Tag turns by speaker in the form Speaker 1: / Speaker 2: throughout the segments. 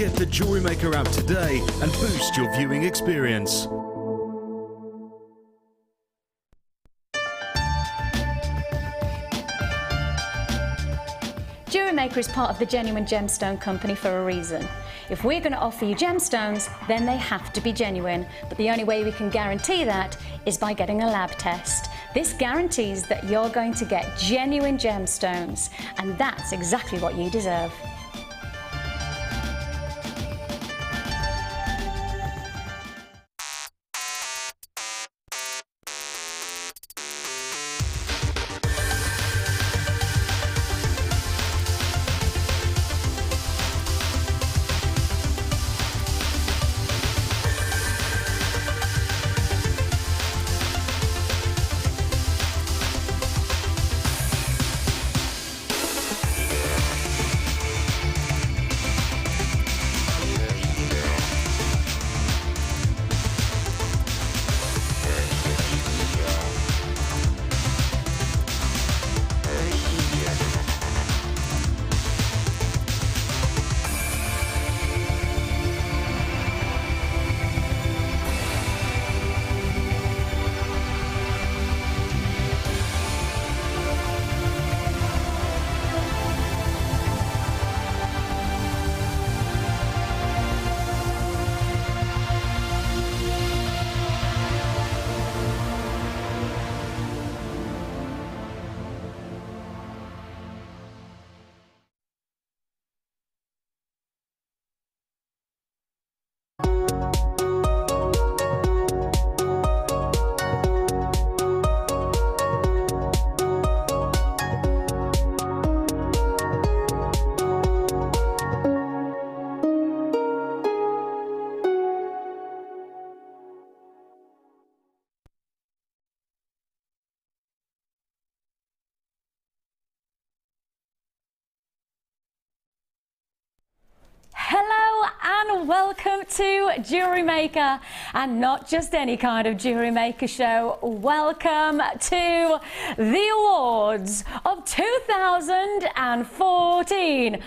Speaker 1: Get the Jewellery Maker app today and boost your viewing experience.
Speaker 2: Jewellery Maker is part of the Genuine Gemstone Company for a reason. If we're going to offer you gemstones, then they have to be genuine. But the only way we can guarantee that is by getting a lab test. This guarantees that you're going to get genuine gemstones, and that's exactly what you deserve. Hello and welcome to Jewellery Maker, and not just any kind of Jewellery Maker show. Welcome to the awards of 2014.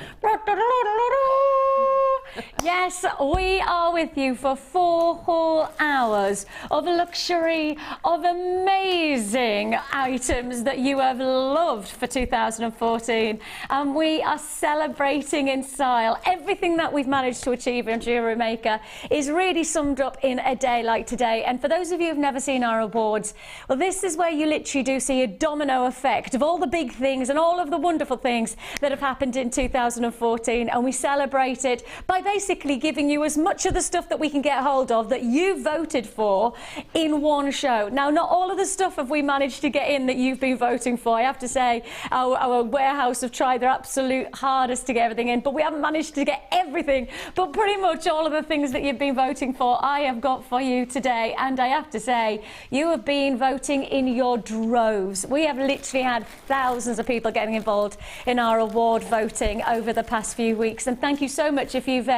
Speaker 2: Yes, we are with you for 4 whole hours of luxury, of amazing items that you have loved for 2014. And we are celebrating in style. Everything that we've managed to achieve in Jewellery Maker is really summed up in a day like today. And for those of you who've never seen our awards, well, this is where you literally do see a domino effect of all the big things and all of the wonderful things that have happened in 2014. And we celebrate it by basically giving you as much of the stuff that we can get hold of that you voted for in one show. Now, not all of the stuff have we managed to get in that you've been voting for. I have to say, our warehouse have tried their absolute hardest to get everything in, but we haven't managed to get everything. But pretty much all of the things that you've been voting for, I have got for you today. And I have to say, you have been voting in your droves. We have literally had thousands of people getting involved in our award voting over the past few weeks. And thank you so much if you've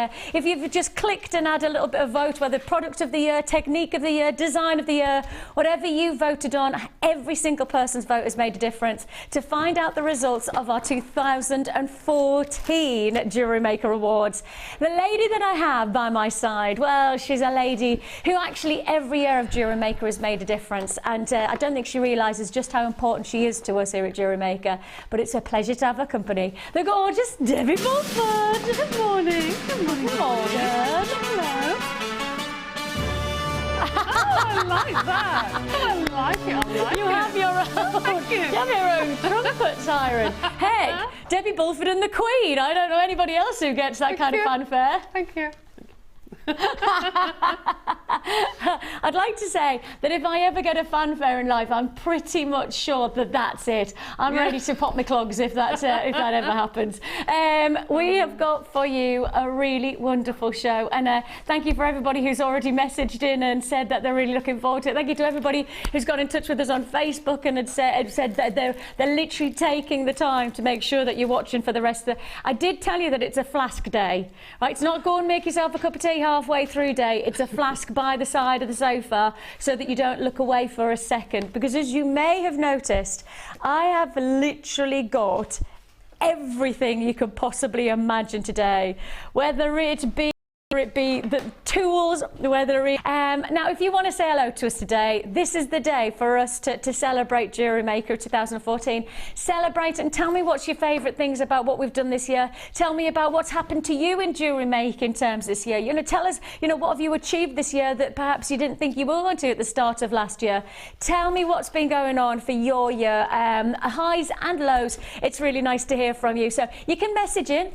Speaker 2: just clicked and had a little bit of vote, whether product of the year, technique of the year, design of the year, whatever you voted on, every single person's vote has made a difference. To find out the results of our 2014 Jewellery Maker Awards, the lady that I have by my side, well, she's a lady who actually every year of Jewellery Maker has made a difference, and I don't think she realises just how important she is to us here at Jewellery Maker, but it's a pleasure to have her company. The gorgeous Debbie Bulford. Good morning. Good morning. Good morning. Hello.
Speaker 3: Oh, I like that. I like it. I like
Speaker 2: You
Speaker 3: it.
Speaker 2: have your own.
Speaker 3: Thank you.
Speaker 2: You have your own trumpet siren. Hey, Debbie Bulford and the Queen. I don't know anybody else who gets that kind of fanfare.
Speaker 3: Thank you.
Speaker 2: I'd like to say that if I ever get a fanfare in life, I'm pretty much sure that that's it. I'm ready to pop my clogs if that ever happens. We have got for you a really wonderful show, and thank you for everybody who's already messaged in and said that they're really looking forward to it. Thank you to everybody who's got in touch with us on Facebook and had said that they're literally taking the time to make sure that you're watching for the rest of the... I did tell you that it's a flask day, right? It's not go and make yourself a cup of tea halfway through day. It's a flask by the side of the sofa so that you don't look away for a second, because as you may have noticed, I have literally got everything you could possibly imagine today, whether it be the tools, now if you want to say hello to us today, this is the day for us to celebrate Jewellery Maker 2014. Celebrate and tell me what's your favourite things about what we've done this year. Tell me about what's happened to you in Jewellery Making terms this year. You know, tell us, you know, what have you achieved this year that perhaps you didn't think you were going to at the start of last year. Tell me what's been going on for your year, highs and lows. It's really nice to hear from you. So you can message in.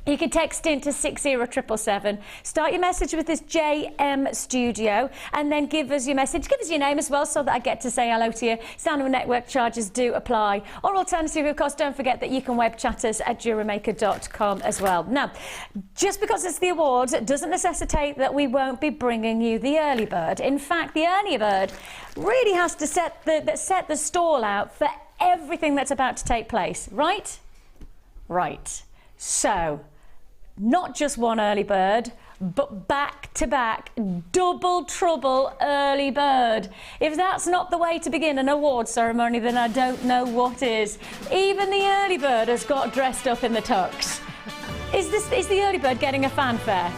Speaker 2: You can text in to 60777. Start your message with this JM Studio and then give us your message. Give us your name as well so that I get to say hello to you. Standard network charges do apply. Or alternatively, of course, don't forget that you can web chat us at JewelleryMaker.com as well. Now, just because it's the awards, it doesn't necessitate that we won't be bringing you the early bird. In fact, the early bird really has to set the stall out for everything that's about to take place, right? Right. So, not just one early bird, but back-to-back, double trouble early bird. If that's not the way to begin an award ceremony, then I don't know what is. Even the early bird has got dressed up in the tux. Is the early bird getting a fanfare?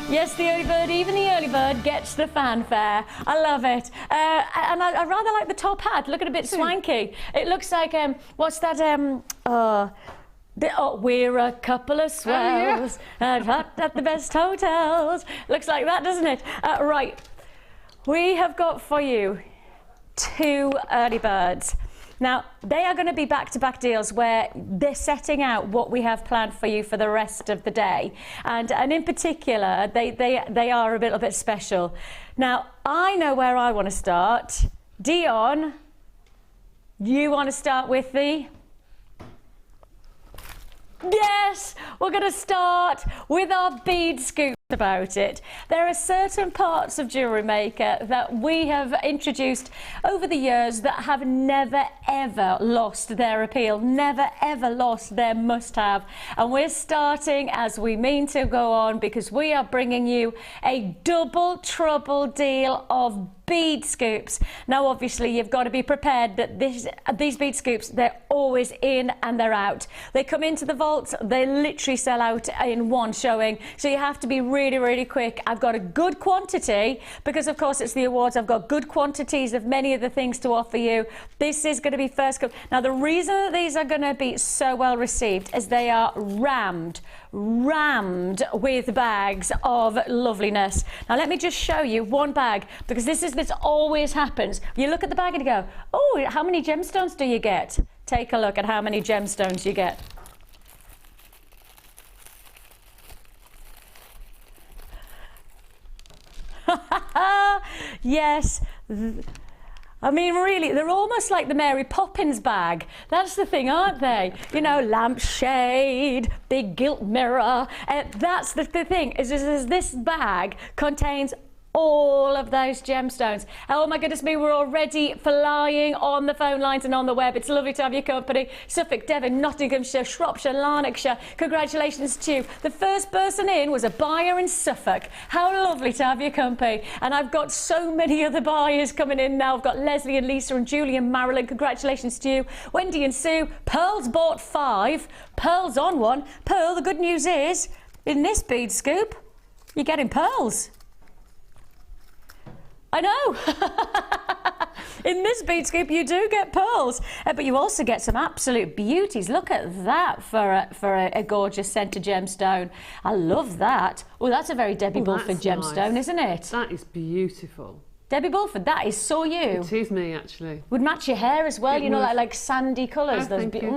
Speaker 2: Yes, the early bird, even the early bird gets the fanfare. I love it. And I rather like the top hat, looking a bit swanky. It looks like, what's that, we're a couple of swells at the best hotels. Looks like that, doesn't it? Right, we have got for you 2 early birds. Now, they are going to be back-to-back deals where they're setting out what we have planned for you for the rest of the day. And in particular, they are a little bit special. Now, I know where I want to start. Dion, you want to start with the... Yes, we're going to start with our bead scoop about it. There are certain parts of Jewellery Maker that we have introduced over the years that have never ever lost their appeal, never ever lost their must-have, and we're starting as we mean to go on because we are bringing you a double trouble deal of bead scoops. Now obviously you've got to be prepared that these bead scoops, they're always in and they're out. They come into the vaults, they literally sell out in one showing, so you have to be really quick. I've got a good quantity because of course it's the awards. I've got good quantities of many of the things to offer you. This is going to be first come. Now the reason that these are going to be so well received is they are rammed with bags of loveliness. Now let me just show you one bag because this always happens. You look at the bag and you go, oh, how many gemstones do you get? Take a look at how many gemstones you get. Yes. I mean, really, they're almost like the Mary Poppins bag. That's the thing, aren't they? You know, lampshade, big gilt mirror. That's the thing, is this bag contains all of those gemstones. Oh my goodness me, we're already flying on the phone lines and on the web. It's lovely to have your company. Suffolk, Devon, Nottinghamshire, Shropshire, Lanarkshire. Congratulations to you. The first person in was a buyer in Suffolk. How lovely to have your company. And I've got so many other buyers coming in now. I've got Leslie and Lisa and Julie and Marilyn. Congratulations to you. Wendy and Sue. Pearl's bought 5. Pearl's on 1. Pearl, the good news is, in this bead scoop, you're getting pearls. I know. In this bead scoop you do get pearls, but you also get some absolute beauties. Look at that for a gorgeous centre gemstone. I love that. Oh, that's a very Debbie Bulford gemstone, nice. Isn't it?
Speaker 3: That is beautiful.
Speaker 2: Debbie Bulford, that is so you.
Speaker 3: It is me, actually.
Speaker 2: Would match your hair as well, you know, like sandy colours.
Speaker 3: Oh, thank you.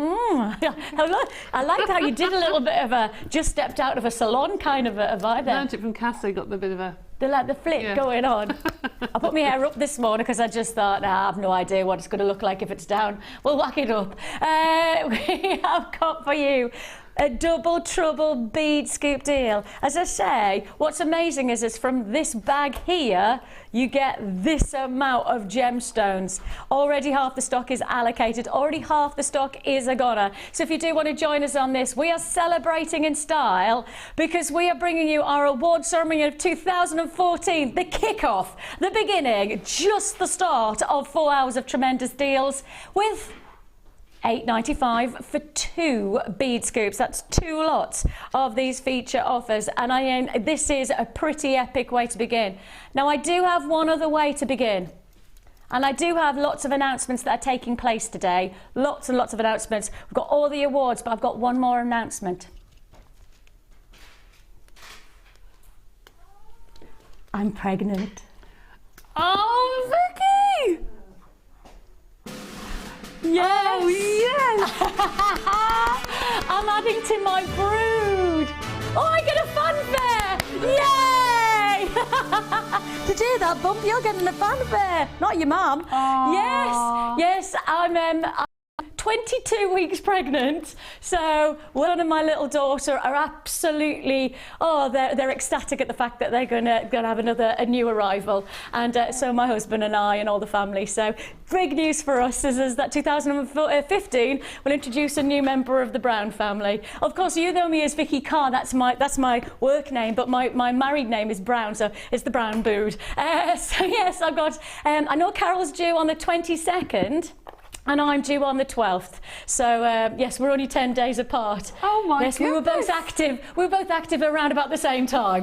Speaker 2: I like how you did a little bit of a just stepped out of a salon kind of a vibe there.
Speaker 3: Learned it from Cassie, got the bit of a...
Speaker 2: The flip going on. I put my hair up this morning because I just thought, I have no idea what it's going to look like if it's down. We'll whack it up. We have got for you a double trouble bead scoop deal. As I say, what's amazing is from this bag here, you get this amount of gemstones. Already half the stock is allocated. Already half the stock is a goner. So if you do want to join us on this, we are celebrating in style because we are bringing you our award ceremony of 2014, the kickoff, the beginning, just the start of 4 hours of tremendous deals with 8.95 for 2 bead scoops. That's 2 lots of these feature offers, and this is a pretty epic way to begin. Now I do have one other way to begin, and I do have lots of announcements that are taking place today. Lots and lots of announcements. We've got all the awards, but I've got one more announcement. I'm pregnant.
Speaker 3: Oh, Vicki!
Speaker 2: Yes!
Speaker 3: Oh, yes!
Speaker 2: I'm adding to my brood. Oh, I get a fanfare! Yay! Did you hear that, Bump? You're getting a fanfare. Not your mum. Yes, I'm 22 weeks pregnant, so one and my little daughter are absolutely, they're ecstatic at the fact that they're gonna have a new arrival, and so my husband and I and all the family. So big news for us is that 2015 will introduce a new member of the Brown family. Of course, you know me as Vicki Carr. That's my work name, but my married name is Brown, so it's the Brown Bood. So yes, I've got. I know Carol's due on the 22nd. And I'm due on the 12th. So, yes, we're only 10 days apart.
Speaker 3: Oh, my
Speaker 2: Yes, we were both active. We were both active around about the same time.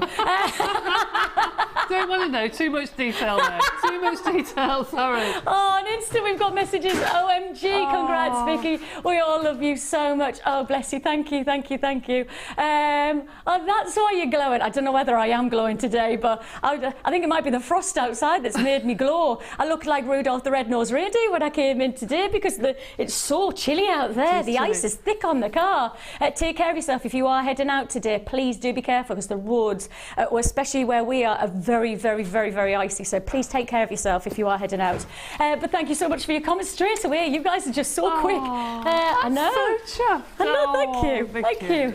Speaker 3: Don't want to know. Too much detail there. Too much detail, sorry.
Speaker 2: Oh, on Insta we've got messages. OMG, congrats, Vicki. We all love you so much. Oh, bless you. Thank you, thank you, thank you. That's why you're glowing. I don't know whether I am glowing today, but I think it might be the frost outside that's made me glow. I looked like Rudolph the Red-Nosed Reindeer when I came in today, because it's so chilly out there. The ice is thick on the car. Take care of yourself if you are heading out today. Please do be careful, because the roads, especially where we are very, very, very, very icy. So please take care of yourself if you are heading out. But thank you so much for your comments straight away. You guys are just so quick. I know.
Speaker 3: So chuffed.
Speaker 2: I know. Thank you.
Speaker 3: Vicki.
Speaker 2: Thank you.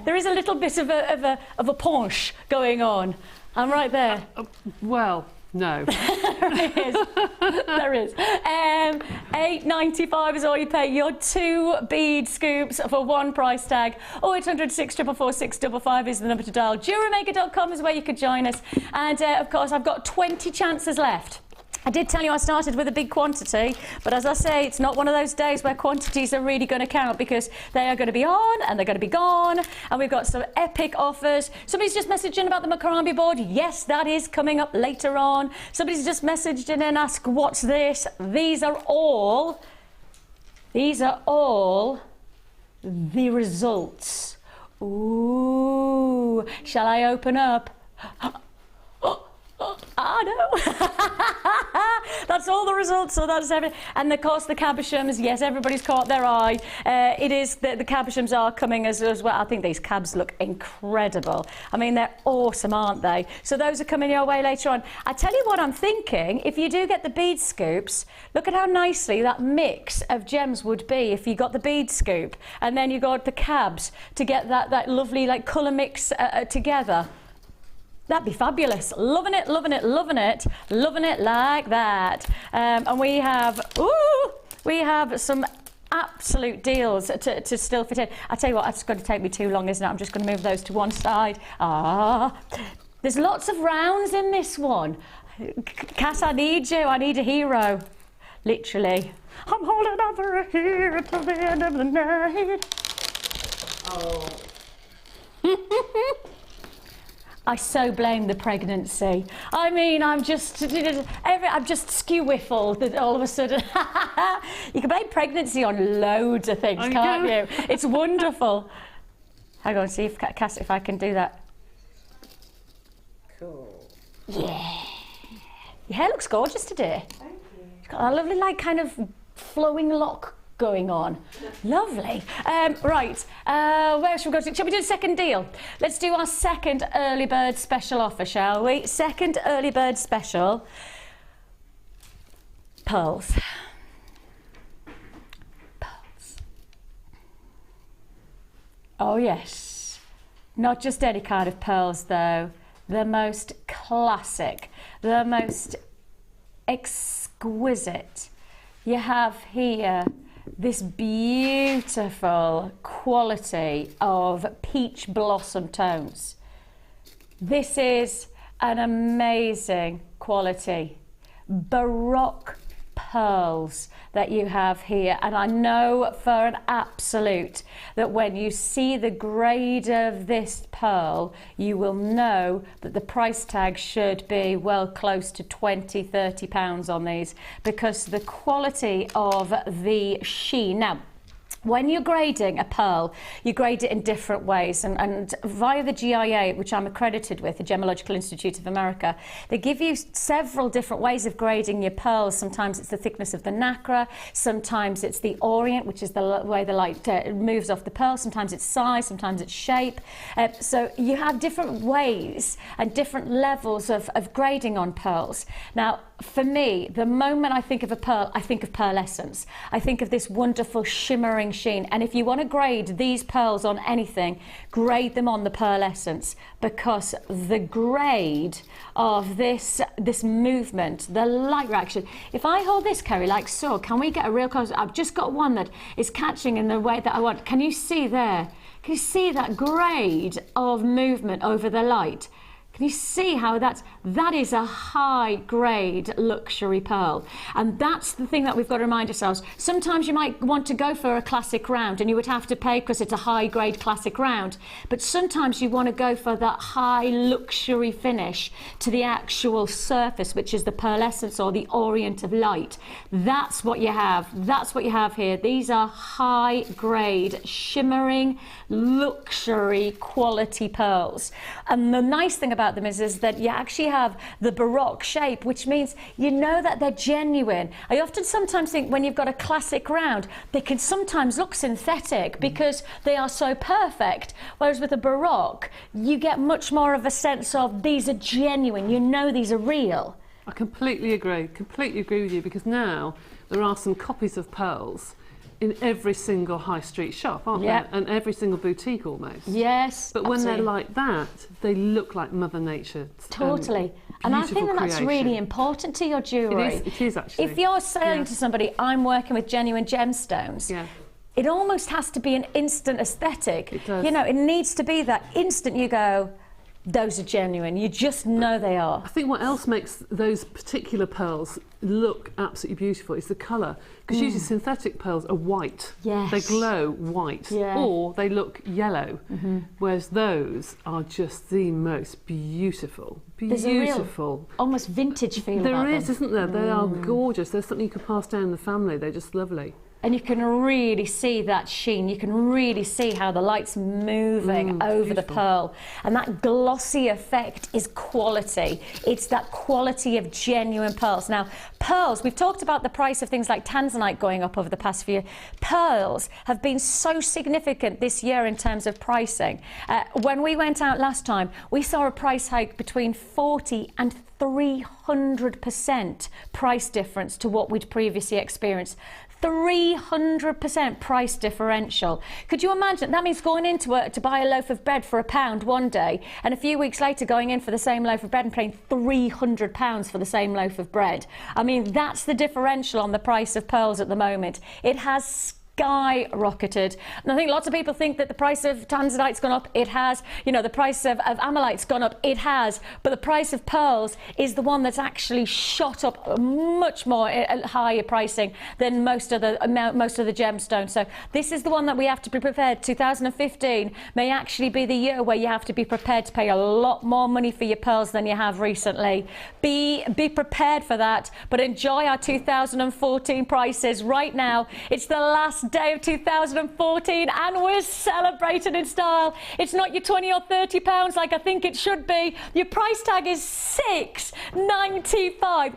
Speaker 2: There is a little bit of a punch going on. I'm right there.
Speaker 3: Well, no.
Speaker 2: There is. There is. $8.95 is all you pay. Your 2 bead scoops for 1 price tag. 0800 644 655 is the number to dial. JewelleryMaker.com is where you could join us. And of course, I've got 20 chances left. I did tell you I started with a big quantity, but as I say, it's not one of those days where quantities are really going to count, because they are going to be on and they're going to be gone, and we've got some epic offers. Somebody's just messaged in about the Mercury board. Yes, that is coming up later on. Somebody's just messaged in and asked, what's this? These are all the results. Ooh, shall I open up? I know. That's all the results, so that's everything. And of course the cabochons, yes, everybody's caught their eye. It is, the cabochons are coming as well. I think these cabs look incredible. I mean, they're awesome, aren't they? So those are coming your way later on. I tell you what I'm thinking, if you do get the bead scoops, look at how nicely that mix of gems would be if you got the bead scoop and then you got the cabs to get that lovely like colour mix together. That'd be fabulous. Loving it, loving it, loving it, loving it like that. And we have some absolute deals to still fit in. I tell you what, it's going to take me too long, isn't it? I'm just going to move those to one side. There's lots of rounds in this one. Cass, I need you. I need a hero. Literally. I'm holding on for a hero till the end of the night. Oh. I so blame the pregnancy. I mean, I'm just skew-whiffled all of a sudden. You can blame pregnancy on loads of things, can't you? It's wonderful. Hang on, see if Cass, if I can do that.
Speaker 4: Cool.
Speaker 2: Yeah. Your hair looks gorgeous today.
Speaker 4: Thank you.
Speaker 2: It's got a lovely, like, kind of flowing lock going on. Lovely. Right, where should we go to? Shall we do a second deal? Let's do our second early bird special offer, shall we? Second early bird special. Pearls. Pearls. Oh yes. Not just any kind of pearls though. The most classic, the most exquisite. You have here this beautiful quality of peach blossom tones. This is an amazing quality. Baroque pearls that you have here, and I know for an absolute that when you see the grade of this pearl, you will know that the price tag should be well close to 20-30 pounds on these, because the quality of the sheen. Now, when you're grading a pearl, you grade it in different ways, and via the GIA, which I'm accredited with, the Gemological Institute of America, they give you several different ways of grading your pearls. Sometimes it's the thickness of the nacre, sometimes it's the orient, which is the way the light moves off the pearl, sometimes it's size, sometimes it's shape. So you have different ways and different levels of grading on pearls. Now, for me, the moment I think of a pearl, I think of pearlescence. I think of this wonderful shimmering sheen. And if you want to grade these pearls on anything, grade them on the pearlescence, because the grade of this movement, the light reaction. If I hold this, Kerry, like so, can we get a real close? I've just got one that is catching in the way that I want. Can you see there? Can you see that grade of movement over the light? Can you see how that is a high grade luxury pearl? And that's the thing that we've got to remind ourselves. Sometimes you might want to go for a classic round and you would have to pay because it's a high grade classic round. But sometimes you want to go for that high luxury finish to the actual surface, which is the pearlescence or the orient of light. That's what you have. That's what you have here. These are high grade, shimmering, luxury quality pearls. And the nice thing about them is that you actually have the Baroque shape, which means you know that they're genuine. I often sometimes think when you've got a classic round, they can sometimes look synthetic because they are so perfect. Whereas with a Baroque, you get much more of a sense of these are genuine. You know these are real.
Speaker 3: I completely agree with you, because now there are some copies of pearls in every single high street shop, aren't there? And every single boutique almost.
Speaker 2: Yes,
Speaker 3: but when they're like that, they look like Mother Nature.
Speaker 2: Totally. And I think that's really important to your jewellery.
Speaker 3: It is actually.
Speaker 2: If you're saying to somebody, I'm working with genuine gemstones, it almost has to be an instant aesthetic.
Speaker 3: It does.
Speaker 2: You know, it needs to be that instant you go, those are genuine. You just know they are.
Speaker 3: I think what else makes those particular pearls look absolutely beautiful is the colour. Because usually synthetic pearls are white.
Speaker 2: Yes.
Speaker 3: They glow white. Or they look yellow. Whereas those are just the most beautiful.
Speaker 2: There's a real, almost vintage feel about them.
Speaker 3: There is, isn't there? They are gorgeous. There's something you could pass down in the family. They're just lovely.
Speaker 2: And you can really see that sheen. You can really see how the light's moving over the pearl. And that glossy effect is quality. It's that quality of genuine pearls. Now, pearls, we've talked about the price of things like Tanzanite going up over the past few years. Pearls have been so significant this year in terms of pricing. When we went out last time, we saw a price hike between 40 and 300% price difference to what we'd previously experienced. 300% price differential. Could you imagine? That means going into to buy a loaf of bread for £1 one day, and a few weeks later going in for the same loaf of bread and paying £300 for the same loaf of bread. I mean, that's the differential on the price of pearls at the moment. It has skyrocketed. And I think lots of people think that the price of Tanzanite's gone up. It has. You know, the price of Amalite's gone up. It has. But the price of pearls is the one that's actually shot up much more higher pricing than most of the gemstones. So this is the one that we have to be prepared. 2015 may actually be the year where you have to be prepared to pay a lot more money for your pearls than you have recently. Be prepared for that, but enjoy our 2014 prices right now. It's the last day of 2014 and we're celebrating in style. It's not your 20 or 30 pounds like I think it should be. Your price tag is £6.95.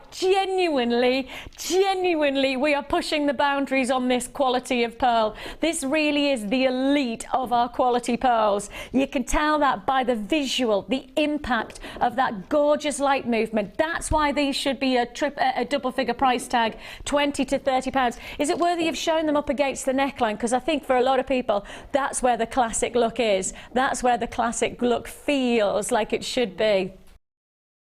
Speaker 2: Genuinely we are pushing the boundaries on this quality of pearl. This really is the elite of our quality pearls. You can tell that by the visual, the impact of that gorgeous light movement. That's why these should be a double figure price tag, 20 to 30 pounds. Is it worthy of showing them up against the neckline? Because I think for a lot of people that's where the classic look is. That's where the classic look feels like it should be.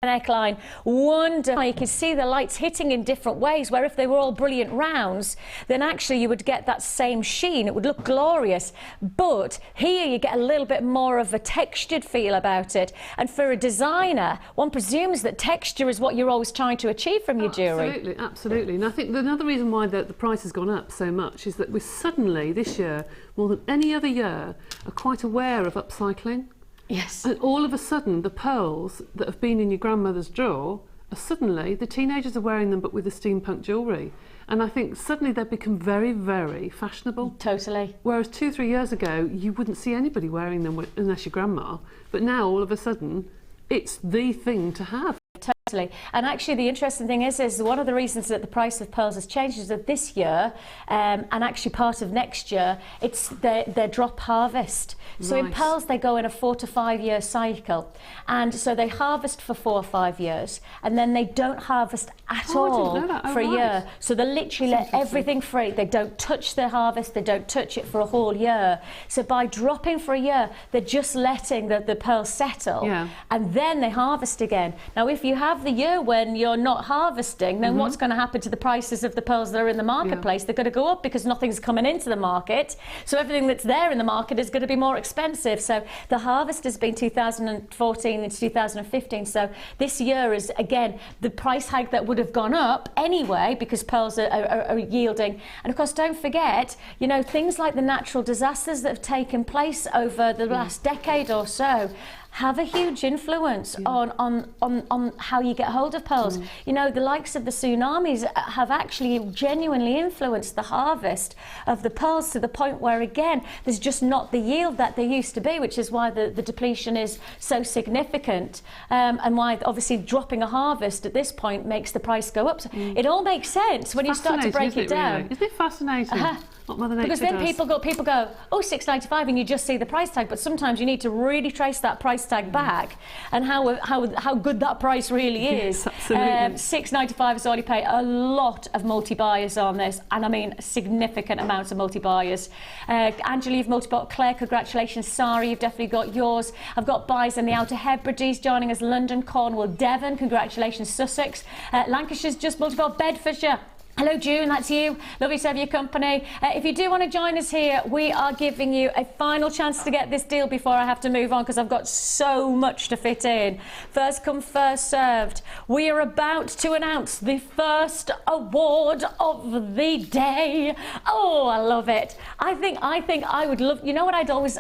Speaker 2: neckline, wonderful. You can see the lights hitting in different ways, where if they were all brilliant rounds, then actually you would get that same sheen. It would look glorious. But here you get a little bit more of a textured feel about it. And for a designer, one presumes that texture is what you're always trying to achieve from your jewellery.
Speaker 3: Absolutely, absolutely. And I think another reason why the price has gone up so much is that we're suddenly, this year, more than any other year, are quite aware of upcycling.
Speaker 2: Yes.
Speaker 3: And all of a sudden, the pearls that have been in your grandmother's drawer are suddenly, the teenagers are wearing them but with the steampunk jewellery. And I think suddenly they've become very, very fashionable.
Speaker 2: Totally.
Speaker 3: Whereas 2-3 years ago, you wouldn't see anybody wearing them unless your grandma. But now, all of a sudden, it's the thing to have.
Speaker 2: Totally. And actually the interesting thing is one of the reasons that the price of pearls has changed is that this year and actually part of next year, it's their drop harvest. So in pearls they go in a 4 to 5 year cycle, and so they harvest for 4 or 5 years and then they don't harvest at all for a year. So they literally let everything free. They don't touch their harvest, they don't touch it for a whole year. So by dropping for a year, they're just letting the pearls settle, and then they harvest again. Now if you have the year when you're not harvesting, then what's going to happen to the prices of the pearls that are in the marketplace? They're going to go up because nothing's coming into the market, so everything that's there in the market is going to be more expensive. So the harvest has been 2014 into 2015, so this year is again the price hike that would have gone up anyway because pearls are yielding. And of course don't forget, you know, things like the natural disasters that have taken place over the last decade or so have a huge influence on how you get hold of pearls. You know, the likes of the tsunamis have actually genuinely influenced the harvest of the pearls to the point where, again, there's just not the yield that there used to be, which is why the depletion is so significant, and why obviously dropping a harvest at this point makes the price go up. So it all makes sense when you start to break it down.
Speaker 3: Really? Isn't it fascinating? What Mother Nature
Speaker 2: because then
Speaker 3: does.
Speaker 2: people go, oh, $6.95, and you just see the price tag. But sometimes you need to really trace that price tag back and how good that price really is.
Speaker 3: Yes, absolutely.
Speaker 2: $6.95 is all you pay. A lot of multi-buyers on this, and I mean significant amounts of multi-buyers. Angela, you've multi-bought. Claire, congratulations. Sari, you've definitely got yours. I've got buys in the Outer Hebrides joining us. London, Cornwall, Devon, congratulations. Sussex, Lancashire's just multi-bought. Bedfordshire. Hello June, that's you. Lovely to have your company. If you do want to join us here, we are giving you a final chance to get this deal before I have to move on because I've got so much to fit in. First come, first served. We are about to announce the first award of the day. Oh, I love it. I think I would love, you know what I'd always,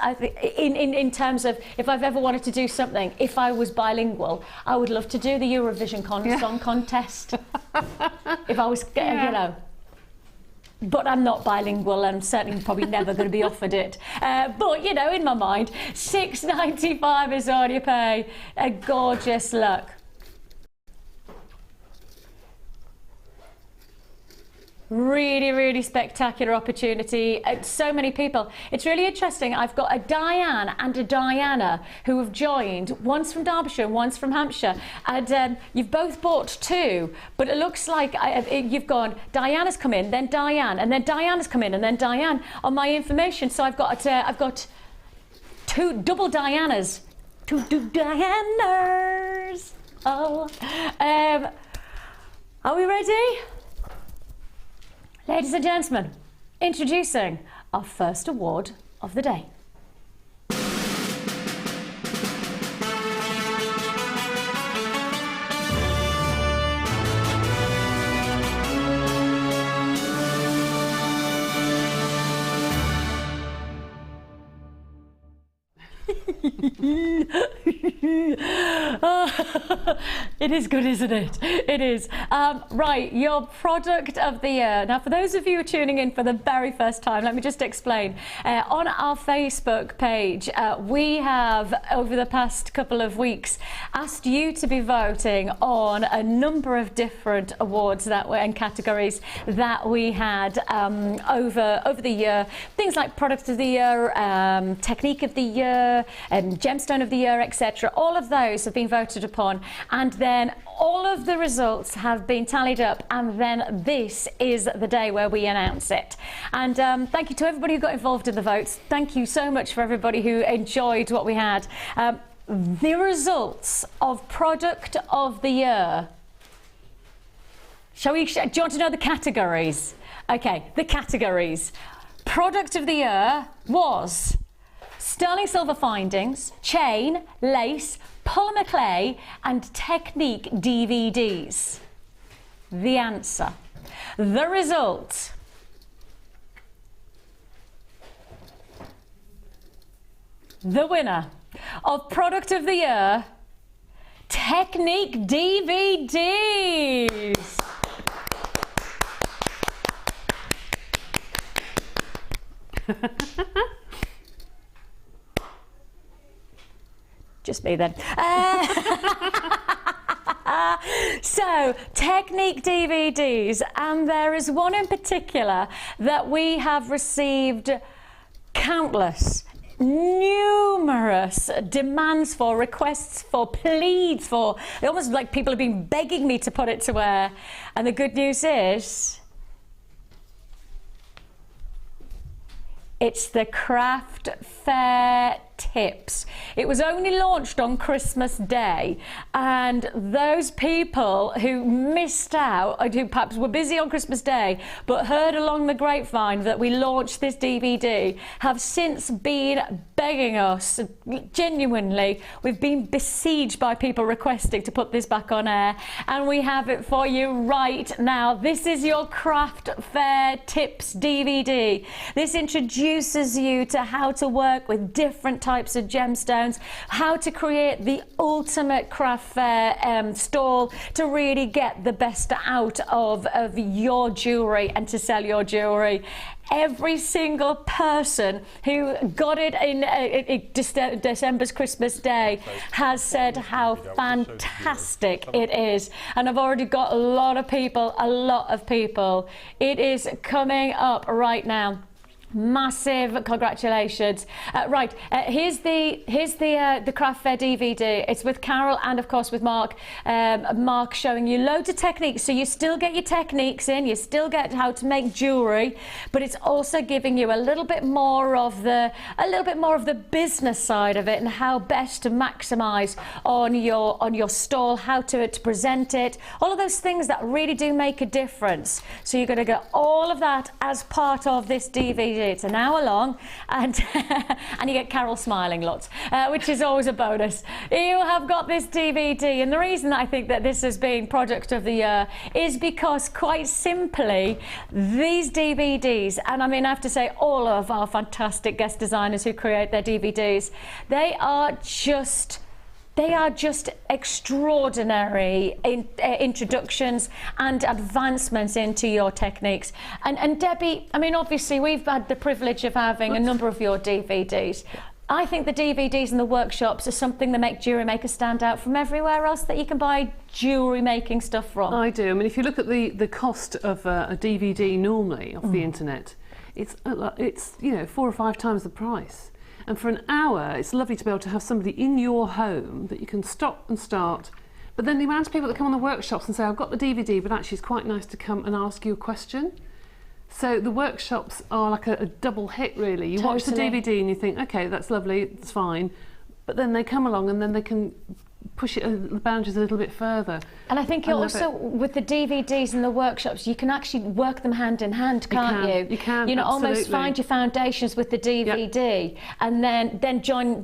Speaker 2: in terms of if I've ever wanted to do something, if I was bilingual, I would love to do the Eurovision song contest. If I was, you know, but I'm not bilingual and certainly probably never going to be offered it. But, you know, in my mind, $6.95 is all you pay. A gorgeous look. Really, really spectacular opportunity. So many people. It's really interesting. I've got a Diane and a Diana who have joined, one's from Derbyshire and one's from Hampshire, and you've both bought two, but it looks like you've gone, Diana's come in, then Diane, and then Diana's come in, and then Diane on my information. So I've got two double Dianas. Two Dianas. Oh. Are we ready? Ladies and gentlemen, introducing our first award of the day. It is good, isn't it? It is. Right, your product of the year. Now, for those of you who are tuning in for the very first time, let me just explain. On our Facebook page, we have, over the past couple of weeks, asked you to be voting on a number of different awards that were in categories that we had over the year. Things like Product of the Year, Technique of the Year, Gemstone of the Year, etc. All of those have been voted upon, and then all of the results have been tallied up, and then this is the day where we announce it. And thank you to everybody who got involved in the votes. Thank you so much for everybody who enjoyed what we had. the results of product of the year. Do you want to know the categories? Okay, the categories. Product of the year was sterling silver findings, chain, lace, polymer clay and Technique DVDs. The answer. The result. The winner of product of the year, Technique DVDs. Just me then. So, Technique DVDs, and there is one in particular that we have received countless, numerous demands for, requests for, pleads for. It's almost like people have been begging me to put it to wear. And the good news is, it's the Craft Fair Tips. It was only launched on Christmas Day, and those people who missed out, or who perhaps were busy on Christmas Day but heard along the grapevine that we launched this DVD, have since been begging us. Genuinely, we've been besieged by people requesting to put this back on air, and we have it for you right now. This is your Craft Fair Tips DVD. This introduces you to how to work with different types of gemstones, how to create the ultimate craft fair stall to really get the best out of your jewellery and to sell your jewellery. Every single person who got it in December's Christmas Day has said how fantastic it is, and I've already got a lot of people. It is coming up right now. Massive congratulations. Here's the Craft Fair DVD. It's with Carol and of course with Mark. Mark showing you loads of techniques, so you still get your techniques in, you still get how to make jewelry, but it's also giving you a little bit more of the business side of it and how best to maximize on your stall, how to present it, all of those things that really do make a difference. So you're going to get all of that as part of this DVD. It's an hour long, and and you get Carol smiling lots, which is always a bonus. You have got this DVD, and the reason that I think that this has been product of the year is because, quite simply, these DVDs, and I mean I have to say all of our fantastic guest designers who create their DVDs, they are just extraordinary introductions and advancements into your techniques. And Debbie, I mean, obviously we've had the privilege of having a number of your DVDs. I think the DVDs and the workshops are something that make Jewellery Maker stand out from everywhere else that you can buy jewellery making stuff from. I do. I mean, if you look at the cost of a DVD normally off the internet, it's 4 or 5 times the price. And for an hour, it's lovely to be able to have somebody in your home that you can stop and start. But then the amount of people that come on the workshops and say, I've got the DVD, but actually it's quite nice to come and ask you a question. So the workshops are like a double hit, really. You watch the DVD and you think, OK, that's lovely, it's fine. But then they come along and then they can push the boundaries a little bit further. And I think also with the DVDs and the workshops, you can actually work them hand in hand, can't you? You can. You know, almost find your foundations with the DVD, and then join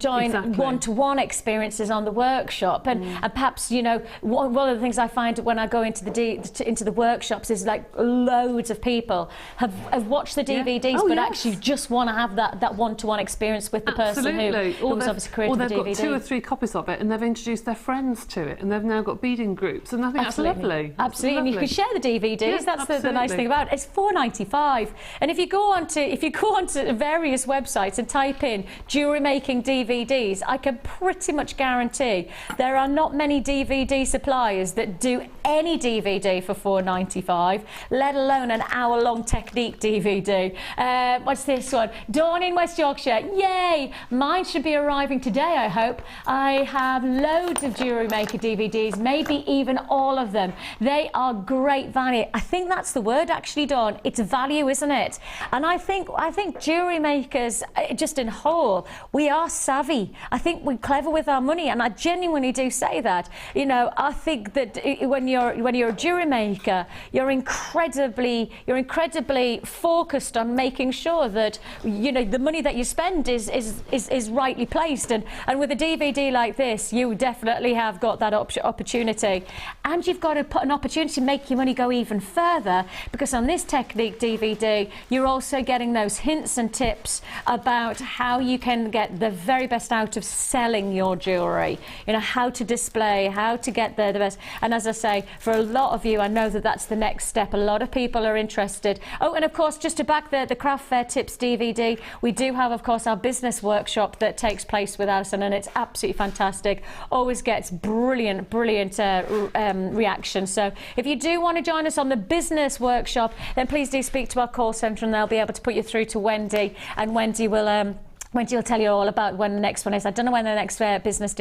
Speaker 2: one-to-one experiences on the workshop. And perhaps, you know, one of the things I find when I go into the workshops is like loads of people have watched the DVDs, but actually just want to have that one-to-one experience with the person who's obviously created the DVD. Or they've got 2 or 3 copies of it and they've introduced their friends to it, and they've now got beading groups, and I think that's lovely. Absolutely, and you can share the DVDs. That's the nice thing about it. It's £4.95, and if you go onto various websites and type in jewellery making DVDs, I can pretty much guarantee there are not many DVD suppliers that do any DVD for £4.95, let alone an hour-long Technique DVD. What's this one? Dawn in West Yorkshire. Yay! Mine should be arriving today, I hope. I have loads of Jewellery Maker DVDs, maybe even all of them. They are great value. I think that's the word actually, Dawn. It's value, isn't it? And I think Jewellery Makers, just in whole, we are savvy. I think we're clever with our money, and I genuinely do say that. You know, I think that when you're a jewellery maker, you're incredibly focused on making sure that, you know, the money that you spend is rightly placed. And with a DVD like this, you definitely have got that opportunity, and you've got an opportunity to make your money go even further, because on this technique DVD, you're also getting those hints and tips about how you can get the very best out of selling your jewellery. You know, how to display, how to get the best. And as I say, for a lot of you, I know that that's the next step. A lot of people are interested. Oh, and of course, just to back the craft fair tips DVD, we do have, of course, our business workshop that takes place with Alison, and it's absolutely fantastic. Always gets brilliant reaction. So if you do want to join us on the business workshop, then please do speak to our call centre, and they'll be able to put you through to Wendy, and Wendy will tell you all about when the next one is. I don't know when the next business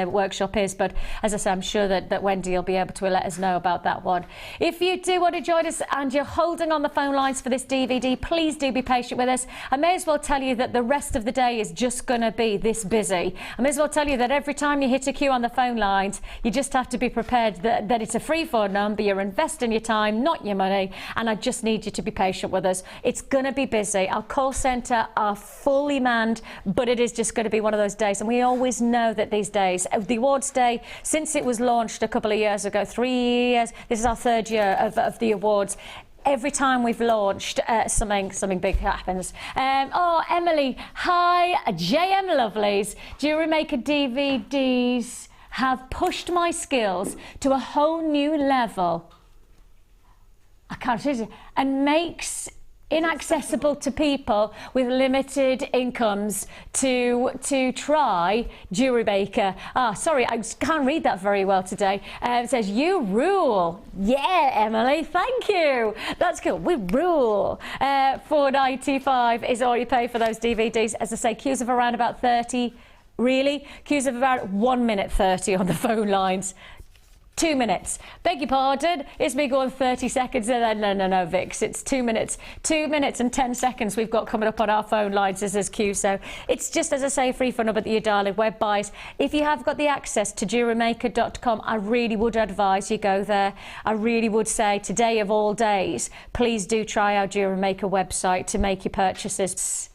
Speaker 2: workshop is, but as I say, I'm sure that Wendy will be able to let us know about that one. If you do want to join us and you're holding on the phone lines for this DVD, please do be patient with us. I may as well tell you that the rest of the day is just going to be this busy. I may as well tell you that every time you hit a queue on the phone lines, you just have to be prepared that it's a free phone number. You're investing your time, not your money, and I just need you to be patient with us. It's going to be busy. Our call centre are fully manned, but it is just going to be one of those days, and we always know that these days, the awards day, since it was launched a couple of years ago, 3 years, this is our third year of the awards. Every time we've launched, something big happens. Oh, Emily, hi, JM Lovelies. Jewellery Maker DVDs have pushed my skills to a whole new level. I can't say it. And makes inaccessible to people with limited incomes to try Jewellery Maker. Sorry, I can't read that very well today. It says, you rule. Yeah, Emily, thank you. That's cool. We rule. $4.95 is all you pay for those DVDs. As I say, queues of around about 30. Really? Queues of about 1 minute 30 on the phone lines. 2 minutes. Beg your pardon, it's me going 30 seconds. No, Vix, it's 2 minutes. 2 minutes and 10 seconds we've got coming up on our phone lines as this queue. So it's just, as I say, free for number that you dial in web buys. If you have got the access to JewelleryMaker.com, I really would advise you go there. I really would say today of all days, please do try our Jewellery Maker website to make your purchases.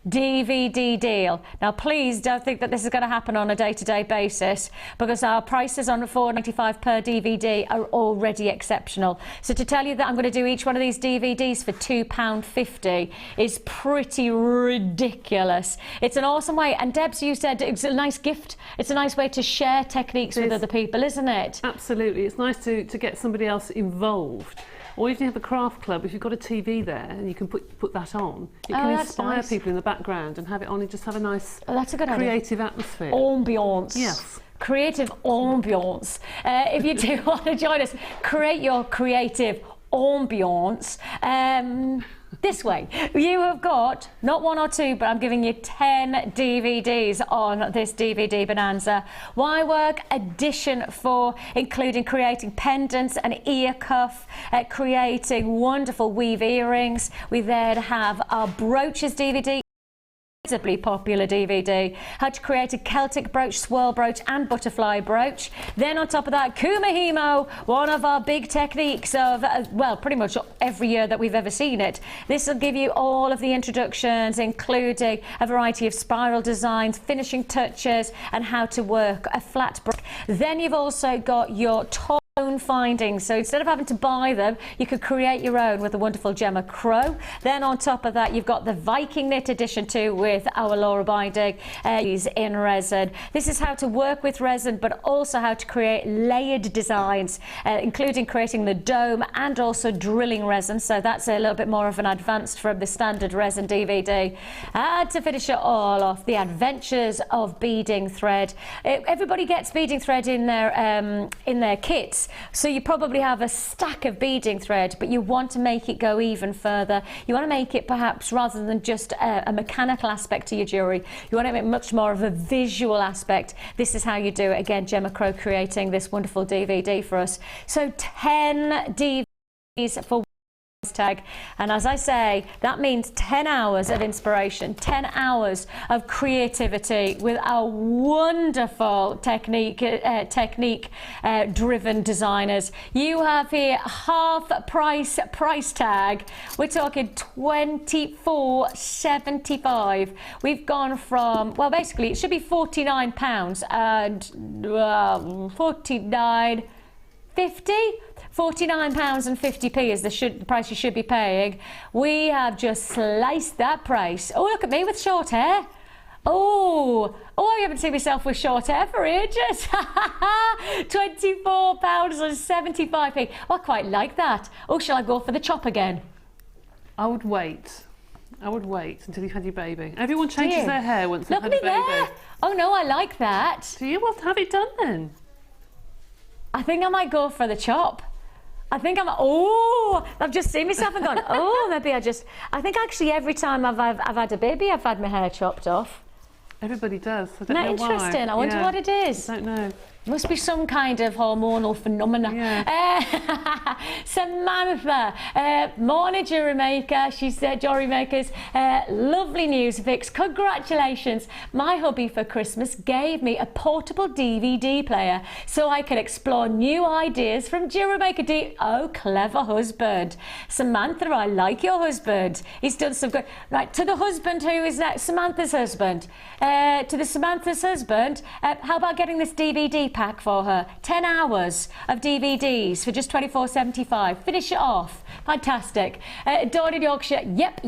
Speaker 2: DVD deal. Now please don't think that this is going to happen on a day-to-day basis, because our prices on $4.95 per DVD are already exceptional. So to tell you that I'm going to do each one of these DVDs for £2.50 is pretty ridiculous. It's an awesome way, and Debs, you said it's a nice gift. It's a nice way to share techniques with other people, isn't it?
Speaker 3: Absolutely. It's nice to get somebody else involved. Or even if you have a craft club, if you've got a TV there and you can put that on, it can inspire
Speaker 2: nice.
Speaker 3: people in the background and have it on and just have a nice
Speaker 2: that's a good
Speaker 3: creative atmosphere.
Speaker 2: Ambiance.
Speaker 3: Yes.
Speaker 2: Creative ambiance. If you do want to join us, create your creative ambiance. This way, you have got not 1 or 2, but I'm giving you 10 DVDs on this DVD bonanza. Why work edition 4, including creating pendants and ear cuff, creating wonderful weave earrings. We then have our brooches DVD. Popular DVD, how to create a Celtic brooch, swirl brooch and butterfly brooch. Then on top of that, Kumahimo, one of our big techniques of, well, pretty much every year that we've ever seen it. This will give you all of the introductions, including a variety of spiral designs, finishing touches, and how to work a flat brick. Then you've also got your own findings, so instead of having to buy them, you could create your own with the wonderful Gemma Crow. Then on top of that, you've got the Viking knit edition 2 with our Laura binding in resin. This is how to work with resin, but also how to create layered designs, including creating the dome and also drilling resin. So that's a little bit more of an advanced from the standard resin DVD. And to finish it all off, the adventures of beading thread. Everybody gets beading thread in their kits. So you probably have a stack of beading thread, but you want to make it go even further. You want to make it perhaps, rather than just a mechanical aspect to your jewellery, you want to make much more of a visual aspect. This is how you do it. Again, Gemma Crow creating this wonderful DVD for us. So 10 DVDs for tag, and as I say, that means 10 hours of inspiration, 10 hours of creativity with our wonderful technique driven designers. You have here half price tag. We're talking £24.75. We've gone from, well, basically it should be £49 and £49.50. £49.50 is the price you should be paying. We have just sliced that price. Oh, look at me with short hair. Oh, I haven't seen myself with short hair for ages. £24.75. Oh, I quite like that. Oh, shall I go for the chop again?
Speaker 3: I would wait until you've had your baby. Everyone changes their hair once they've had a baby.
Speaker 2: There. Oh no, I like that.
Speaker 3: Do you want to have it done then?
Speaker 2: I think I might go for the chop. I've just seen myself and gone, maybe I think actually every time I've had a baby, I've had my hair chopped off.
Speaker 3: Everybody does. I don't
Speaker 2: Isn't that
Speaker 3: know
Speaker 2: interesting?
Speaker 3: why.
Speaker 2: I wonder what it is.
Speaker 3: I don't know.
Speaker 2: Must be some kind of hormonal phenomena.
Speaker 3: Yeah.
Speaker 2: Samantha, morning Jewellery Maker. She's Jewellery Makers. Lovely news, Vix. Congratulations. My hubby for Christmas gave me a portable DVD player so I can explore new ideas from Jewellery Maker. Oh, clever husband. Samantha, I like your husband. He's done some good. Right, to the husband who is Samantha's husband. To the Samantha's husband, how about getting this DVD pack for her? 10 hours of DVDs for just £24.75. Finish it off. Fantastic. Dawn in Yorkshire, yep,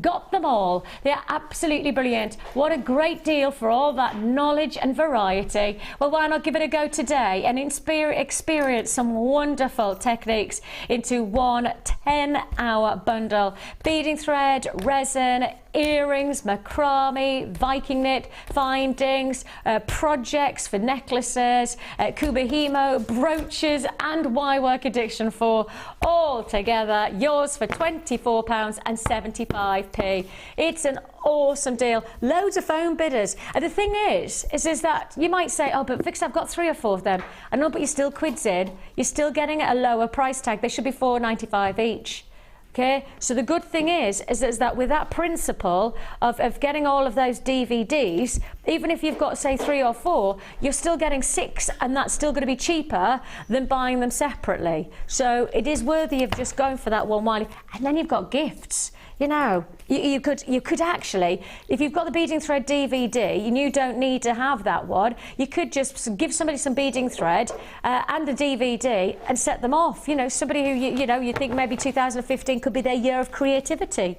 Speaker 2: got them all. They're absolutely brilliant. What a great deal for all that knowledge and variety. Well, why not give it a go today and experience some wonderful techniques into one 10-hour bundle. Beading thread, resin, earrings, macrame, Viking knit, findings, projects for necklaces, kubahimo, brooches and Y-work addiction for all together. Yours for £24.75. It's an awesome deal. Loads of phone bidders. And the thing is that you might say, oh, but Vix, I've got 3 or 4 of them. I know, but you're still quids in. You're still getting a lower price tag. They should be £4.95 each. Okay, so the good thing is that with that principle of getting all of those DVDs, even if you've got, say, 3 or 4, you're still getting 6, and that's still going to be cheaper than buying them separately. So it is worthy of just going for that one while, and then you've got gifts. You know, you could actually, if you've got the beading thread DVD and you don't need to have that one, you could just give somebody some beading thread and the DVD and set them off. You know, somebody who you think maybe 2015 could be their year of creativity.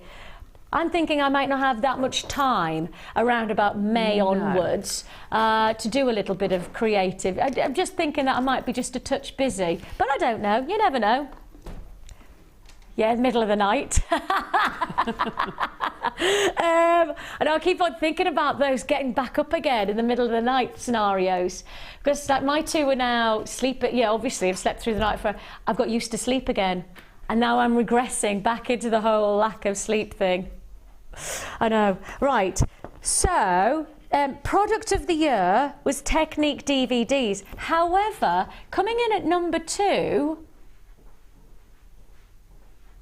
Speaker 2: I'm thinking I might not have that much time around about May onwards to do a little bit of creative. I'm just thinking that I might be just a touch busy, but I don't know. You never know. Yeah, middle of the night. And I'll keep on thinking about those getting back up again in the middle of the night scenarios. Because like my 2 are now sleeping. Yeah, obviously I've slept through the night I've got used to sleep again. And now I'm regressing back into the whole lack of sleep thing. I know. Right. So, product of the year was Technique DVDs. However, coming in at number 2,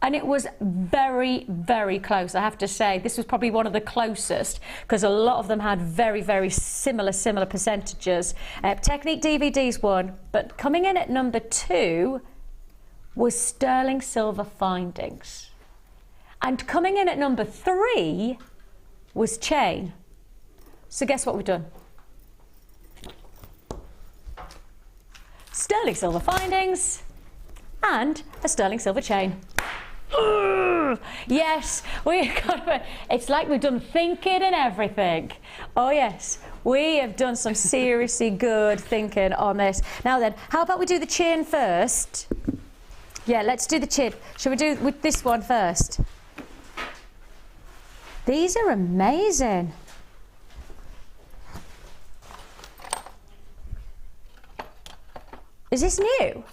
Speaker 2: and it was very, very close, I have to say. This was probably one of the closest because a lot of them had very, very similar percentages. Technique DVDs won, but coming in at number 2 was sterling silver findings. And coming in at number 3 was chain. So guess what we've done? Sterling silver findings and a sterling silver chain. Yes, it's like we've done thinking and everything. Oh yes, we have done some seriously good thinking on this. Now then, how about we do the chain first? Yeah, let's do the chain. Shall we do with this one first? These are amazing. Is this new?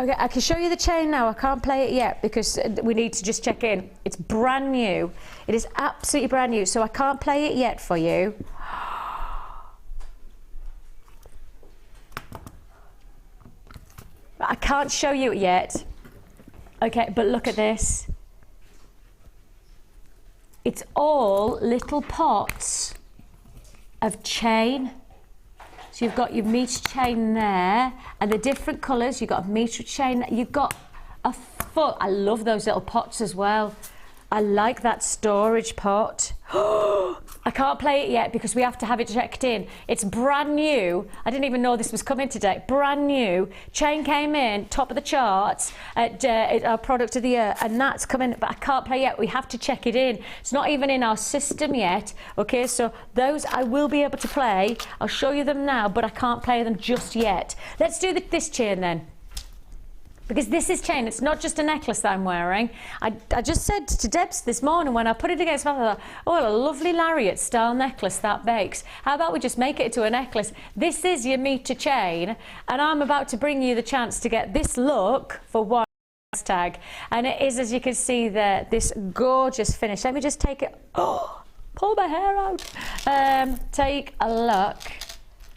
Speaker 2: Okay, I can show you the chain now. I can't play it yet because we need to just check in. It's brand new. It is absolutely brand new, so I can't play it yet for you. I can't show you it yet. Okay, but look at this. It's all little pots of chain. So you've got your meter chain there, and the different colours. You've got a meter chain. You've got a foot. I love those little pots as well. I like that storage pot. I can't play it yet because we have to have it checked in. It's brand new. I didn't even know this was coming today. Brand new. Chain came in, top of the charts at our product of the year, and that's coming, but I can't play yet. We have to check it in. It's not even in our system yet. Okay, so those I will be able to play. I'll show you them now, but I can't play them just yet. Let's do this chain then. Because this is chain, it's not just a necklace that I'm wearing. I just said to Debs this morning when I put it against my thought, oh, what a lovely lariat style necklace that makes. How about we just make it into a necklace? This is your meter chain, and I'm about to bring you the chance to get this look for one price tag. And it is, as you can see there, this gorgeous finish. Let me just take it, oh, pull my hair out. Take a look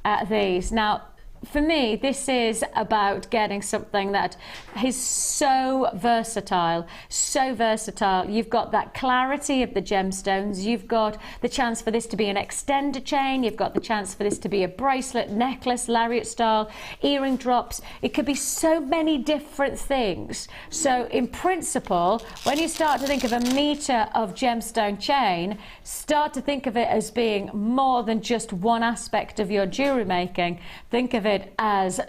Speaker 2: at these. Now, for me, this is about getting something that is so versatile, so versatile. You've got that clarity of the gemstones. You've got the chance for this to be an extender chain. You've got the chance for this to be a bracelet, necklace, lariat style, earring drops. It could be so many different things. So in principle, when you start to think of a meter of gemstone chain, start to think of it as being more than just one aspect of your jewellery making. Think of it as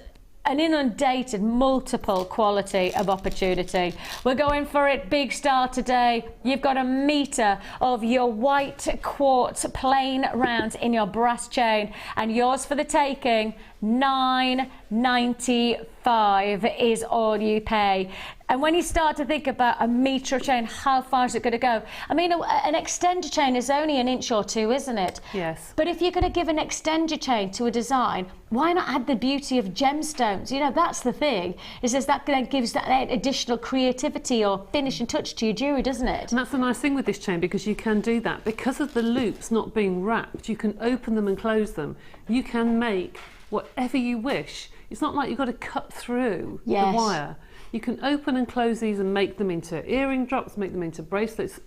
Speaker 2: an inundated multiple quality of opportunity. We're going for it big style today. You've got a meter of your white quartz plain rounds in your brass chain, and yours for the taking. $9.95 is all you pay. And when you start to think about a meter of chain, how far is it going to go? I mean, an extender chain is only an inch or two, isn't it?
Speaker 3: Yes.
Speaker 2: But if you're going to give an extender chain to a design, why not add the beauty of gemstones? You know, that's the thing, is that gives that additional creativity or finishing touch to your jewellery, doesn't it?
Speaker 3: And that's the nice thing with this chain, because you can do that. Because of the loops not being wrapped, you can open them and close them. You can make whatever you wish. It's not like you've got to cut through the wire. You can open and close these and make them into earring drops, make them into bracelets,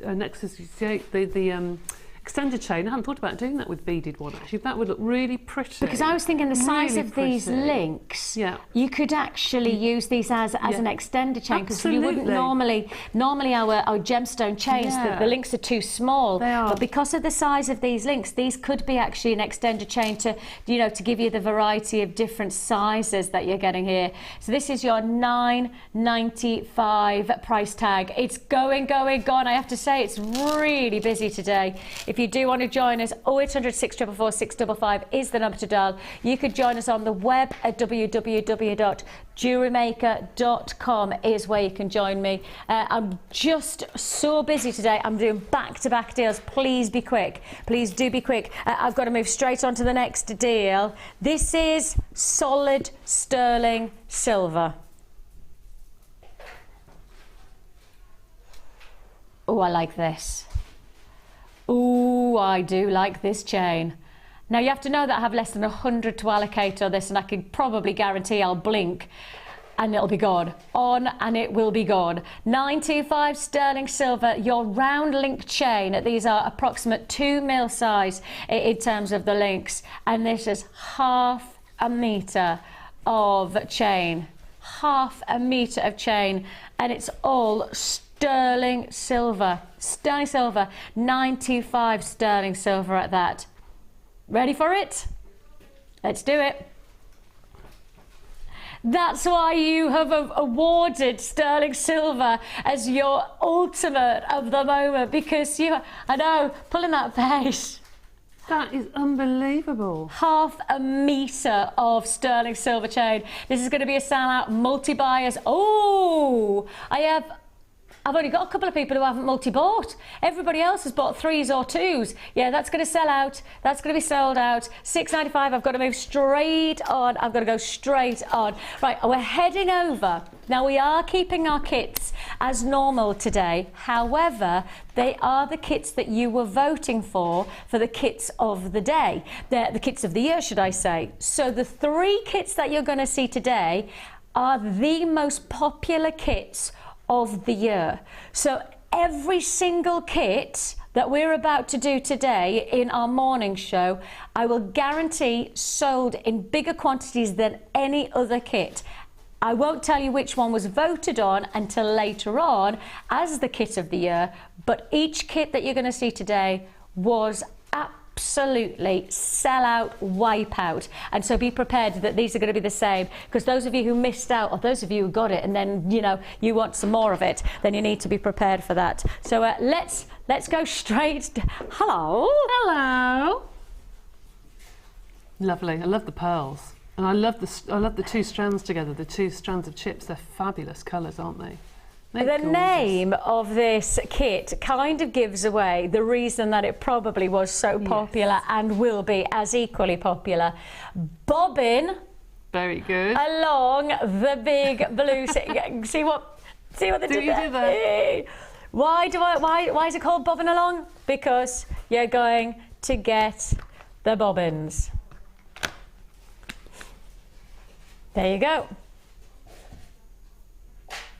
Speaker 3: necklaces. The extender chain, I hadn't thought about doing that with beaded one actually. That would look really pretty.
Speaker 2: Because I was thinking the size
Speaker 3: really
Speaker 2: of these links, you could actually use these as an extender chain, because you wouldn't normally our gemstone chains, the links are too small.
Speaker 3: They are.
Speaker 2: But because of the size of these links, these could be actually an extender chain to, you know, to give you the variety of different sizes that you're getting here. So this is your $9.95 price tag. It's gone. I have to say, it's really busy today. If you do want to join us, 0800 644 655 is the number to dial. You could join us on the web at www.JewelleryMaker.com is where you can join me. I'm just so busy today. I'm doing back-to-back deals. Please be quick. Please do be quick. I've got to move straight on to the next deal. This is solid sterling silver. Oh, I like this. Ooh, I do like this chain. Now you have to know that I have less than 100 to allocate on this, and I can probably guarantee I'll blink and it'll be gone. On and it will be gone. 925 sterling silver, your round link chain. These are approximate 2 mil size in terms of the links, and this is half a meter of chain. Half a meter of chain, and it's all sterling silver. Sterling silver, 925 sterling silver at that. Ready for it? Let's do it. That's why you have awarded sterling silver as your ultimate of the moment, because you, I know, pulling that face.
Speaker 3: That is unbelievable.
Speaker 2: Half a meter of sterling silver chain. This is going to be a sellout, multi-buyers. Oh, I I've only got a couple of people who haven't multi-bought. Everybody else has bought 3s or 2s. Yeah, that's going to sell out. That's going to be sold out. £6.95. I've got to move straight on. I've got to go straight on. Right, we're heading over. Now, we are keeping our kits as normal today. However, they are the kits that you were voting for the kits of the day. The kits of the year, should I say. So the 3 kits that you're going to see today are the most popular kits of the year. So every single kit that we're about to do today in our morning show, I will guarantee sold in bigger quantities than any other kit. I won't tell you which one was voted on until later on as the kit of the year, but each kit that you're going to see today was absolutely sell out, wipe out. And so be prepared that these are going to be the same, because those of you who missed out, or those of you who got it and then, you know, you want some more of it, then you need to be prepared for that. So let's go straight. Hello.
Speaker 3: Hello. Lovely. I love the pearls. And I love the 2 strands together, the 2 strands of chips. They're fabulous colours, aren't they?
Speaker 2: The name of this kit kind of gives away the reason that it probably was so popular and will be as equally popular. Bobbin.
Speaker 3: Very good.
Speaker 2: Along the big blue. see what they did there? Why is it called Bobbin along? Because you're going to get the bobbins. There you go.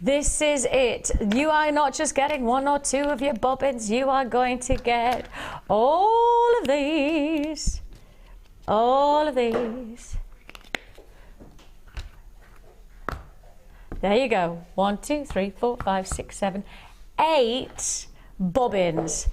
Speaker 2: This is it. You are not just getting 1 or 2 of your bobbins, you are going to get all of these. All of these. There you go. 1, 2, 3, 4, 5, 6, 7, 8 bobbins.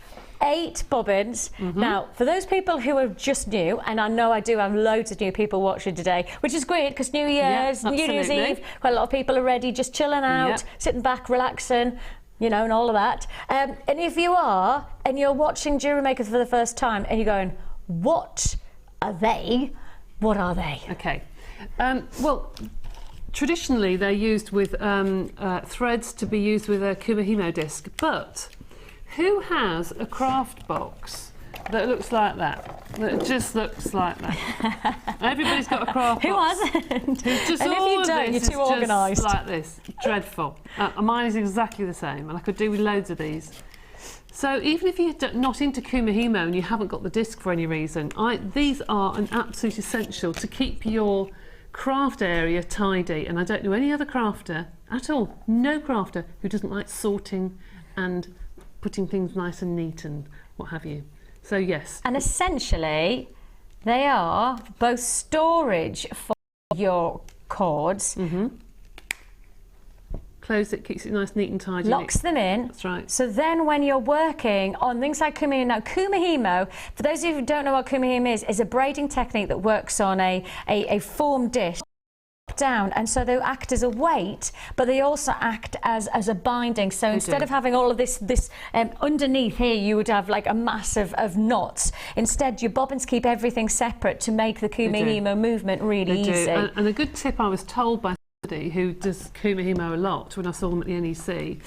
Speaker 2: 8 bobbins. Now, for those people who are just new, and I know I do have loads of new people watching today, which is great because New Year's, New Year's Eve, quite a lot of people are ready, just chilling out, sitting back, relaxing, you know, and all of that. And if you are, and you're watching Jewellery Maker for the first time, and you're going, what are they? What are they?
Speaker 3: Okay. Well, traditionally they're used with threads to be used with a kumihimo disc, but who has a craft box that looks like that? That just looks like that. Everybody's got a craft box.
Speaker 2: Who hasn't?
Speaker 3: Just
Speaker 2: and if you don't, you're too organised.
Speaker 3: Like this. Dreadful. Mine is exactly the same, and I could do with loads of these. So even if you're not into kumihimo and you haven't got the disc for any reason, these are an absolute essential to keep your craft area tidy. And I don't know any other crafter at all, no crafter, who doesn't like sorting and putting things nice and neat and what have you. So yes.
Speaker 2: And essentially, they are both storage for your cords.
Speaker 3: Close it, keeps it nice, neat and tidy.
Speaker 2: Locks them in.
Speaker 3: That's right.
Speaker 2: So then when you're working on things like kumihimo, now kumihimo, for those of you who don't know what kumihimo is a braiding technique that works on a formed dish down, and so they act as a weight, but they also act as a binding. So instead of having all of this underneath here, you would have like a mass of knots. Instead, your bobbins keep everything separate to make the kumihimo movement really easy.
Speaker 3: And a good tip I was told by somebody who does kumihimo a lot when I saw them at the NEC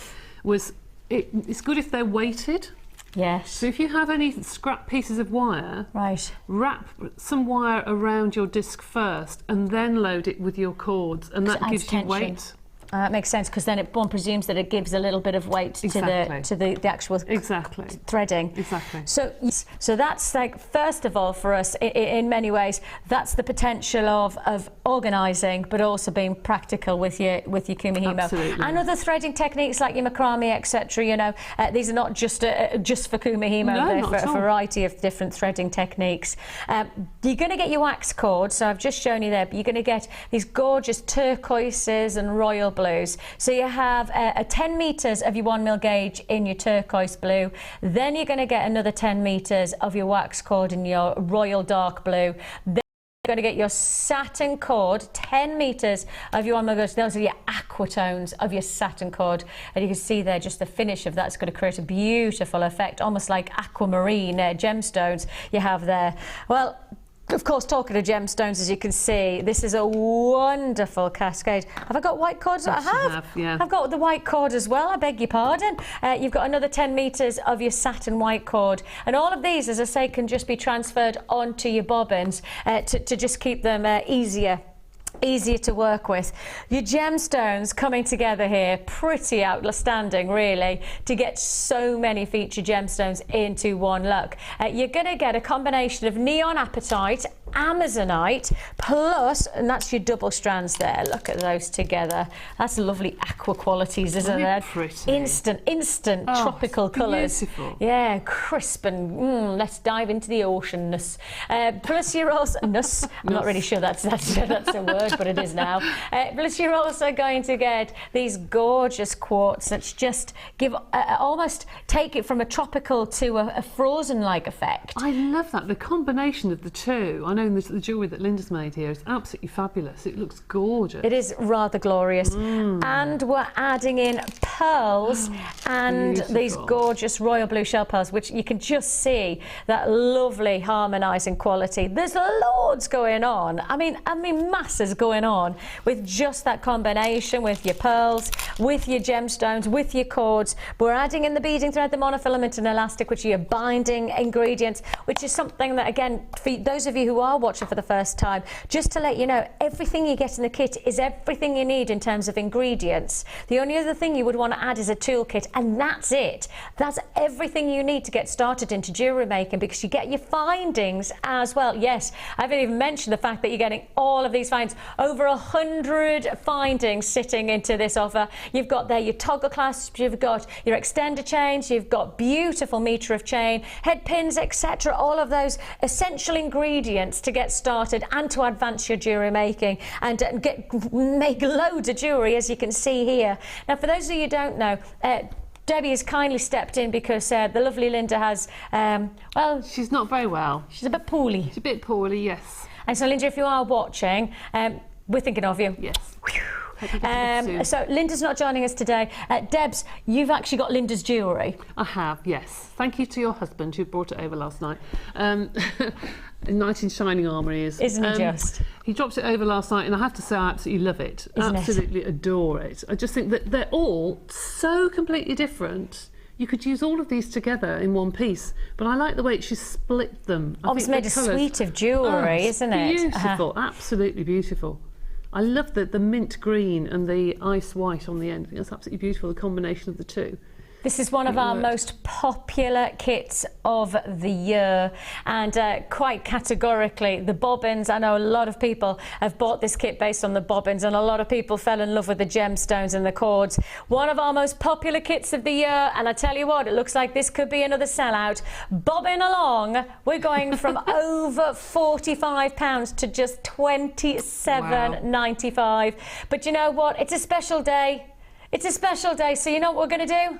Speaker 3: was it's good if they're weighted.
Speaker 2: Yes.
Speaker 3: So if you have any scrap pieces of wire,
Speaker 2: right,
Speaker 3: wrap some wire around your disc first and then load it with your cords, and that gives you weight.
Speaker 2: That makes sense, because then one presumes that it gives a little bit of weight to the actual threading.
Speaker 3: Exactly.
Speaker 2: So that's like, first of all, for us, in many ways, that's the potential of organising, but also being practical with your kumihimo.
Speaker 3: Absolutely.
Speaker 2: And other threading techniques like your macrame, etc. You know, these are not just for kumihimo; they're for a variety of different threading techniques. You're going to get your wax cord, so I've just shown you there. But you're going to get these gorgeous turquoises and royal blues. So you have 10 metres of your 1mm gauge in your turquoise blue. Then you're going to get another 10 metres of your wax cord in your royal dark blue. Then you're going to get your satin cord, 10 metres of your 1mm gauge. Those are your aquatones of your satin cord. And you can see there just the finish of that's going to create a beautiful effect, almost like aquamarine gemstones you have there. Well, Of course, talking of gemstones, as you can see, this is a wonderful cascade. Have I got white cords?
Speaker 3: Yes,
Speaker 2: I have.
Speaker 3: you have, yeah.
Speaker 2: I've got the white cord as well, I beg your pardon. You've got another 10 metres of your satin white cord. And all of these, as I say, can just be transferred onto your bobbins to just keep them easier to work with. Your gemstones coming together here, pretty outstanding really, to get so many featured gemstones into one look. You're going to get a combination of neon apatite, amazonite, plus, and that's your double strands there. Look at those together. That's lovely aqua qualities, isn't it?
Speaker 3: Pretty.
Speaker 2: Instant tropical colours.
Speaker 3: Beautiful.
Speaker 2: Yeah, crisp and let's dive into the oceanness. Plus you're also I'm not really sure that's a word, but it is now. Plus you're also going to get these gorgeous quartz that just give almost take it from a tropical to a frozen-like effect.
Speaker 3: I love that, the combination of the two. I know the jewellery that Linda's made here is absolutely fabulous. It looks gorgeous.
Speaker 2: It is rather glorious. And we're adding in pearls and
Speaker 3: beautiful.
Speaker 2: These gorgeous royal blue shell pearls, which you can just see that lovely harmonising quality. There's loads going on. I mean masses going on with just that combination with your pearls, with your gemstones, with your cords. We're adding in the beading thread, the monofilament and elastic, which are your binding ingredients, which is something that, again, for those of you who are watching for the first time, just to let you know, everything you get in the kit is everything you need in terms of ingredients. The only other thing you would want to add is a toolkit, and that's it. That's everything you need to get started into jewellery making, because you get your findings as well. Yes, I haven't even mentioned the fact that you're getting all of these finds. Over 100 findings sitting into this offer. You've got there your toggle clasps, you've got your extender chains, you've got beautiful metre of chain, head pins, etc. All of those essential ingredients to get started and to advance your jewellery making and make loads of jewellery, as you can see here. Now, for those of you who don't know, Debbie has kindly stepped in because the lovely Linda has, well...
Speaker 3: She's not very well.
Speaker 2: She's a bit poorly.
Speaker 3: She's a bit poorly, yes.
Speaker 2: And so, Linda, if you are watching, we're thinking of you.
Speaker 3: Yes.
Speaker 2: So Linda's not joining us today. Debs, you've actually got Linda's jewellery.
Speaker 3: I have, yes. Thank you to your husband who brought it over last night. Knight in shining armour he is.
Speaker 2: Isn't he just?
Speaker 3: He dropped it over last night, and I have to say I absolutely love it. Absolutely adore it. I just think that they're all so completely different. You could use all of these together in one piece, but I like the way she's split them.
Speaker 2: Almost made a suite of jewellery, isn't it?
Speaker 3: Beautiful, absolutely beautiful. I love the mint green and the ice white on the end. I think that's absolutely beautiful, the combination of the two.
Speaker 2: This is one of our most popular kits of the year, and quite categorically the bobbins. I know a lot of people have bought this kit based on the bobbins, and a lot of people fell in love with the gemstones and the cords. One of our most popular kits of the year, and I tell you what, it looks like this could be another sellout. Bobbing along, we're going from over £45 to just £27.95. But you know what? It's a special day. It's a special day, so you know what we're going to do?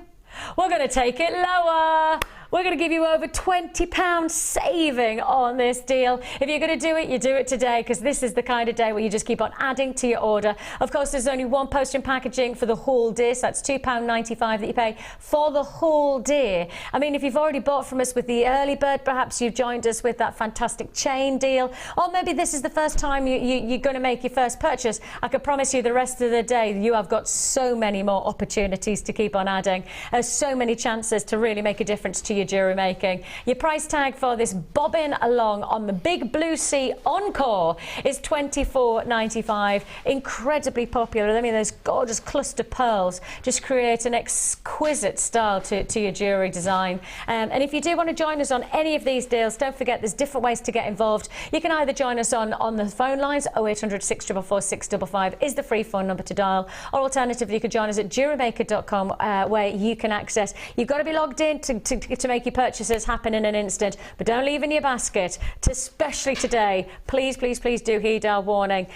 Speaker 2: We're going to take it lower. We're going to give you over £20 saving on this deal. If you're going to do it, you do it today, because this is the kind of day where you just keep on adding to your order. Of course, there's only one post and packaging for the whole dish. That's £2.95 that you pay for the whole day. I mean, if you've already bought from us with the early bird, perhaps you've joined us with that fantastic chain deal, or maybe this is the first time you're going to make your first purchase. I can promise you the rest of the day you have got so many more opportunities to keep on adding. There's so many chances to really make a difference to your jewellery making. Your price tag for this bobbin along on the Big Blue Sea Encore is £24.95. Incredibly popular. I mean, those gorgeous cluster pearls just create an exquisite style to your jewellery design. And if you do want to join us on any of these deals, don't forget there's different ways to get involved. You can either join us on the phone lines. 0800 644 655 is the free phone number to dial, or alternatively you can join us at JewelleryMaker.com, where you can access. You've got to be logged in to make your purchases happen in an instant, but don't leave in your basket, especially today. Please do heed our warning.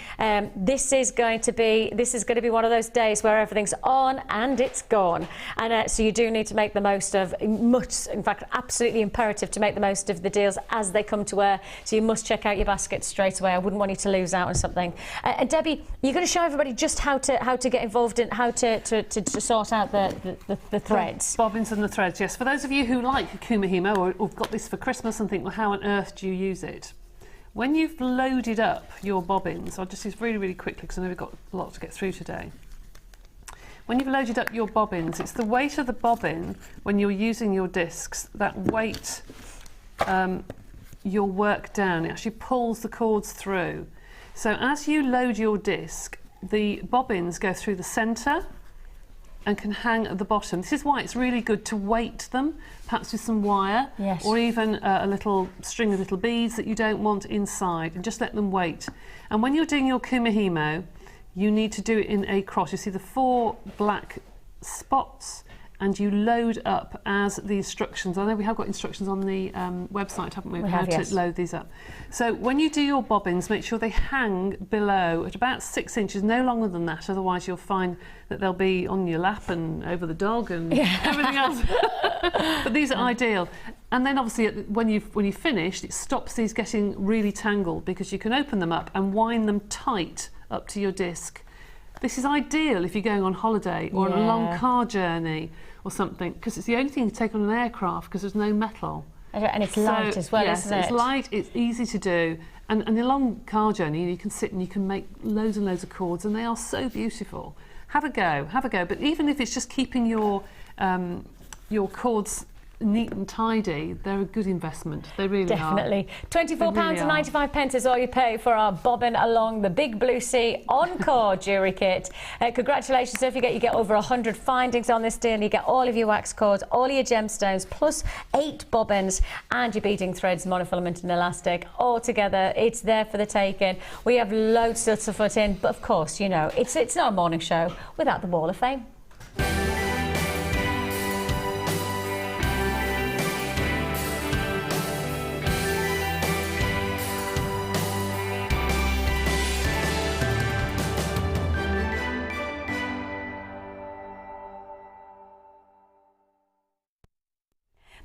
Speaker 2: This is going to be one of those days where everything's on and it's gone, and so you do need to make the most of, in fact absolutely imperative to make the most of the deals as they come to air. So you must check out your basket straight away. I wouldn't want you to lose out on something. And Debbie, you're going to show everybody just how to get involved in how to sort out the threads.
Speaker 3: Bobbins and the threads, yes. For those of you who like Kumahimo or have got this for Christmas and think, well, how on earth do you use it? When you've loaded up your bobbins, I'll just do this really, really quickly because I know we've got a lot to get through today. When you've loaded up your bobbins, it's the weight of the bobbin when you're using your discs that weight your work down. It actually pulls the cords through. So as you load your disc, the bobbins go through the centre and can hang at the bottom. This is why it's really good to weight them, perhaps with some wire,
Speaker 2: yes,
Speaker 3: or even a little string of little beads that you don't want inside, and just let them weight. And when you're doing your kumihimo, you need to do it in a cross. You see the 4 black spots, and you load up as the instructions. I know we have got instructions on the website, haven't we?
Speaker 2: We
Speaker 3: how
Speaker 2: have,
Speaker 3: to
Speaker 2: yes,
Speaker 3: load these up. So when you do your bobbins, make sure they hang below at about 6 inches, no longer than that, otherwise you'll find that they'll be on your lap and over the dog and everything else. But these are ideal. And then obviously when you've finished, it stops these getting really tangled, because you can open them up and wind them tight up to your disc. This is ideal if you're going on holiday or on a long car journey or something, because it's the only thing you take on an aircraft, because there's no metal.
Speaker 2: And it's light as well,
Speaker 3: yes,
Speaker 2: isn't it?
Speaker 3: It's light, it's easy to do. And in a long car journey, you can sit and you can make loads and loads of cords, and they are so beautiful. Have a go, have a go. But even if it's just keeping your cords neat and tidy, they're a good investment. They really
Speaker 2: Definitely.
Speaker 3: are.
Speaker 2: £24.95 is all you pay for our bobbin along the Big Blue Sea Encore jewellery kit. Congratulations, don't forget you get over 100 findings on this deal. You get all of your wax cords, all of your gemstones, plus 8 bobbins and your beading threads, monofilament and elastic. All together, it's there for the taking. We have loads still to put in, but of course, you know, it's not a morning show without the Wall of Fame.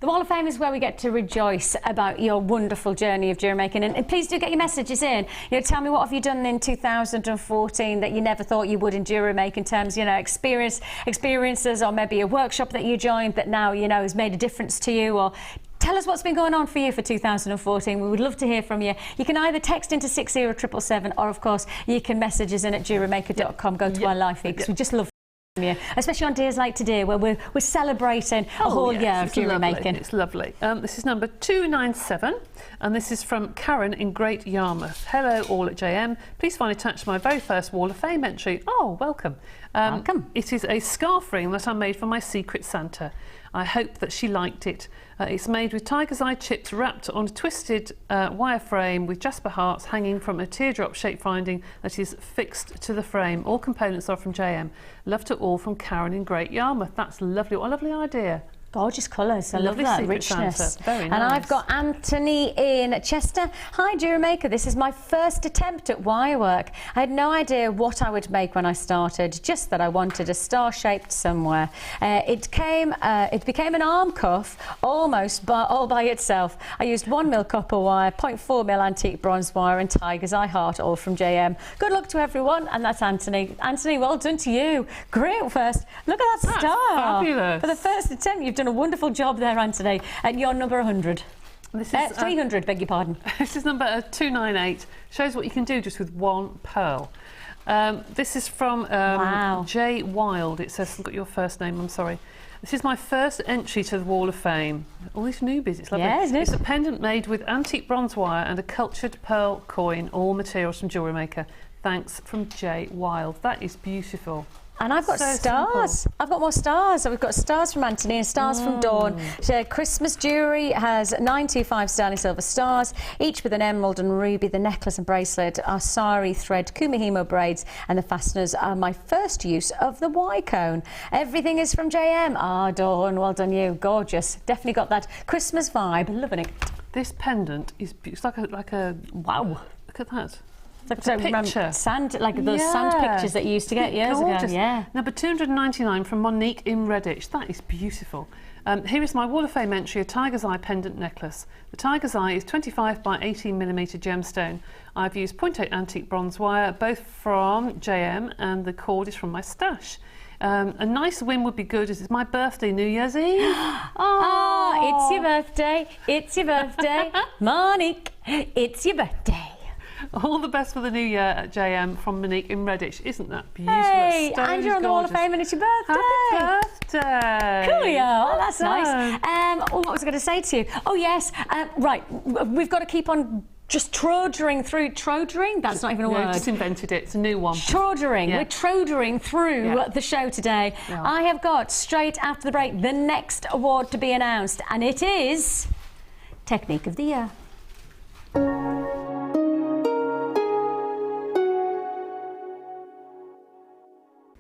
Speaker 2: The Wall of Fame is where we get to rejoice about your wonderful journey of jewellery making, and please do get your messages in. You know, tell me, what have you done in 2014 that you never thought you would in jewellery making terms, you know, experiences, or maybe a workshop that you joined that now, you know, has made a difference to you, or tell us what's been going on for you for 2014. We would love to hear from you. You can either text into 60777, or of course you can message us in at JewelleryMaker.com. Go to our live feed, because we just love you, especially on days like today where we're celebrating a whole year of jewellery making.
Speaker 3: It's lovely. This is number 297, and this is from Karen in Great Yarmouth. Hello all at JM. Please find attached my very first Wall of Fame entry. Oh, welcome.
Speaker 2: Welcome.
Speaker 3: It is a scarf ring that I made for my Secret Santa. I hope that she liked it. It's made with tiger's eye chips wrapped on a twisted wire frame with jasper hearts hanging from a teardrop shaped finding that is fixed to the frame. All components are from JM. Love to all, from Karen in Great Yarmouth. That's lovely. What a lovely idea.
Speaker 2: Gorgeous colours. I love
Speaker 3: Lovely
Speaker 2: that
Speaker 3: Secret
Speaker 2: richness.
Speaker 3: Santa. Very nice.
Speaker 2: And I've got Anthony in Chester. Hi, Jewellery Maker. This is my first attempt at wire work. I had no idea what I would make when I started, just that I wanted a star-shaped somewhere. It became an arm cuff almost all by itself. I used 1 mil copper wire, 0.4 mil antique bronze wire, and tiger's eye heart, all from JM. Good luck to everyone. And that's Anthony. Anthony, well done to you. Great first. Look at that star.
Speaker 3: Fabulous.
Speaker 2: For the first attempt, you've done a wonderful job there, Anthony, and you're number 100.
Speaker 3: This is
Speaker 2: 300, beg your pardon.
Speaker 3: This is number 298. Shows what you can do just with 1 pearl. This is from
Speaker 2: Wow.
Speaker 3: J. Wild. It says, I've got your first name, I'm sorry. This is my first entry to the Wall of Fame. All these newbies, it's lovely.
Speaker 2: Yeah, isn't it?
Speaker 3: It's a pendant made with antique bronze wire and a cultured pearl coin, all materials from Jewellery Maker. Thanks, from J. Wild. That is beautiful.
Speaker 2: And I've got
Speaker 3: So
Speaker 2: stars.
Speaker 3: simple.
Speaker 2: I've got more stars. So we've got stars from Anthony and stars from Dawn. So Christmas jewellery has 925 sterling silver stars, each with an emerald and ruby. The necklace and bracelet are sari thread kumihimo braids, and the fasteners are my first use of the Y cone. Everything is from JM. Ah, Dawn, well done you. Gorgeous. Definitely got that Christmas vibe. Loving it.
Speaker 3: This pendant is it's like a wow. Look at that.
Speaker 2: It's like
Speaker 3: a picture.
Speaker 2: Sand, like those sand pictures that you used to get years ago. Yeah.
Speaker 3: Number 299 from Monique in Redditch. That is beautiful. Here is my Wall of Fame entry, a tiger's eye pendant necklace. The tiger's eye is 25 by 18mm gemstone. I've used 0.8 antique bronze wire, both from JM, and the cord is from my stash. A nice win would be good. It's my birthday, New Year's Eve.
Speaker 2: Oh, it's your birthday. It's your birthday. Monique, it's your birthday.
Speaker 3: All the best for the new year at JM from Monique in Redditch. Isn't that beautiful?
Speaker 2: Hey, and you're on the Wall of Fame and it's your birthday.
Speaker 3: Happy birthday.
Speaker 2: Coolio. Oh, that's nice. What was I going to say to you? Oh, yes. Right. We've got to keep on just troddering through. Troddering? That's not even a word.
Speaker 3: Just invented it. It's a new one.
Speaker 2: Troddering.
Speaker 3: Yeah.
Speaker 2: We're troddering through the show today.
Speaker 3: Yeah.
Speaker 2: I have got, straight after the break, the next award to be announced, and it is Technique of the Year.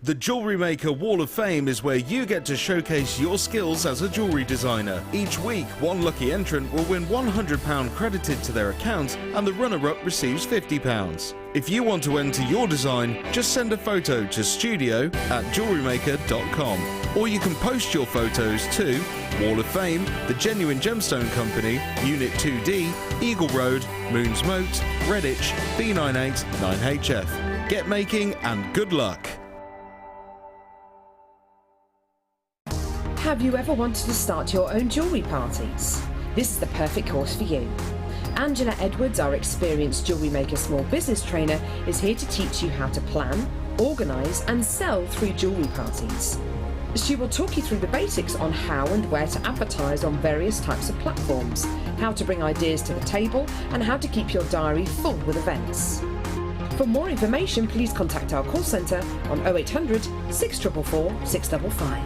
Speaker 1: The Jewellery Maker Wall of Fame is where you get to showcase your skills as a jewellery designer. Each week, one lucky entrant will win £100 credited to their account and the runner-up receives £50. If you want to enter your design, just send a photo to studio@jewellerymaker.com, or you can post your photos to Wall of Fame, The Genuine Gemstone Company, Unit 2D, Eagle Road, Moons Moat, Redditch, B98 9HF. Get making and good luck.
Speaker 4: Have you ever wanted to start your own jewellery parties? This is the perfect course for you. Angela Edwards, our experienced Jewellery Maker small business trainer, is here to teach you how to plan, organise and sell through jewellery parties. She will talk you through the basics on how and where to advertise on various types of platforms, how to bring ideas to the table and how to keep your diary full with events. For more information, please contact our call centre on 0800 644 655.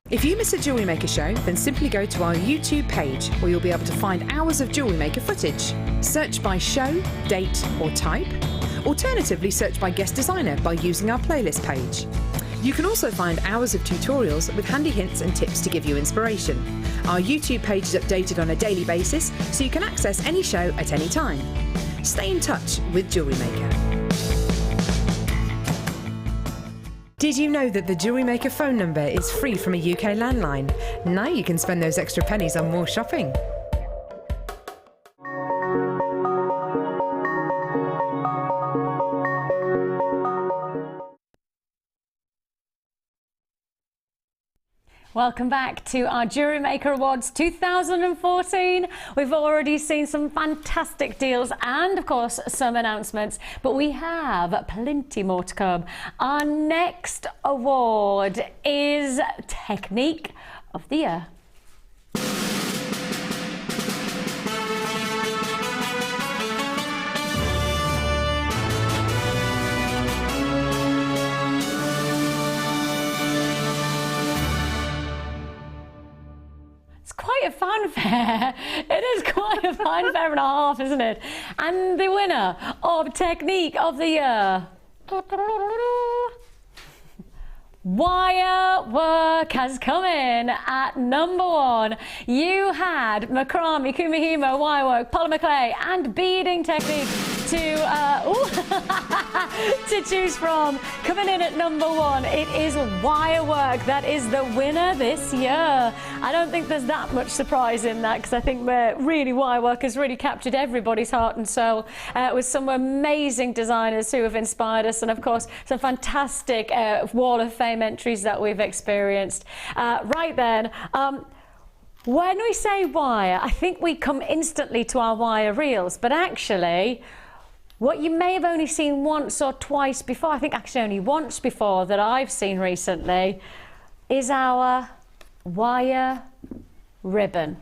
Speaker 4: If you miss a Jewellery Maker show, then simply go to our YouTube page where you'll be able to find hours of Jewellery Maker footage. Search by show, date or type. Alternatively, search by guest designer by using our playlist page. You can also find hours of tutorials with handy hints and tips to give you inspiration. Our YouTube page is updated on a daily basis, so you can access any show at any time. Stay in touch with Jewellery Maker. Did you know that the Jewellery Maker phone number is free from a UK landline? Now you can spend those extra pennies on more shopping.
Speaker 2: Welcome back to our Jewellery Maker Awards 2014. We've already seen some fantastic deals and, of course, some announcements, but we have plenty more to come. Our next award is Technique of the Year. Quite a fanfare. It is quite a fanfare and a half, isn't it? And the winner of Technique of the Year, wire work, has come in at #1. You had macrame, kumihimo, wire work, polymer clay and beading technique. to choose from. Coming in at #1, it is wire work. That is the winner this year. I don't think there's that much surprise in that, because I think really wire work has really captured everybody's heart and soul, with some amazing designers who have inspired us, and of course some fantastic Wall of Fame entries that we've experienced. Right then, when we say wire, I think we come instantly to our wire reels, but actually what you may have only seen once or twice before, I think actually only once before that I've seen recently, is our wire ribbon.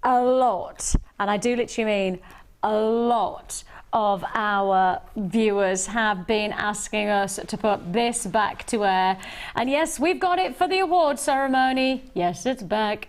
Speaker 2: A lot, and I do literally mean a lot, of our viewers have been asking us to put this back to air. And yes, we've got it for the award ceremony. Yes, it's back.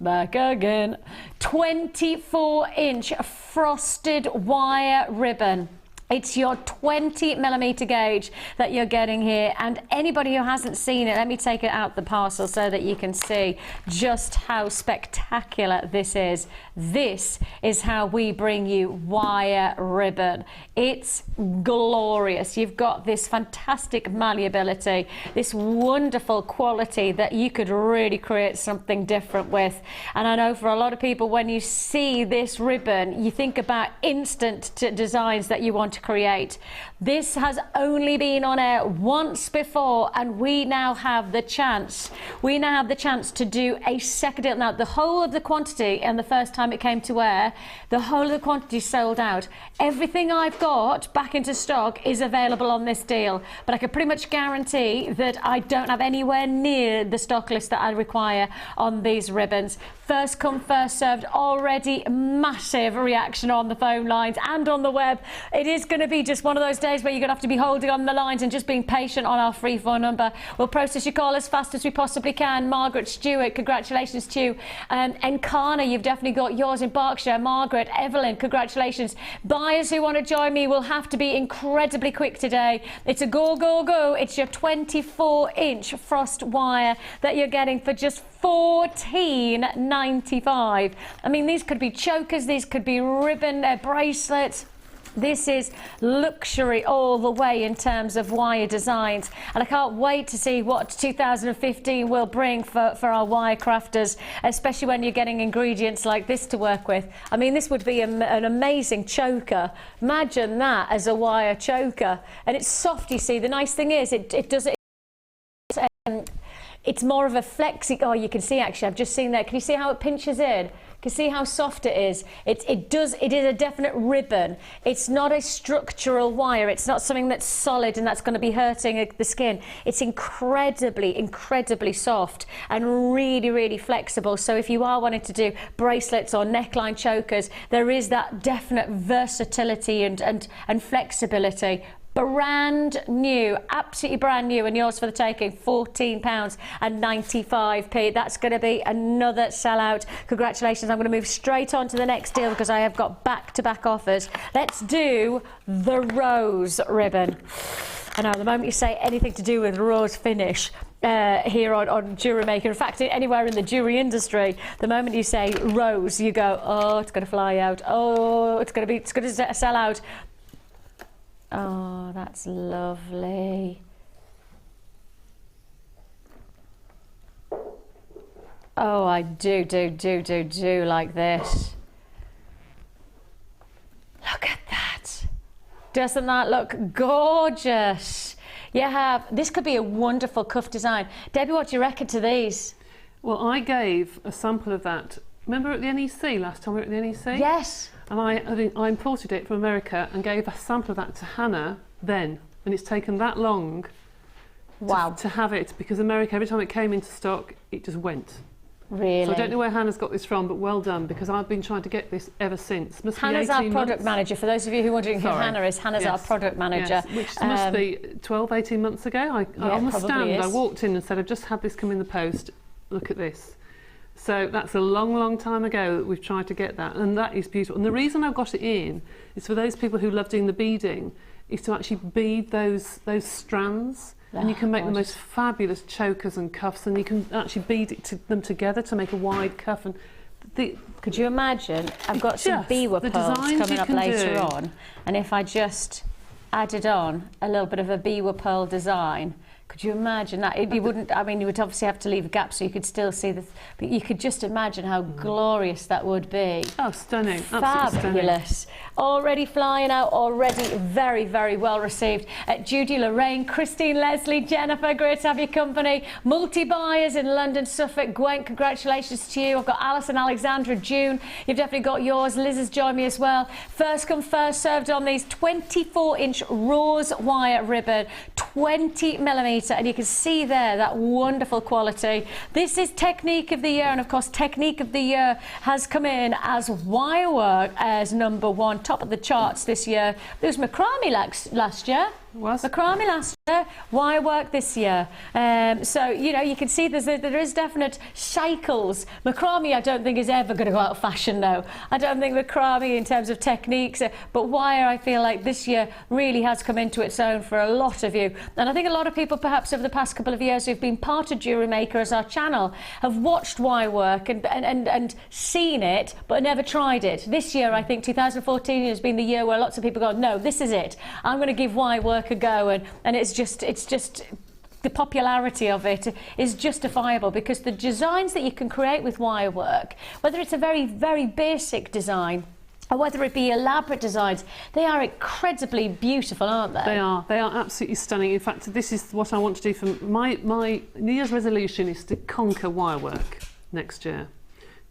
Speaker 2: Back again. 24-inch frosted wire ribbon. It's your 20mm gauge that you're getting here, and anybody who hasn't seen it, let me take it out the parcel so that you can see just how spectacular this is. This is how we bring you wire ribbon. It's glorious. You've got this fantastic malleability, this wonderful quality that you could really create something different with. And I know for a lot of people, when you see this ribbon, you think about instant designs that you want to create. This has only been on air once before, and we now have the chance. We now have the chance to do a second deal. Now, the whole of the quantity, and the first time it came to air, the whole of the quantity sold out. Everything I've got back into stock is available on this deal, but I can pretty much guarantee that I don't have anywhere near the stock list that I require on these ribbons. First come, first served. Already massive reaction on the phone lines and on the web. It is going to be just one of those days where you're going to have to be holding on the lines and just being patient on our free phone number. We'll process your call as fast as we possibly can. Margaret Stewart, congratulations to you. And Carr, you've definitely got yours in Berkshire. Margaret, Evelyn, congratulations. Buyers who want to join me will have to be incredibly quick today. It's a go, go, go. It's your 24-inch frost wire that you're getting for just $14.95. I mean, these could be chokers, these could be ribbon bracelets. This is luxury all the way in terms of wire designs, and I can't wait to see what 2015 will bring for our wire crafters, especially when you're getting ingredients like this to work with. I mean, this would be an amazing choker. Imagine that as a wire choker, and it's soft. You see, the nice thing is it's more of a flexi. Oh, you can see actually. I've just seen that. Can you see how it pinches in? You can see how soft it is. It is a definite ribbon. It's not a structural wire. It's not something that's solid and that's going to be hurting the skin. It's incredibly, incredibly soft and really, really flexible. So if you are wanting to do bracelets or neckline chokers, there is that definite versatility and flexibility. Brand new, absolutely brand new, and yours for the taking, £14.95. That's going to be another sellout. Congratulations. I'm going to move straight on to the next deal because I have got back-to-back offers. Let's do the rose ribbon. I know, the moment you say anything to do with rose finish here on Jewellery Maker, in fact, anywhere in the jewellery industry, the moment you say rose, you go, oh, it's going to fly out. Oh, it's going to sell out. Oh, that's lovely. Oh, I do like this. Look at that. Doesn't that look gorgeous? You have, this could be a wonderful cuff design. Debbie, what do you reckon to these?
Speaker 3: Well, I gave a sample of that. Remember at the NEC, last time we were at the NEC?
Speaker 2: Yes.
Speaker 3: And I imported it from America and gave a sample of that to Hannah then. And it's taken that long to have it, because America, every time it came into stock, it just went.
Speaker 2: Really?
Speaker 3: So I don't know where Hannah's got this from, but well done, because I've been trying to get this ever since.
Speaker 2: Hannah's our product manager. For those of you who are wondering who Hannah is, Hannah's our product manager.
Speaker 3: Yes, which must be 12, 18 months ago. On the stand, I walked in and said, I've just had this come in the post. Look at this. So that's a long, long time ago that we've tried to get that, and that is beautiful. And the reason I've got it in is for those people who love doing the beading, is to actually bead those strands, and you can make the most fabulous chokers and cuffs, and you can actually bead them together to make a wide cuff, and
Speaker 2: Could you imagine? I've got some biwa pearls coming up later on, and if I just added on a little bit of a biwa pearl design, could you imagine that? You wouldn't, I mean, you would obviously have to leave a gap so you could still see the, but you could just imagine how glorious that would be.
Speaker 3: Oh, stunning.
Speaker 2: Fabulous. Stunning. Already flying out, already very, very well received. Judy, Lorraine, Christine, Leslie, Jennifer, great to have your company. Multi-buyers in London, Suffolk. Gwen, congratulations to you. I've got Alison, Alexandra, June. You've definitely got yours. Liz has joined me as well. First come, first served on these 24-inch rose wire ribbon, 20mm. And you can see there that wonderful quality. This is Technique of the Year, and of course Technique of the Year has come in as wire work as #1, top of the charts this year. There was macrame last year. Macrame last year, wire work this year. So, you know, you can see there is definite cycles. Macrame, I don't think, is ever going to go out of fashion, though. I don't think macrame in terms of techniques, but wire, I feel like this year really has come into its own for a lot of you. And I think a lot of people, perhaps over the past couple of years who've been part of Jewellery Maker as our channel, have watched wire work and seen it, but never tried it. This year, I think 2014 has been the year where lots of people go, no, this is it. I'm going to give wire work a go, and it's just the popularity of it is justifiable, because the designs that you can create with wire work, whether it's a very, very basic design or whether it be elaborate designs, they are incredibly beautiful, aren't they?
Speaker 3: They are absolutely stunning. In fact, this is what I want to do for my New Year's resolution, is to conquer wire work next year.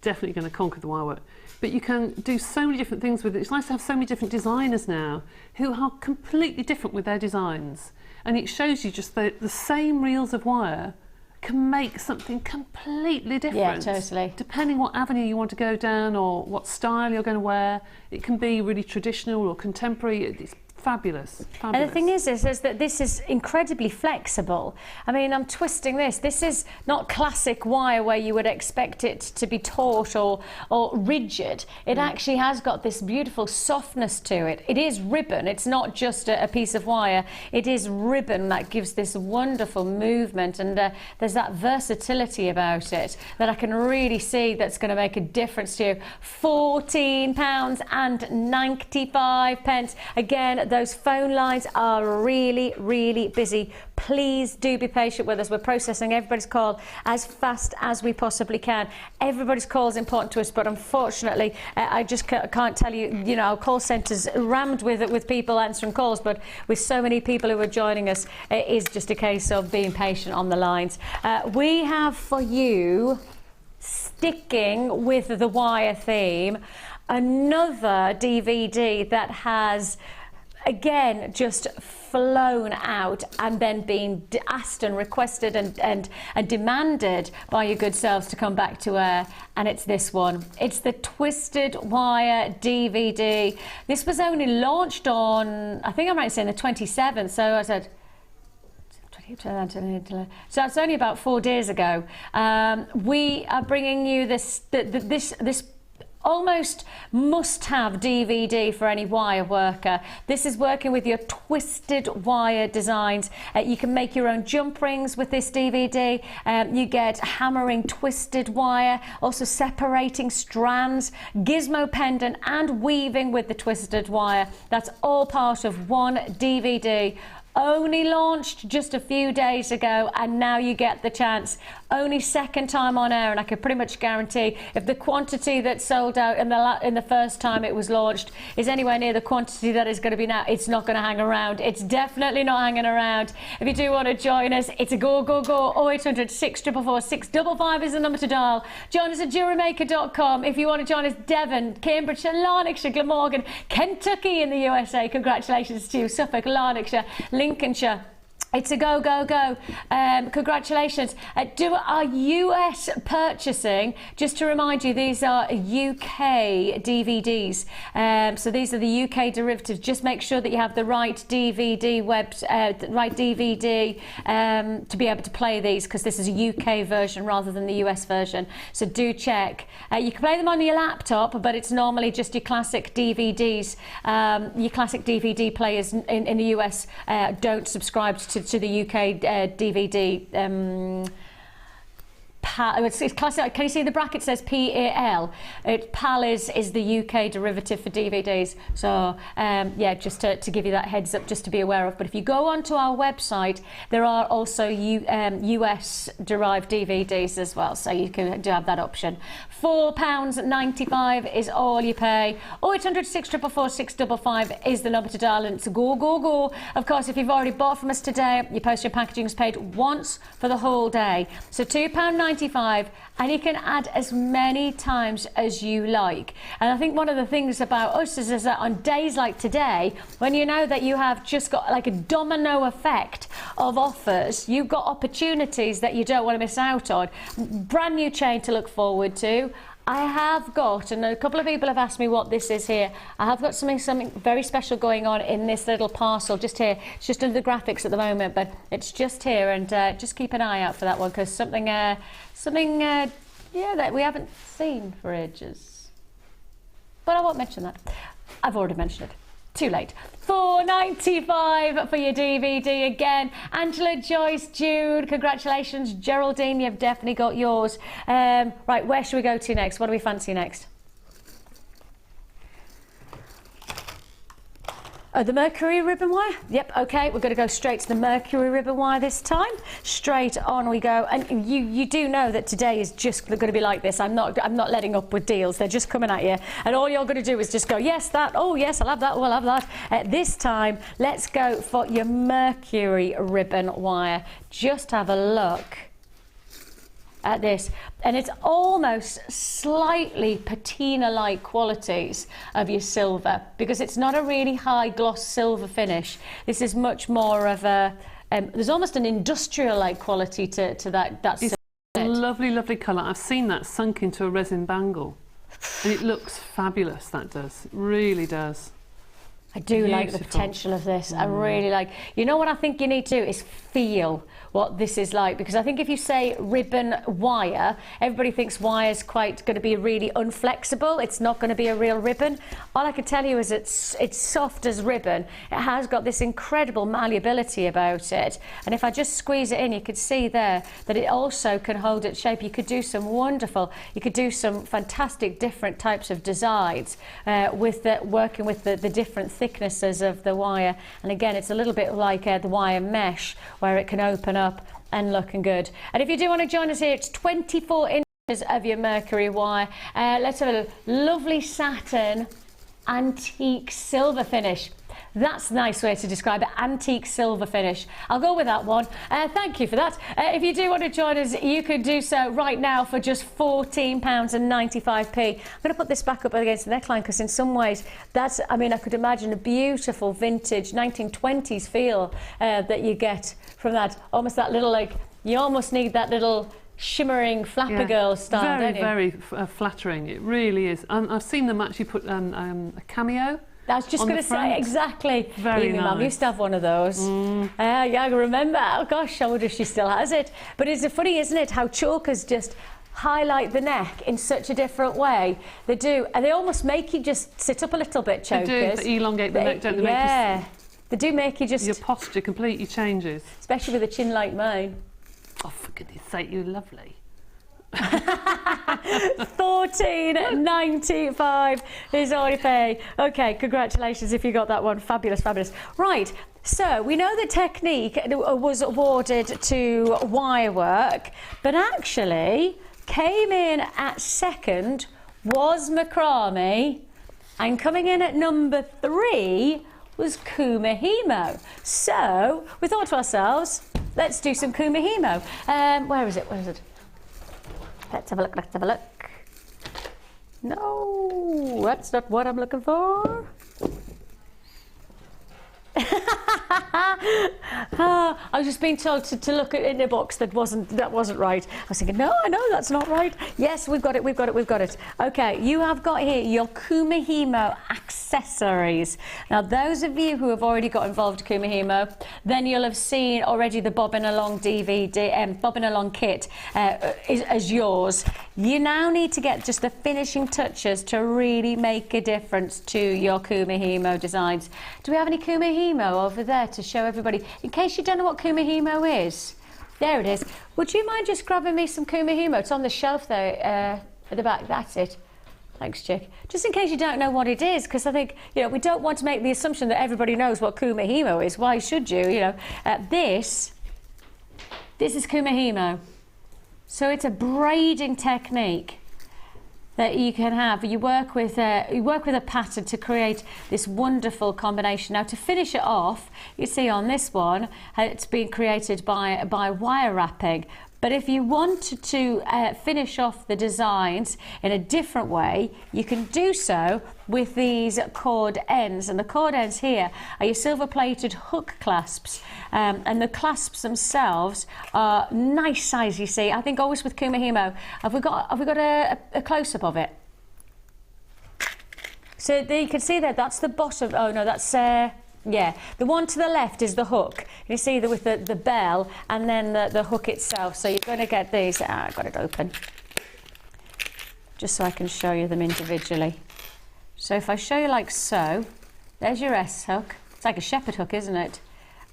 Speaker 3: Definitely going to conquer the wire work. But you can do so many different things with it. It's nice to have so many different designers now who are completely different with their designs. And it shows you just the same reels of wire can make something completely different.
Speaker 2: Yeah, totally.
Speaker 3: Depending what avenue you want to go down or what style you're going to wear. It can be really traditional or contemporary. It's fabulous.
Speaker 2: And the thing is that this is incredibly flexible. I mean, I'm twisting this. This is not classic wire where you would expect it to be taut or rigid. It actually has got this beautiful softness to it. It is ribbon. It's not just a piece of wire. It is ribbon that gives this wonderful movement, and there's that versatility about it that I can really see that's going to make a difference to you. £14.95. Again, those phone lines are really, really busy. Please do be patient with us. We're processing everybody's call as fast as we possibly can. Everybody's call is important to us, but unfortunately, I just can't tell you, you know, our call centre's rammed with people answering calls, but with so many people who are joining us, it is just a case of being patient on the lines. We have for you, sticking with the wire theme, another DVD that has again just flown out and then been asked and requested and demanded by your good selves to come back to air, and it's this one. It's the Twisted Wire DVD. This was only launched on, I think I'm right in saying, the 27th, so I said, so it's only about 4 days ago. We are bringing you this almost must-have DVD for any wire worker. This is working with your twisted wire designs. You can make your own jump rings with this DVD. You get hammering twisted wire, also separating strands, gizmo pendant and weaving with the twisted wire. That's all part of one DVD. Only launched just a few days ago, and now you get the chance. Only second time on air, and I can pretty much guarantee if the quantity that sold out in the first time it was launched is anywhere near the quantity that is going to be now, it's not going to hang around. It's definitely not hanging around. If you do want to join us, it's a go, go, go. 0800 644 655 is the number to dial. Join us at JewelleryMaker.com. If you want to join us, Devon, Cambridgeshire, Lanarkshire, Glamorgan, Kentucky in the USA, congratulations to you. Suffolk, Lanarkshire, Lincolnshire. It's a go, go, go. Congratulations. Do our US purchasing, just to remind you, these are UK DVDs. So these are the UK derivatives. Just make sure that you have the right DVD to be able to play these, because this is a UK version rather than the US version. So do check. You can play them on your laptop, but it's normally just your classic DVDs. Your classic DVD players in the US don't subscribe to the UK DVD PAL. It's classic. Can you see the bracket says PAL? PAL is the UK derivative for DVDs. So yeah, just to give you that heads up, just to be aware of. But if you go onto our website, there are also US derived DVDs as well, so you can do have that option. £4.95 is all you pay. 0800 644 655 is the number to dial, and it's go, go, go. Of course, if you've already bought from us today, your postage and packaging is paid once for the whole day. So £2.95, and you can add as many times as you like. And I think one of the things about us is that on days like today, when you know that you have just got like a domino effect of offers, you've got opportunities that you don't want to miss out on. Brand new chain to look forward to. I have got, and a couple of people have asked me what this is here, I have got something very special going on in this little parcel just here. It's just under the graphics at the moment, but it's just here, and just keep an eye out for that one, because something yeah, that we haven't seen for ages. But I won't mention that. I've already mentioned it. Too late. £4.95 for your DVD again. Angela, Joyce, Jude, congratulations. Geraldine, you've definitely got yours. Right, where should we go to next? What do we fancy next? Oh, the Mercury ribbon wire? Yep, okay, we're going to go straight to the Mercury ribbon wire this time. Straight on we go. And you do know that today is just going to be like this. I'm not letting up with deals. They're just coming at you. And all you're going to do is just go, yes, that, oh, yes, I'll have that, oh, I'll have that. This time, let's go for your Mercury ribbon wire. Just have a look at this, and it's almost slightly patina-like qualities of your silver, because it's not a really high gloss silver finish. This is much more of a there's almost an industrial-like quality to that
Speaker 3: it's a lovely, lovely colour. I've seen that sunk into a resin bangle, and it looks fabulous. That does, it really does.
Speaker 2: I do like the potential of this. I really like. You know what I think you need to do is feel what this is like, because I think if you say ribbon wire, everybody thinks wire is quite going to be really unflexible. It's not going to be a real ribbon. All I can tell you is it's soft as ribbon. It has got this incredible malleability about it, and if I just squeeze it in, you could see there that it also can hold its shape. You could do some fantastic different types of designs with working with the different thicknesses of the wire. And again, it's a little bit like the wire mesh, where it can open up and looking good. And if you do want to join us here, it's 24 inches of your Mercury wire. Let's have a lovely satin antique silver finish. That's a nice way to describe it, antique silver finish. I'll go with that one. Thank you for that. If you do want to join us, you could do so right now for just £14.95. I'm going to put this back up against the neckline, because in some ways that's, I mean, I could imagine a beautiful vintage 1920s feel that you get from that. Almost that little, like, you almost need that little shimmering flapper girl style, don't you?
Speaker 3: Very flattering. It really is. I've seen them actually put a cameo.
Speaker 2: I was just going to say, exactly.
Speaker 3: Very nice.
Speaker 2: My mum used to have one of those. Yeah, I remember. Oh gosh, I wonder if she still has it. But it's funny, isn't it, how chokers just highlight the neck in such a different way. They do, and they almost make you just sit up a little bit, chokers.
Speaker 3: They do, they elongate the neck, don't they?
Speaker 2: Yeah, they do make you just...
Speaker 3: Your posture completely changes.
Speaker 2: Especially with a chin like mine.
Speaker 3: Oh, for goodness sake, you're lovely.
Speaker 2: £14.95 is all you pay. Okay, congratulations if you got that one. Fabulous, fabulous. Right, so we know the technique was awarded to wire work, but actually came in at second was macrame, and coming in at number 3 was kumihimo. So we thought to ourselves, let's do some kumihimo. Where is it? Where is it? Let's have a look, let's have a look. No, that's not what I'm looking for. I was just being told to look in a box that wasn't right. I was thinking, no, I know that's not right. Yes, we've got it. Okay, you have got here your kumihimo accessories. Now, those of you who have already got involved in kumihimo, then you'll have seen already the Bobbin Along DVD, Bobbin Along kit is yours. You now need to get just the finishing touches to really make a difference to your kumihimo designs. Do we have any kumihimo over there to show everybody? In case you don't know what kumihimo is, There it is. Would you mind just grabbing me some kumihimo? It's on the shelf there at the back. That's it. Thanks, Chick. Just in case you don't know what it is, because I think, you know, we don't want to make the assumption that everybody knows what kumihimo is. Why should you? You know, this is kumihimo. So it's a braiding technique that you can have. You work with a pattern to create this wonderful combination. Now, to finish it off, you see on this one, it's been created by wire wrapping. But if you wanted to finish off the designs in a different way, you can do so with these cord ends. And the cord ends here are your silver-plated hook clasps. And the clasps themselves are nice size, you see. I think always with kumihimo, have we got a close-up of it? So there you can see there, that's the bottom. Oh, no, that's... yeah, the one to the left is the hook. You see with the bell and then the hook itself. So you're going to get these. I've got it open. Just so I can show you them individually. So if I show you like so, there's your S hook. It's like a shepherd hook, isn't it?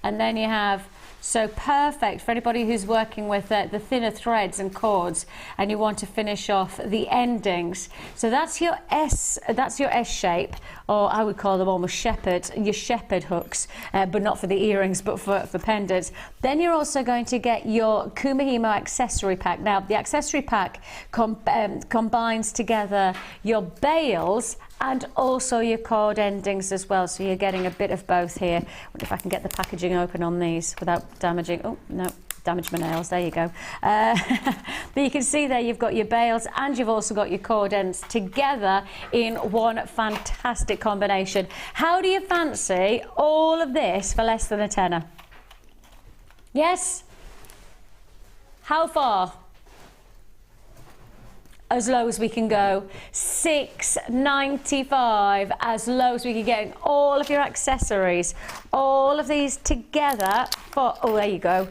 Speaker 2: And then you have, so perfect for anybody who's working with the thinner threads and cords and you want to finish off the endings. So that's your S shape, or I would call them almost your shepherd hooks, but not for the earrings, but for pendants. Then you're also going to get your kumihimo accessory pack. Now, the accessory pack combines together your bails and also your cord endings as well, so you're getting a bit of both here. I wonder if I can get the packaging open on these without damaging, oh no, damaged my nails, there you go. But you can see there you've got your bails and you've also got your cord ends together in one fantastic combination. How do you fancy all of this for less than a tenner? Yes? How far? As low as we can go, $6.95, as low as we can get. All of your accessories, all of these together for, oh, there you go.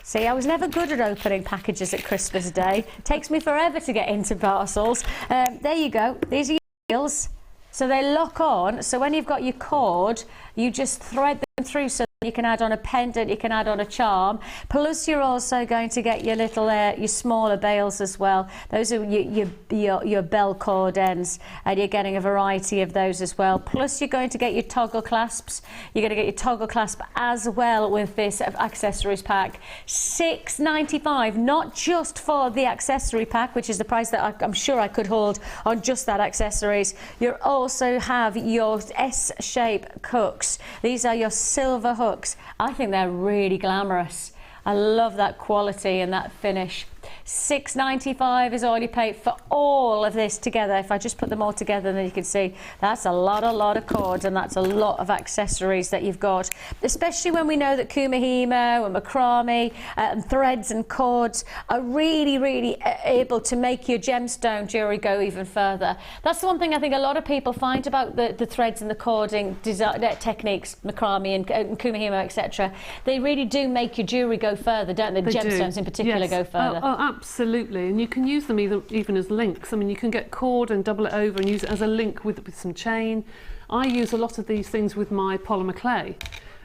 Speaker 2: See, I was never good at opening packages at Christmas Day. Takes me forever to get into parcels. There you go, these are your heels. So they lock on, so when you've got your cord, you just thread them through so you can add on a pendant, you can add on a charm. Plus you're also going to get your little, your smaller bails as well. Those are your bell cord ends, and you're getting a variety of those as well. Plus you're going to get your toggle clasps. You're going to get your toggle clasp as well with this accessories pack. $6.95, not just for the accessory pack, which is the price that I'm sure I could hold on just that accessories. You also have your S-shape hooks. These are your silver hooks. I think they're really glamorous. I love that quality and that finish. $6.95 is all you pay for all of this together. If I just put them all together, then you can see that's a lot of cords, and that's a lot of accessories that you've got, especially when we know that kumihimo and macrame and threads and cords are really able to make your gemstone jewelry go even further. That's the one thing I think a lot of people find about the threads and the cording techniques, macrame and kumihimo, etc. They really do make your jewelry go further, don't they? The gemstones in particular go further.
Speaker 3: Oh, absolutely, and you can use them even as links. I mean, you can get cord and double it over and use it as a link with some chain. I use a lot of these things with my polymer clay.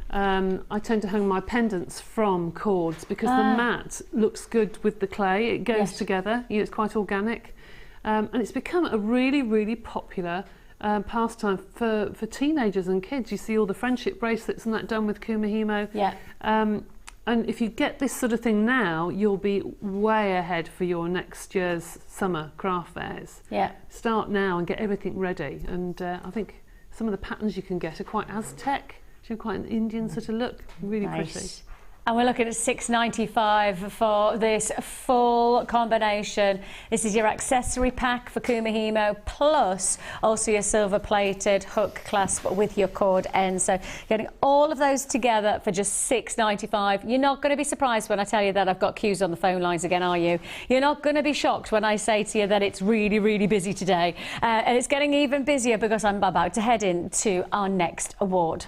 Speaker 3: I tend to hang my pendants from cords because the mat looks good with the clay. It goes together. You know, it's quite organic, and it's become a really popular pastime for teenagers and kids. You see all the friendship bracelets and that done with kumihimo.
Speaker 2: Yeah.
Speaker 3: And if you get this sort of thing now, you'll be way ahead for your next year's summer craft fairs.
Speaker 2: Yeah.
Speaker 3: Start now and get everything ready. And I think some of the patterns you can get are quite Aztec, quite an Indian sort of look, really pretty.
Speaker 2: And we're looking at $6.95 for this full combination. This is your accessory pack for kumihimo, plus also your silver-plated hook clasp with your cord end. So getting all of those together for just $6.95. You're not going to be surprised when I tell you that I've got queues on the phone lines again, are you? You're not going to be shocked when I say to you that it's really busy today. And it's getting even busier because I'm about to head into our next award.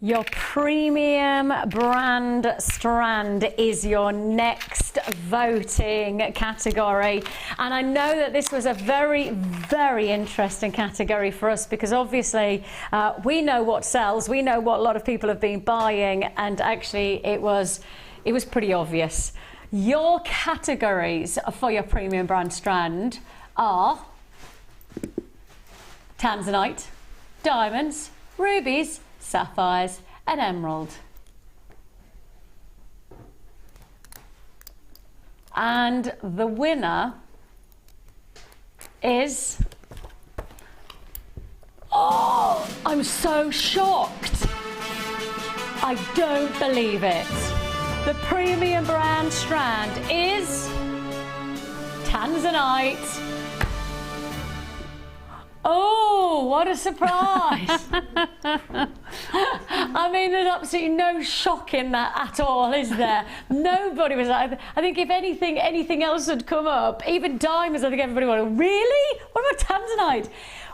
Speaker 2: Your premium brand strand is your next voting category. And I know that this was a very, very interesting category for us because obviously we know what sells, we know what a lot of people have been buying, and actually it was pretty obvious. Your categories for your premium brand strand are Tanzanite, diamonds, rubies, sapphires and emerald. And the winner is... Oh, I'm so shocked. I don't believe it. The premium brand strand is Tanzanite. Oh, what a surprise. I mean, there's absolutely no shock in that at all, is there? Nobody was like, I think if anything else had come up, even diamonds, I think everybody went, really? What about Tanzanite?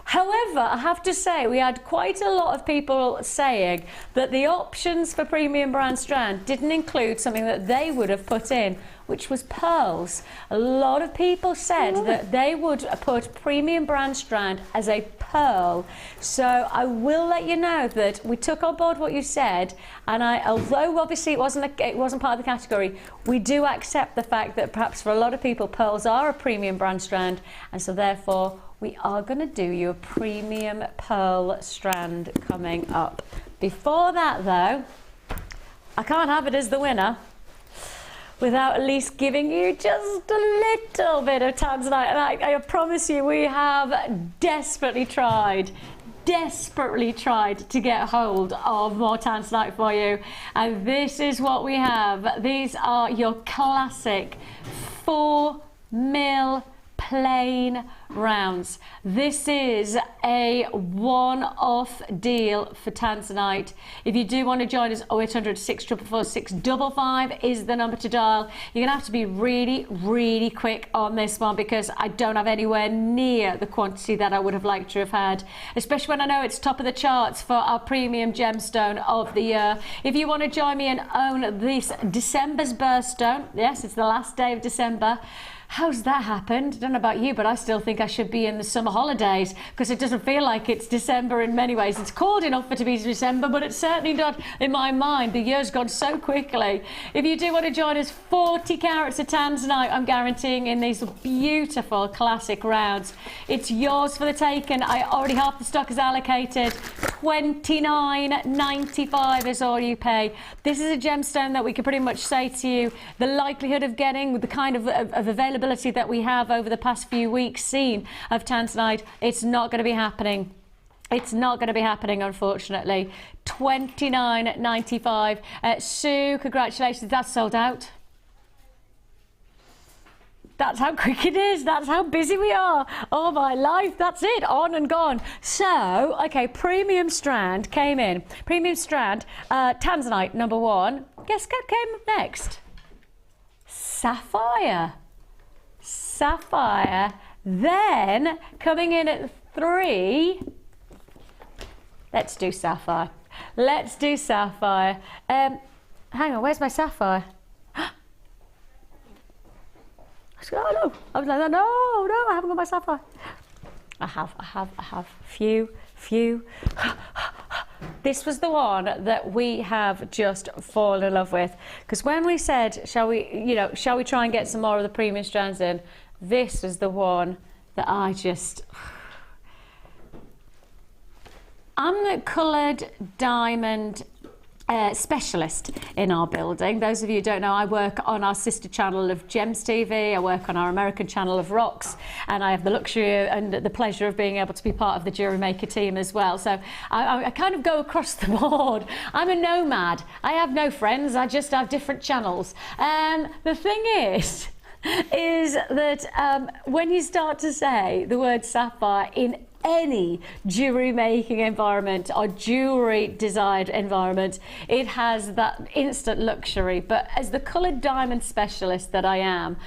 Speaker 2: However, I have to say, we had quite a lot of people saying that the options for premium brand strand didn't include something that they would have put in, which was pearls. A lot of people said that they would put premium brand strand as a pearl. So I will let you know that we took on board what you said, and although obviously it wasn't part of the category, we do accept the fact that perhaps for a lot of people pearls are a premium brand strand, and so therefore we are going to do you a premium pearl strand coming up. Before that though, I can't have it as the winner without at least giving you just a little bit of Tanzanite. And I promise you, we have desperately tried to get hold of more Tanzanite for you. And this is what we have. These are your classic 4mm plain rounds. This is a one-off deal for Tanzanite. If you do want to join us, 0800 644 655 is the number to dial. You're gonna have to be really quick on this one because I don't have anywhere near the quantity that I would have liked to have had, especially when I know it's top of the charts for our premium gemstone of the year. If you want to join me and own this December's birthstone, yes, it's the last day of December. How's that happened? I don't know about you, but I still think I should be in the summer holidays because it doesn't feel like it's December in many ways. It's cold enough for it to be December, but it's certainly not in my mind. The year's gone so quickly. If you do want to join us, 40 carats of Tanzanite, I'm guaranteeing, in these beautiful classic rounds. It's yours for the taking. I already half the stock is allocated. $29.95 is all you pay. This is a gemstone that we can pretty much say to you, the likelihood of getting with the kind of availability that we have over the past few weeks seen of Tanzanite, it's not going to be happening. It's not going to be happening, unfortunately. $29.95. Sue, congratulations, that's sold out. That's how quick it is. That's how busy we are. Oh my life, that's it, on and gone. So, okay, premium strand came in. Premium strand, Tanzanite, number one. Guess what came up next? Sapphire. Sapphire. Then, coming in at 3, let's do sapphire. Let's do sapphire. Hang on, where's my sapphire? Oh no, I was like, no, I haven't got my sapphire. I have. Few. This was the one that we have just fallen in love with. Because when we said, shall we try and get some more of the premium strands in, this was the one that I'm the coloured diamond specialist in our building. Those of you who don't know, I work on our sister channel of Gems TV, I work on our American channel of Rocks, and I have the luxury and the pleasure of being able to be part of the Jewellery Maker team as well. So I kind of go across the board. I'm a nomad. I have no friends, I just have different channels. The thing is that when you start to say the word sapphire in any jewellery making environment or jewellery designed environment, it has that instant luxury. But as the coloured diamond specialist that I am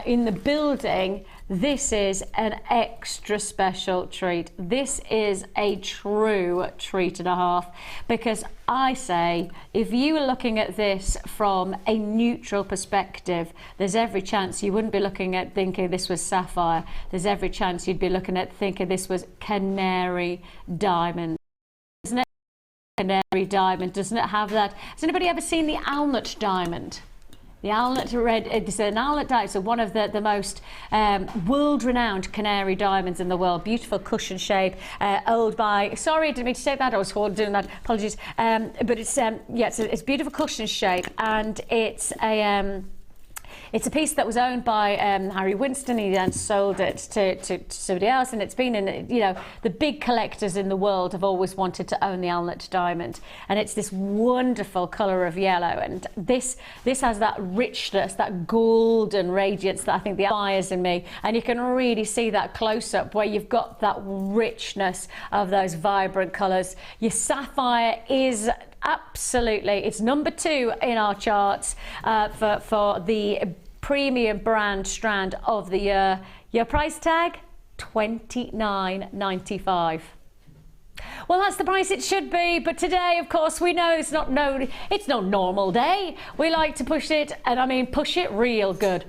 Speaker 2: in the building, this is an extra special treat. This is a true treat and a half, because I say if you were looking at this from a neutral perspective, there's every chance you wouldn't be looking at thinking this was sapphire. There's every chance you'd be looking at thinking this was canary diamond. Isn't it canary diamond? Doesn't it have that? Has anybody ever seen the Alnut diamond? The Alnut red, it's an Alnut diamond, so one of the most world-renowned canary diamonds in the world. Beautiful cushion shape, owned by, sorry, I didn't mean to say that, I was doing that, apologies. But it's, yeah, it's beautiful cushion shape, and it's a piece that was owned by Harry Winston. He then sold it to somebody else, and it's been in, you know, the big collectors in the world have always wanted to own the Alnut diamond, and it's this wonderful colour of yellow, and this has that richness, that golden radiance that I think the fires in me, and you can really see that close up where you've got that richness of those vibrant colours. Your sapphire is absolutely, it's number 2 in our charts for the premium brand strand of the year. Your price tag, $29.95. Well, that's the price it should be, but today, of course, we know it's no normal day. We like to push it, and I mean push it real good.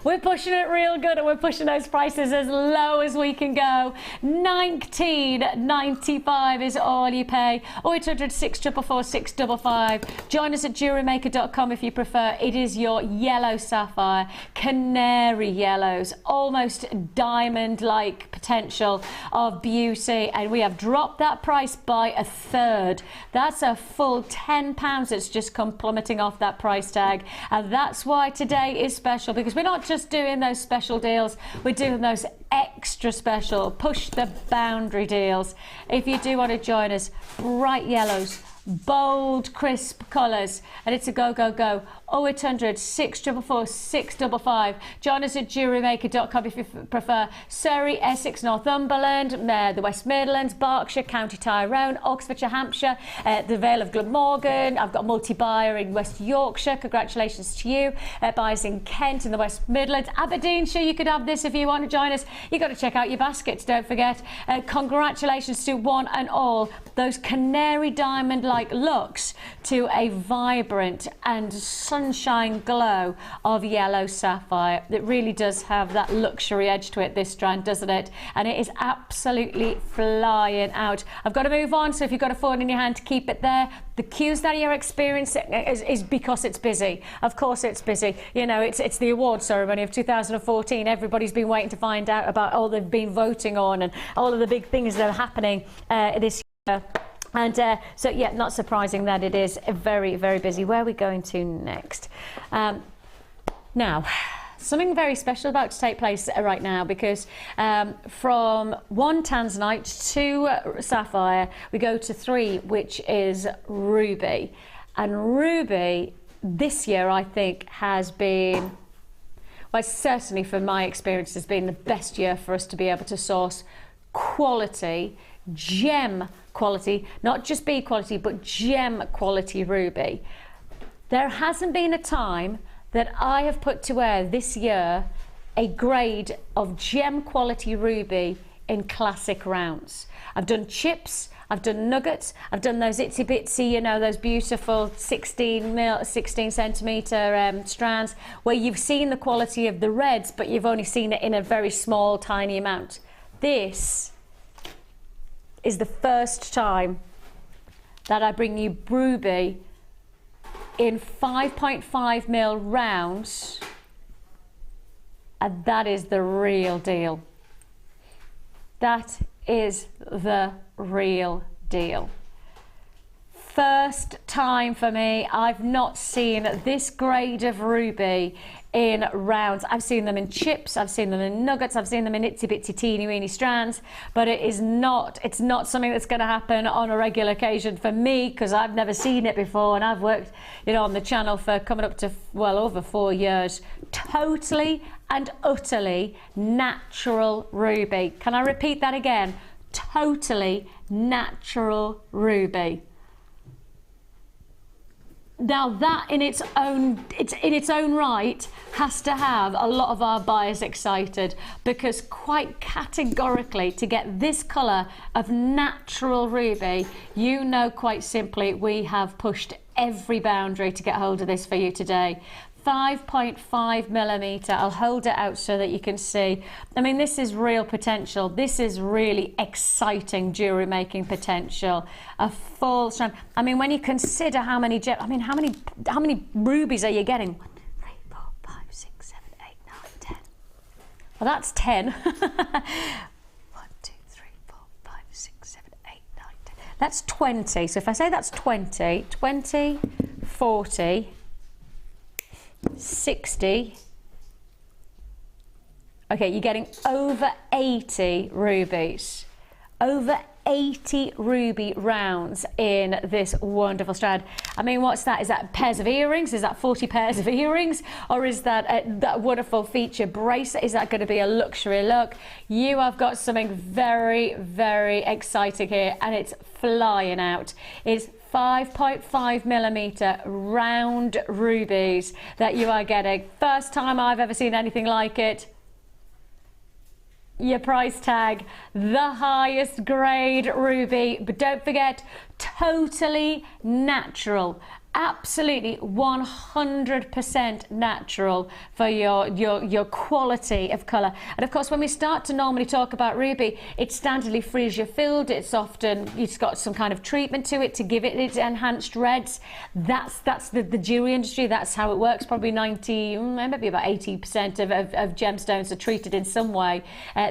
Speaker 2: We're pushing it real good, and we're pushing those prices as low as we can go. $19.95 is all you pay. 0800 644 655. Join us at JewelleryMaker.com if you prefer. It is your yellow sapphire, canary yellows, almost diamond-like potential of beauty, and we have dropped that price by a third. That's a full £10 that's just come plummeting off that price tag, and that's why today is special, because we're not just doing those special deals, we're doing those extra special, push the boundary deals. If you do want to join us, bright yellows, bold crisp colours, and it's a go go go. 0800 644 655. Join us at JewelleryMaker.com if you prefer. Surrey, Essex, Northumberland, the West Midlands, Berkshire, County Tyrone, Oxfordshire, Hampshire, the Vale of Glamorgan. I've got multi-buyer in West Yorkshire. Congratulations to you. Buyers in Kent and the West Midlands. Aberdeenshire, you could have this if you want to join us. You've got to check out your baskets, don't forget. Congratulations to one and all. Those canary diamond-like looks to a vibrant and sunshine glow of yellow sapphire. It really does have that luxury edge to it, this strand, doesn't it? And it is absolutely flying out. I've got to move on, so if you've got a phone in your hand, to keep it there. The queues that you're experiencing is because it's busy. Of course it's busy. You know, it's the award ceremony of 2014. Everybody's been waiting to find out about all they've been voting on and all of the big things that are happening this year. And so, yeah, not surprising that it is very, very busy. Where are we going to next? Now, something very special about to take place right now, because from 1 Tanzanite, 2 sapphire, we go to 3, which is ruby. And ruby this year, I think, has been, well, certainly from my experience, has been the best year for us to be able to source quality, gem quality, not just bead quality, but gem quality ruby. There hasn't been a time that I have put to wear this year a grade of gem quality ruby in classic rounds. I've done chips, I've done nuggets, I've done those itsy bitsy, you know, those beautiful 16 centimetre strands, where you've seen the quality of the reds, but you've only seen it in a very small, tiny amount. This is the first time that I bring you ruby in 5.5mm rounds, and that is the real deal. That is the real deal. First time for me. I've not seen this grade of ruby in rounds. I've seen them in chips, I've seen them in nuggets, I've seen them in itsy bitsy teeny weeny strands, but it's not something that's going to happen on a regular occasion for me, because I've never seen it before, and I've worked, you know, on the channel for coming up to well over 4 years. Totally and utterly natural ruby. Can I repeat that again? Totally natural ruby. Now that in its own right has to have a lot of our buyers excited, because quite categorically, to get this colour of natural ruby, you know, quite simply, we have pushed every boundary to get hold of this for you today. 5.5mm. I'll hold it out so that you can see. I mean, this is real potential. This is really exciting jewellery making potential. A full strand. I mean, when you consider how many rubies are you getting? 1, 2, 3, 4, 5, 6, 7, 8, 9, 10. Well, that's 10. 1, 2, 3, 4, 5, 6, 7, 8, 9, 10. That's 20. So if I say that's 20, 20, 40, 60. Okay, you're getting over 80 rubies. Over 80 ruby rounds in this wonderful strand. I mean, what's that? Is that pairs of earrings? Is that 40 pairs of earrings? Or is that that wonderful feature bracelet? Is that going to be a luxury look? You have got something very, very exciting here, and it's flying out. It's 5.5mm round rubies that you are getting. First time I've ever seen anything like it. Your price tag, the highest grade ruby, but don't forget, totally natural. Absolutely 100% natural for your quality of colour. And of course, when we start to normally talk about ruby, it's standardly freesia filled. It's often, it's got some kind of treatment to it to give it its enhanced reds. That's the jewellery industry. That's how it works. Probably 90, maybe about 80% of gemstones are treated in some way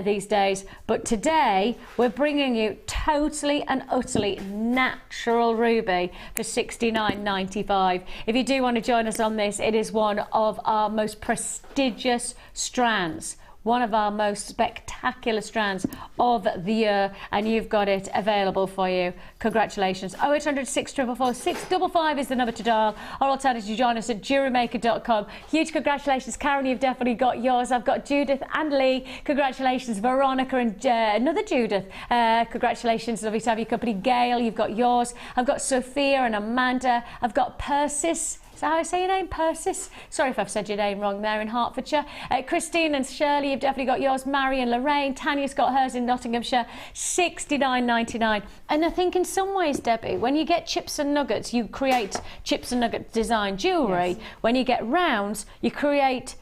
Speaker 2: these days. But today, we're bringing you totally and utterly natural ruby for $69.95. If you do want to join us on this, it is one of our most prestigious strands, one of our most spectacular strands of the year, and you've got it available for you. Congratulations. 0800 644 655 is the number to dial, or alternatively join us at JewelleryMaker.com. Huge congratulations, Karen, you've definitely got yours. I've got Judith and Lee. Congratulations, Veronica and another Judith. Congratulations, lovely to have your company. Gail, you've got yours. I've got Sophia and Amanda. I've got Persis. Is that how I say your name? Persis? Sorry if I've said your name wrong there in Hertfordshire. Christine and Shirley, you've definitely got yours. Mary and Lorraine. Tanya's got hers in Nottinghamshire. $69.99. And I think in some ways, Debbie, when you get chips and nuggets, you create chips and nugget design jewellery. Yes. When you get rounds, you create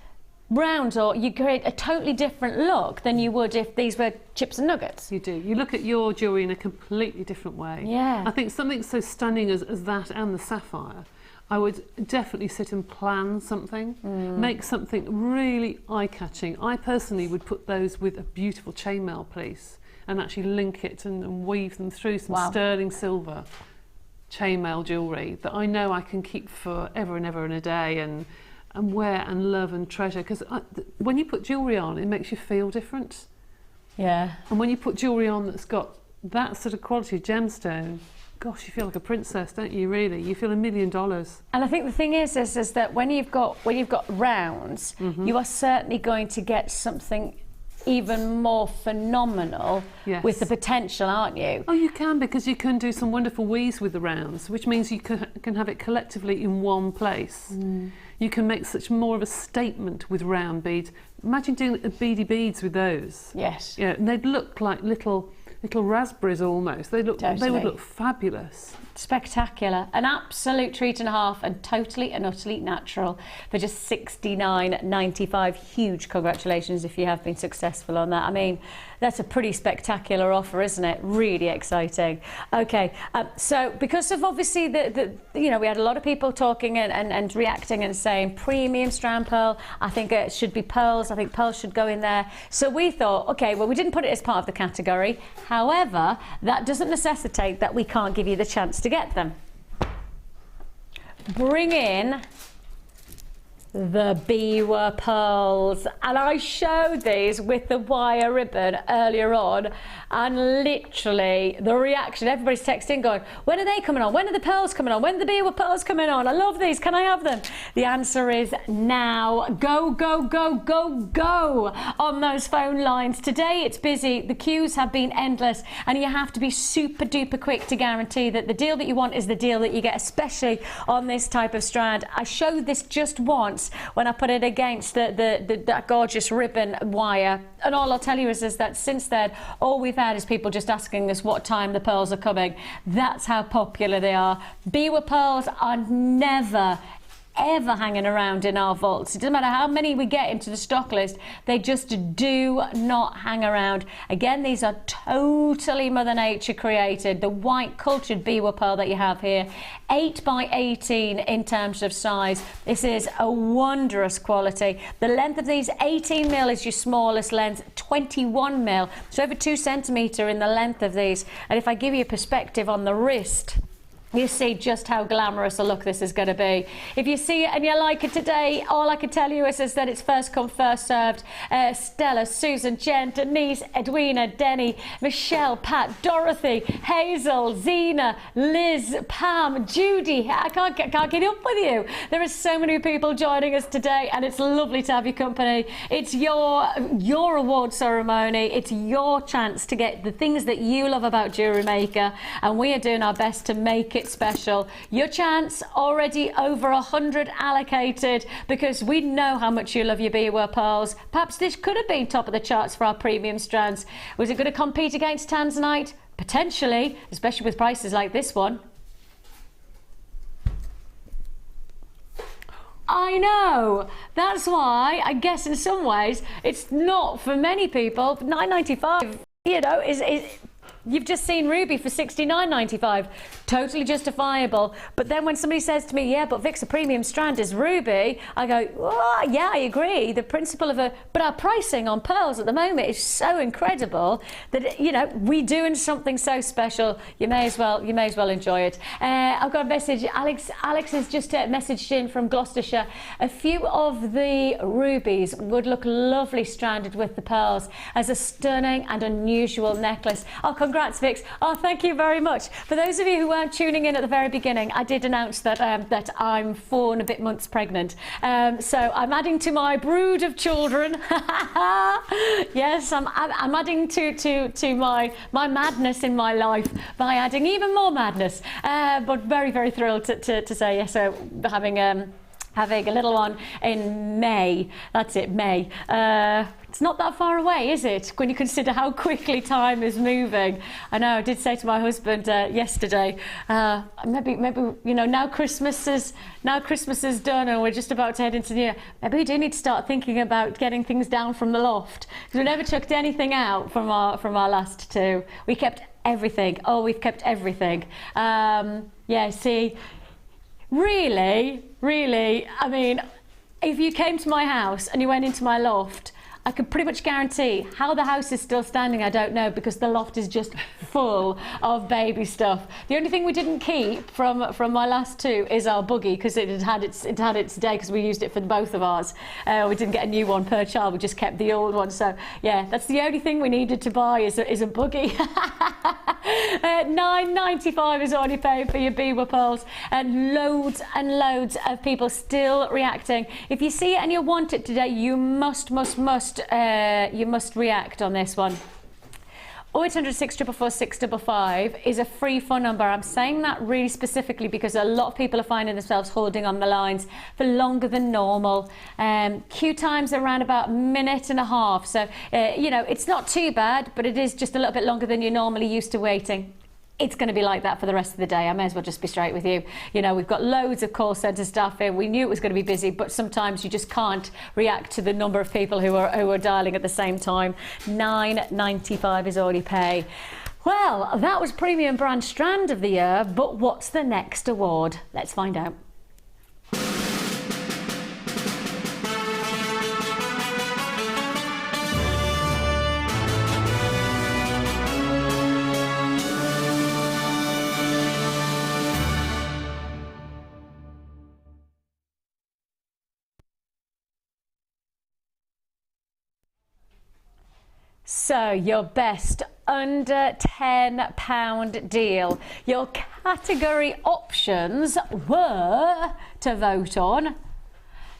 Speaker 2: rounds, or you create a totally different look than you would if these were chips and nuggets. You do. You look at your jewellery in a completely different way. Yeah. I think something so stunning as that and the sapphire, I would definitely sit and plan something, make something really eye-catching. I personally would put those with a beautiful chainmail piece and actually link it and weave them through some sterling silver chainmail jewellery that I know I can keep forever and ever and a day and wear and love and treasure. Because when you put jewellery on, it makes you feel different. Yeah. And when you put jewellery on that's got that sort of quality of gemstone, gosh, you feel like a princess, don't you, really? You feel $1 million. And I think the thing is that when you've got rounds, you are certainly going to get something even more phenomenal with the potential, aren't you? Oh, you can, because you can do some wonderful weaves with the rounds, which means you can have it collectively in one place. You can make such more of a statement with round beads. Imagine doing beady beads with those. Yes. Yeah, and they'd look like little raspberries almost. They would look fabulous. Spectacular. An absolute treat and a half, and totally and utterly natural for just $69.95. Huge congratulations if you have been successful on that. I mean, that's a pretty spectacular offer, isn't it? Really exciting. Okay, so because of obviously we had a lot of people talking and reacting and saying premium strand pearl, I think it should be pearls. I think pearls should go in there. So we thought, okay, well, we didn't put it as part of the category. However, that doesn't necessitate that we can't give you the chance to get them. Bring in the Biwa pearls, and I showed these with the wire ribbon earlier on, and literally the reaction, everybody's texting going, when are they coming on, when are the pearls coming on, when are the Biwa pearls coming on, I love these, can I have them? The answer is now. Go, go, go, go, go on those phone lines. Today it's busy, the queues have been endless, and you have to be super duper quick to guarantee that the deal that you want is the deal that you get, especially on this type of strand. I showed this just once when I put it against that gorgeous ribbon wire, and all I'll tell you is that since then all we've had is people just asking us what time the pearls are coming. That's how popular they are. Biwa pearls are never ever hanging around in our vaults. It doesn't matter how many we get into the stock list, they just do not hang around. Again, these are totally Mother Nature created. The white cultured Biwa pearl that you have here, 8 by 18 in terms of size. This is a wondrous quality. The length of these, 18 mil is your smallest length, 21 mil, so over 2 centimetre in the length of these. And if I give you a perspective on the wrist, you see just how glamorous a look this is going to be. If you see it and you like it today, all I can tell you is that it's first come, first served. Stella, Susan, Jen, Denise, Edwina, Denny, Michelle, Pat, Dorothy, Hazel, Zena, Liz, Pam, Judy. I can't get up with you. There are so many people joining us today, and it's lovely to have your company. It's your award ceremony. It's your chance to get the things that you love about Jewellery Maker, and we are doing our best to make it special. Your chance, already over 100 allocated, because we know how much you love your Biwa pearls. Perhaps this could have been top of the charts for our premium strands. Was it going to compete against Tanzanite? Potentially, especially with prices like this one. I know, that's why I guess in some ways it's not for many people. $9.95, you know, is you've just seen Ruby for $69.95, totally justifiable. But then when somebody says to me, yeah, but Vic's a premium strand is Ruby, I go, oh, yeah, I agree. The principle of but our pricing on pearls at the moment is so incredible that, you know, we're doing something so special. You may as well enjoy it. I've got a message. Alex has just messaged in from Gloucestershire. A few of the rubies would look lovely stranded with the pearls as a stunning and unusual necklace. Oh, congrats, Vix. Oh, thank you very much. For those of you who weren't tuning in at the very beginning, I did announce that that I'm 4 and a bit months pregnant. So I'm adding to my brood of children. Yes, I'm adding to my madness in my life by adding even more madness. But very, very thrilled to say yes. So having a little one in May. That's it, May. It's not that far away, is it, when you consider how quickly time is moving? I know, I did say to my husband yesterday, maybe you know, now Christmas is done and we're just about to head into the year, maybe we do need to start thinking about getting things down from the loft, because we never chucked anything out from our last 2. We kept everything. Oh, we've kept everything. Yeah, see, really, I mean, if you came to my house and you went into my loft, I could pretty much guarantee how the house is still standing. I don't know, because the loft is just full of baby stuff. The only thing we didn't keep from my last 2 is our buggy, because it had its day, because we used it for both of ours. We didn't get a new one per child. We just kept the old one. So yeah, that's the only thing we needed to buy is a buggy. $9.95 is already paid for your Biwa pearls, and loads of people still reacting. If you see it and you want it today, you must react on this one. 0800 644 655 is a free phone number. I'm saying that really specifically because a lot of people are finding themselves holding on the lines for longer than normal. Queue times are around about 1.5 minutes. So, you know, it's not too bad, but it is just a little bit longer than you're normally used to waiting. It's going to be like that for the rest of the day. I may as well just be straight with you. You know, we've got loads of call centre staff in. We knew it was going to be busy, but sometimes you just can't react to the number of people who are dialing at the same time. $9.95 is all you pay. Well, that was Premium Brand Strand of the Year, but what's the next award? Let's find out. So your best under £10 deal. Your category options were to vote on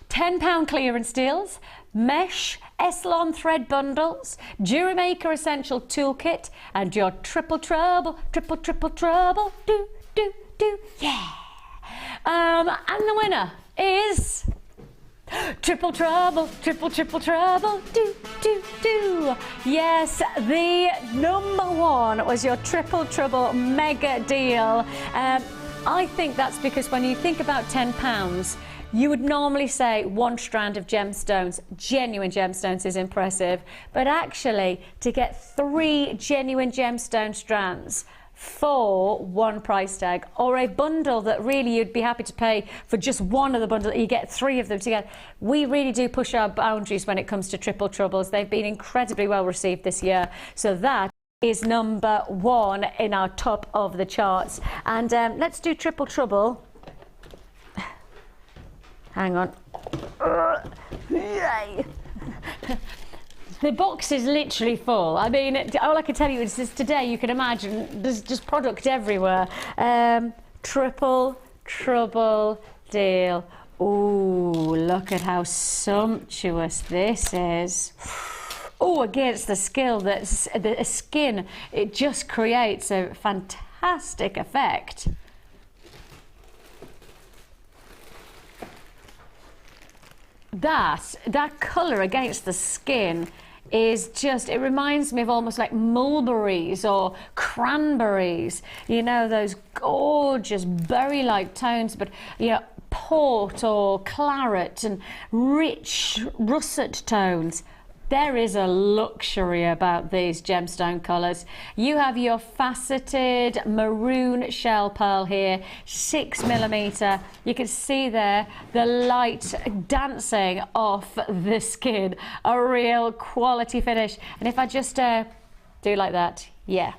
Speaker 2: £10 clearance deals, mesh Eslon thread bundles, Jewellery Maker essential toolkit, and your triple trouble, yeah. And the winner is triple trouble, do. Yes, the number one was your triple trouble mega deal. I think that's because when you think about £10, you would normally say one strand of gemstones. Genuine gemstones is impressive, but actually to get 3 genuine gemstone strands for one price tag, or a bundle that really you'd be happy to pay for just one of the bundle, you get 3 of them together. We really do push our boundaries when it comes to triple troubles. They've been incredibly well received this year. So that is number 1 in our top of the charts. And let's do triple trouble. Hang on. Yay. The box is literally full. I mean, all I can tell you is this, today you can imagine there's just product everywhere. Triple trouble deal. Ooh, look at how sumptuous this is. Oh, against the skin, it just creates a fantastic effect. That colour against the skin is just, it reminds me of almost like mulberries or cranberries, you know, those gorgeous berry-like tones, but you know, port or claret and rich russet tones. There is a luxury about these gemstone colours. You have your faceted maroon shell pearl here, 6mm. You can see there the light dancing off the skin, a real quality finish. And if I just do like that, yeah.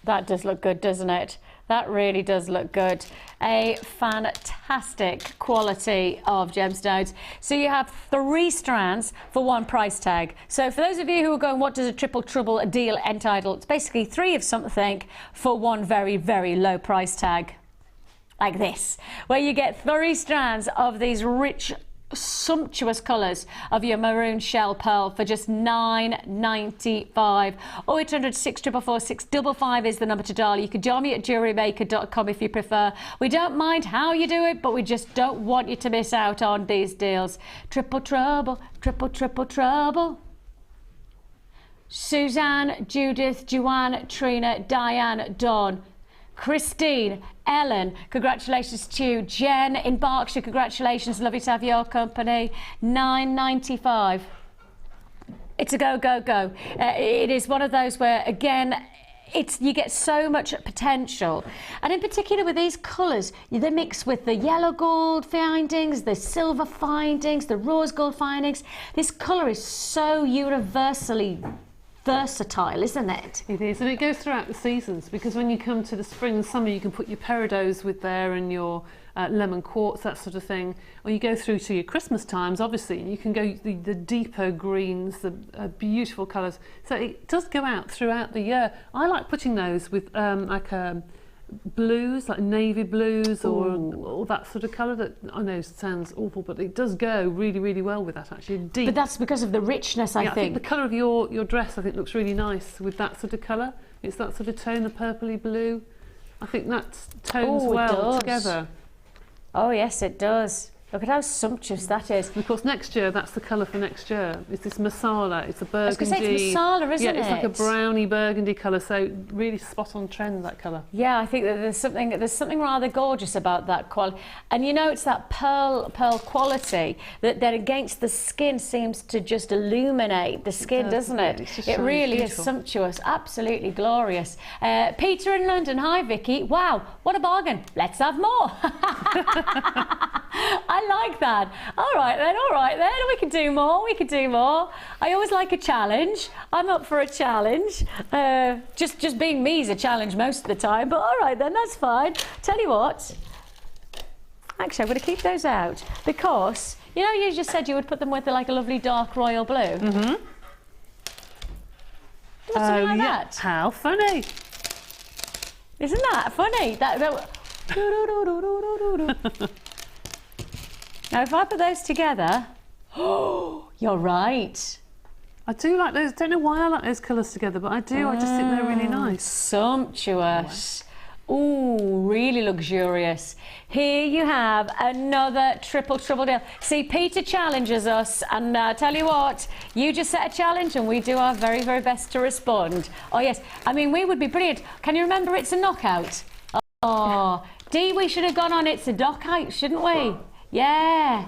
Speaker 2: That does look good, doesn't it? That really does look good. A fantastic quality of gemstones. So you have 3 strands for one price tag. So for those of you who are going, what does a triple trouble deal entitle? It's basically 3 of something for one very, very low price tag. Like this, where you get 3 strands of these rich, sumptuous colours of your maroon shell pearl for just £9.95. 0800 644 655 is the number to dial. You can join me at JewelleryMaker.com if you prefer. We don't mind how you do it, but we just don't want you to miss out on these deals. Triple trouble, triple trouble. Suzanne, Judith, Joanne, Trina, Diane, Dawn, Christine, Ellen, congratulations to you. Jen in Berkshire, congratulations, lovely to have your company. £9.95. It's a go, go, go. It is one of those where, again, you get so much potential, and in particular with these colours, they mix with the yellow gold findings, the silver findings, the rose gold findings. This colour is so universally versatile, isn't it?
Speaker 3: It is, and it goes throughout the seasons, because when you come to the spring and summer, you can put your peridots with there and your lemon quartz, that sort of thing. Or you go through to your Christmas times, obviously, and you can go the deeper greens, the beautiful colours. So it does go out throughout the year. I like putting those with blues, like navy blues, or that sort of colour that I know sounds awful, but it does go really, really well with that, actually. Deep.
Speaker 2: But that's because of the richness, I think.
Speaker 3: The colour of your dress, I think, looks really nice with that sort of colour. It's that sort of tone, the purpley blue. I think that tones well together.
Speaker 2: Oh yes, it does. Look at how sumptuous that is.
Speaker 3: And of course, next year, that's the colour for next year. It's this masala. It's a burgundy.
Speaker 2: I was going to say, it's masala, isn't it?
Speaker 3: Yeah, it's like a browny burgundy colour, so really spot on trend, that colour.
Speaker 2: Yeah, I think that there's something rather gorgeous about that quality. And you know, it's that pearl quality that against the skin seems to just illuminate the skin, doesn't it? It really is sumptuous, absolutely glorious. Peter in London, hi Vicki. Wow, what a bargain. Let's have more. I like that. All right then, we can do more, I always like a challenge. I'm up for a challenge. Just being me is a challenge most of the time, but all right then, that's fine. Tell you what, actually I'm going to keep those out, because you know, you just said you would put them with like a lovely dark royal blue. or something like that.
Speaker 3: How funny.
Speaker 2: Isn't that funny? Now, if I put those together, oh, you're right.
Speaker 3: I do like those. Don't know why I like those colours together, but I do. I just think they're really nice.
Speaker 2: Sumptuous. Ooh, really luxurious. Here you have another triple deal. See, Peter challenges us, and tell you what, you just set a challenge and we do our very, very best to respond. Oh yes, I mean, we would be brilliant. Can you remember It's a Knockout? Oh, Dee, we should have gone on It's a Knockout, shouldn't we? Yeah.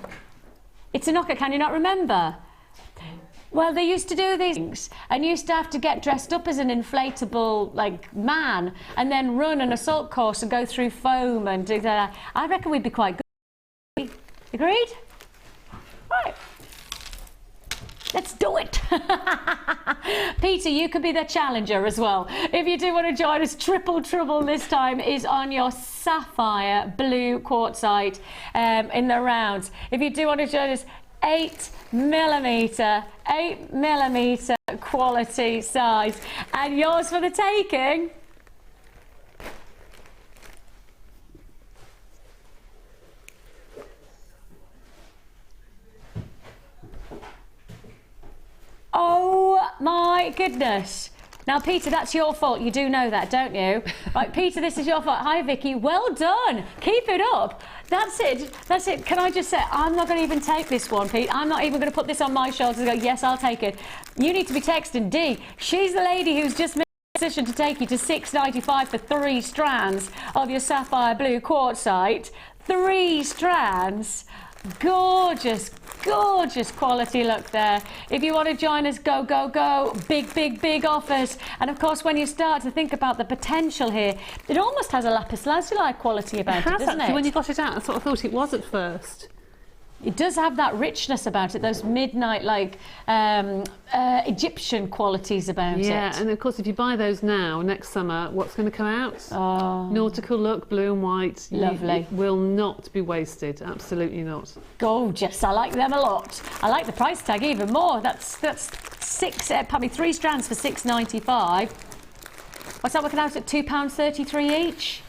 Speaker 2: It's a Knockout, can you not remember? Well, they used to do these things and used to have to get dressed up as an inflatable, like, man and then run an assault course and go through foam and do that. I reckon we'd be quite good. Agreed? Right. Let's do it. Peter, you could be the challenger as well. If you do want to join us, triple trouble this time is on your sapphire blue quartzite in the rounds. If you do want to join us, 8mm quality size, and yours for the taking. Oh my goodness. Now, Peter, that's your fault. You do know that, don't you? Right, Peter, this is your fault. Hi, Vicky. Well done. Keep it up. That's it. That's it. Can I just say, I'm not going to even take this one, Pete. I'm not even going to put this on my shoulders and go, yes, I'll take it. You need to be texting Dee. She's the lady who's just made the decision to take you to $6.95 for 3 strands of your sapphire blue quartzite. 3 strands. Gorgeous, gorgeous quality look there. If you want to join us, go, go, go. Big offers. And of course, when you start to think about the potential here, it almost has a lapis lazuli quality about it, doesn't it?
Speaker 3: When you got it out, I sort of thought it was at first.
Speaker 2: It does have that richness about it, those midnight, like, Egyptian qualities about it.
Speaker 3: Yeah, and of course, if you buy those now, next summer, what's going to come out?
Speaker 2: Oh.
Speaker 3: Nautical look, blue and white.
Speaker 2: Lovely.
Speaker 3: It will not be wasted, absolutely not.
Speaker 2: Gorgeous, I like them a lot. I like the price tag even more. That's 3 strands for $6.95. What's that working out at £2.33 each?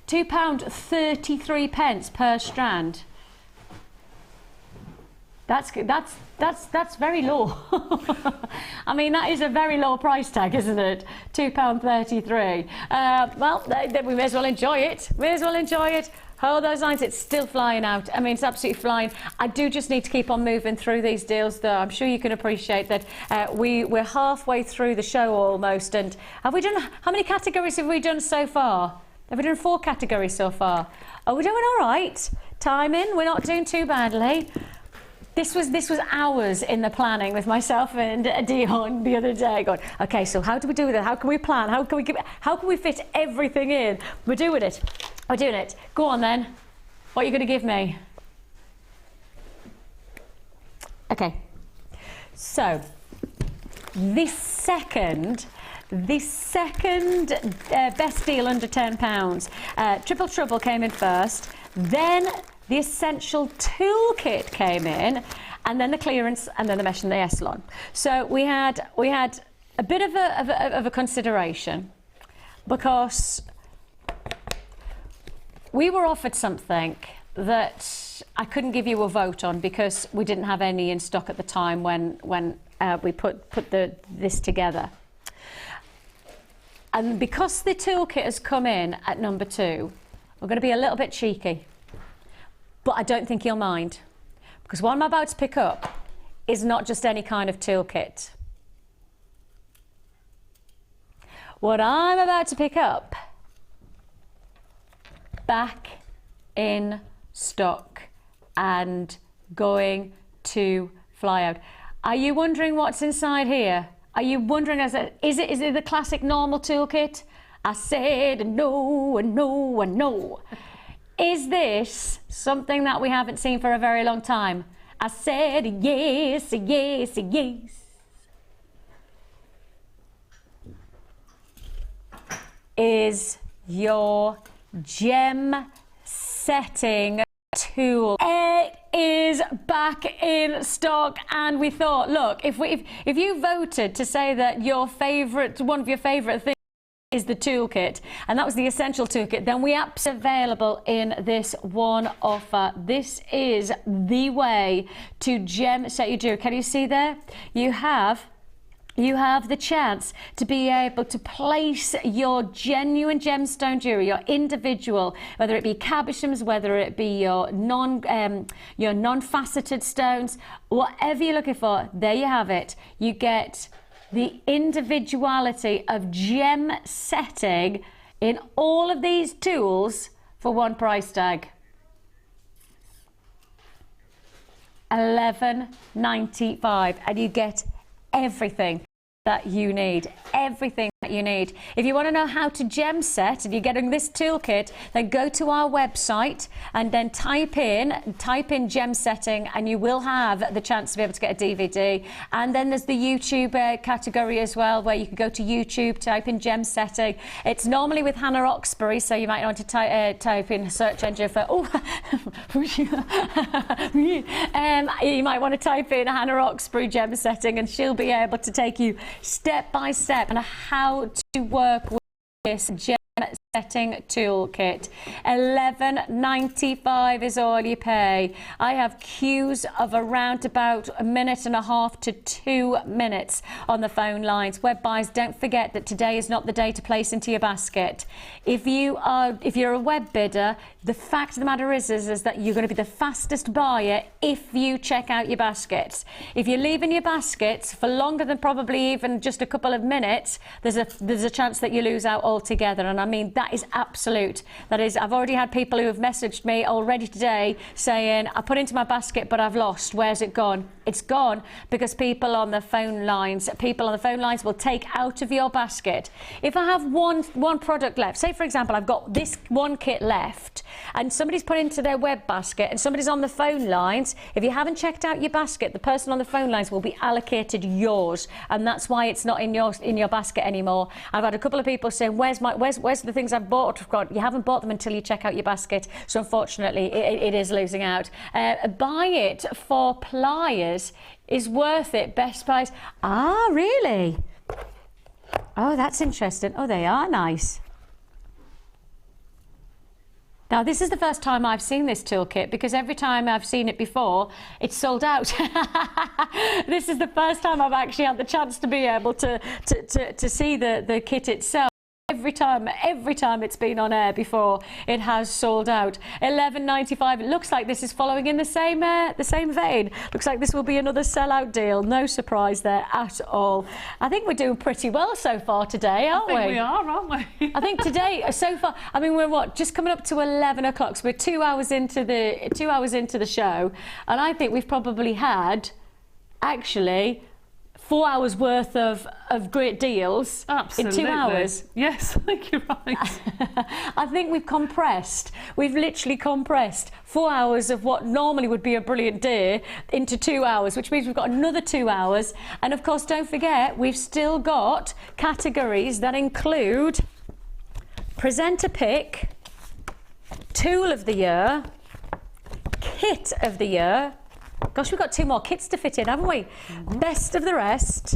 Speaker 2: £2.33 pence per strand. That's very low. I mean, that is a very low price tag, isn't it? £2.33. Well, we may as well enjoy it. May as well enjoy it. Hold those lines. It's still flying out. I mean, it's absolutely flying. I do just need to keep on moving through these deals, though. I'm sure you can appreciate that we're halfway through the show almost. And have we done? How many categories have we done so far? Have we done 4 categories so far? Are we doing all right? Timing? We're not doing too badly. This was hours in the planning with myself and Dion the other day, going, okay, so how do we do that? How can we plan? How can we fit everything in? We're doing it. We're doing it. Go on then. What are you going to give me? Okay. So this second best deal under £10. Triple Trouble came in first. Then the Essential Toolkit came in, and then the clearance, and then the mesh and the Essilon. So we had a bit of a consideration, because we were offered something that I couldn't give you a vote on because we didn't have any in stock at the time when we put this together. And because the toolkit has come in at number 2, we're going to be a little bit cheeky. But I don't think you'll mind, because what I'm about to pick up is not just any kind of toolkit. What I'm about to pick up, back in stock and going to fly out. Are you wondering what's inside here? Are you wondering, is it the classic normal toolkit? I said no and no and no. Is this something that we haven't seen for a very long time? I said yes, yes, yes. Is your gem setting tool. It is back in stock, and we thought, look, if you voted to say that one of your favourite things is the toolkit, and that was the essential toolkit, then we apps available in this one offer. This is the way to gem set your jewelry. Can you see there? You have the chance to be able to place your genuine gemstone jewelry, your individual, whether it be cabochons, whether it be your non-faceted stones, whatever you're looking for. There you have it. You get the individuality of gem setting in all of these tools for one price tag. $11.95, and you get everything that you need. Everything that you need. If you want to know how to gem set, if you're getting this toolkit, then go to our website and then type in gem setting, and you will have the chance to be able to get a DVD. And then there's the YouTube category as well, where you can go to YouTube, type in gem setting. It's normally with Hannah Oxbury, so you might want to type in search engine for you might want to type in Hannah Oxbury gem setting, and she'll be able to take you step by step on how to work with this gem setting toolkit. $11.95 is all you pay. I have queues of around about 1.5 minutes to 2 minutes on the phone lines. Web buyers, don't forget that today is not the day to place into your basket. If you're a web bidder, the fact of the matter is that you're going to be the fastest buyer if you check out your baskets. If you're leaving your baskets for longer than probably even just a couple of minutes, there's a chance that you lose out altogether. And I mean, that is absolute. That is, I've already had people who have messaged me already today saying, I put into my basket, but I've lost. Where's it gone? It's gone because people on the phone lines will take out of your basket. If I have one product left, say for example, I've got this one kit left, and somebody's put into their web basket, and somebody's on the phone lines, if you haven't checked out your basket, the person on the phone lines will be allocated yours, and that's why it's not in your basket anymore. I've had a couple of people saying, where's the things I've bought? You haven't bought them until you check out your basket, so unfortunately it is losing out. Buy it for pliers is worth it. Best price. Ah, really? Oh, that's interesting. Oh, they are nice. Now, this is the first time I've seen this toolkit, because every time I've seen it before, it's sold out. This is the first time I've actually had the chance to be able to see the kit itself. Every time it's been on air before, it has sold out. $11.95. It looks like this is following in the same vein. Looks like this will be another sellout deal. No surprise there at all. I think we're doing pretty well so far today, aren't we?
Speaker 3: I think we are, aren't we?
Speaker 2: I think today so far. I mean, we're just coming up to 11 o'clock. So we're 2 hours into the show, and I think we've probably had actually 4 hours worth of great deals.
Speaker 3: Absolutely.
Speaker 2: In 2 hours.
Speaker 3: Yes, I think you're right.
Speaker 2: I think we've literally compressed 4 hours of what normally would be a brilliant day into 2 hours, which means we've got another 2 hours. And of course, don't forget, we've still got categories that include presenter pick, tool of the year, kit of the year. Gosh, we've got 2 more kits to fit in, haven't we? Mm-hmm. Best of the rest,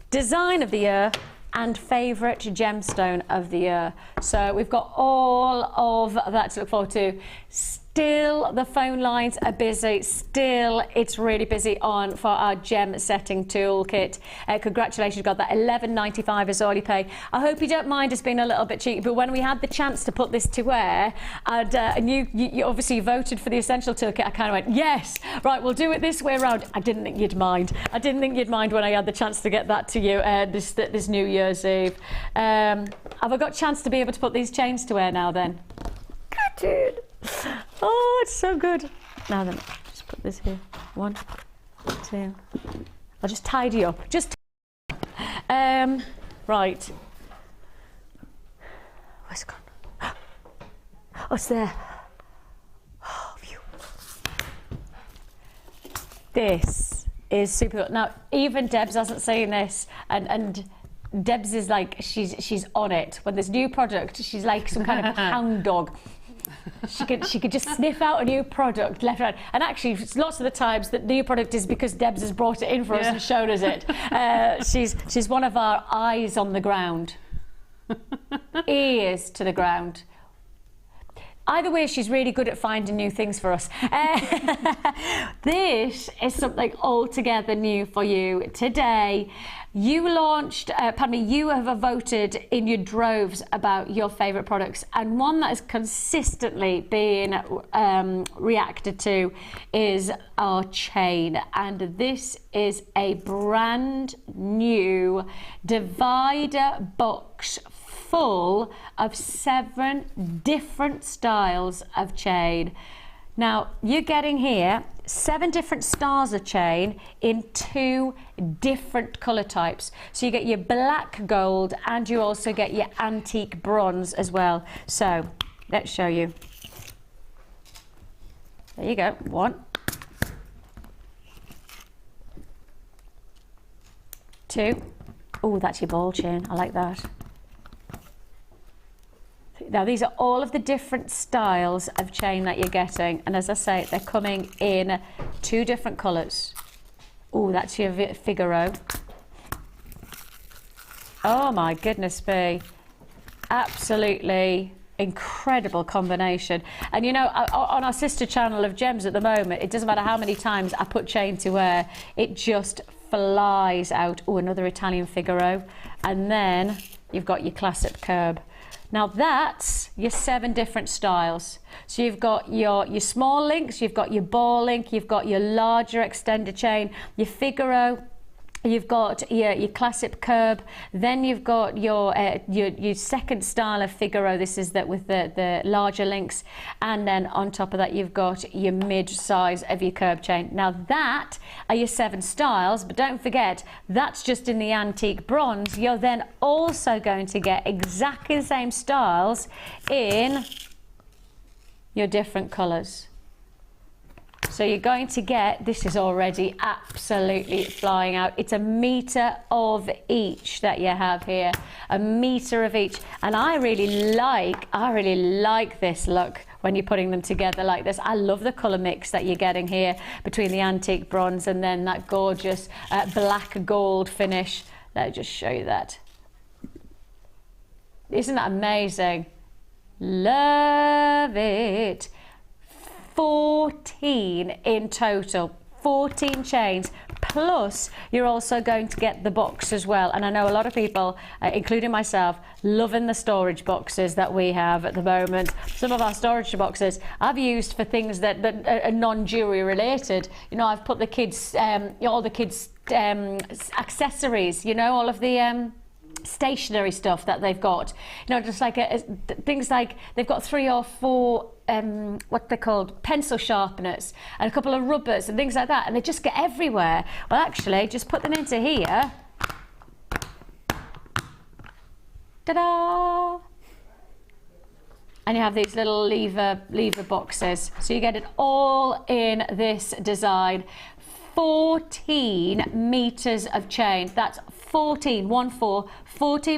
Speaker 2: design of the year, and favourite gemstone of the year. So we've got all of that to look forward to. Still, the phone lines are busy. Still, it's really busy on for our gem setting toolkit. Congratulations, you got that. $11.95 is all you pay. I hope you don't mind us being a little bit cheeky, but when we had the chance to put this to wear, and you obviously voted for the essential toolkit, I kind of went, yes, right, we'll do it this way around. I didn't think you'd mind. I didn't think you'd mind when I had the chance to get that to you this New Year's Eve. Have I got a chance to be able to put these chains to wear now then? Good, dude. Oh, it's so good. Now then, just put this here. 1, 2. I'll just tidy up. Right. Where's it gone? Oh, it's there. Oh, phew. This is super good. Now, even Debs hasn't seen this, and Debs is like, she's on it. When there's new product, she's like some kind of hound dog. She could just sniff out a new product left and right. And actually, lots of the times, the new product is because Debs has brought it in for us and shown us it. She's one of our eyes on the ground, ears to the ground. Either way, she's really good at finding new things for us. This is something altogether new for you today. You launched, you have voted in your droves about your favourite products, and one that has consistently been reacted to is our chain. And this is a brand new divider box full of 7 different styles of chain. Now, you're getting here 7 different styles of chain in 2 different colour types. So you get your black gold and you also get your antique bronze as well. So let's show you. There you go, 1, 2. Oh, that's your ball chain, I like that. Now, these are all of the different styles of chain that you're getting, and as I say, they're coming in 2 different colours. Oh, that's your Figaro. Oh my goodness me, absolutely incredible combination. And you know, on our sister channel of Gems at the moment, it doesn't matter how many times I put chain to wear, it just flies out. Oh, another Italian Figaro, and then you've got your clasp curb. Now that's your 7 different styles. So you've got your small links, you've got your ball link, you've got your larger extended chain, your Figaro, you've got your clasp curb, then you've got your second style of Figaro. This is that with the larger links, and then on top of that you've got your mid size of your curb chain. Now that are your 7 styles, but don't forget that's just in the antique bronze. You're then also going to get exactly the same styles in your different colours. So you're going to get, this is already absolutely flying out. It's a metre of each that you have here, a metre of each. And I really like this look when you're putting them together like this. I love the colour mix that you're getting here between the antique bronze and then that gorgeous black gold finish. Let me just show you that. Isn't that amazing? Love it. 14 in total, 14 chains, plus you're also going to get the box as well. And I know a lot of people, including myself, loving the storage boxes that we have at the moment. Some of our storage boxes I've used for things that are non-jewellery related. You know, I've put the kids, all the kids' accessories, you know, all of the stationery stuff that they've got, you know, just like things like they've got 3 or 4 what they're called, pencil sharpeners and a couple of rubbers and things like that, and they just get everywhere. Well, actually, just put them into here. Ta-da! And you have these little lever boxes, so you get it all in this design. 14 meters of chain. That's 14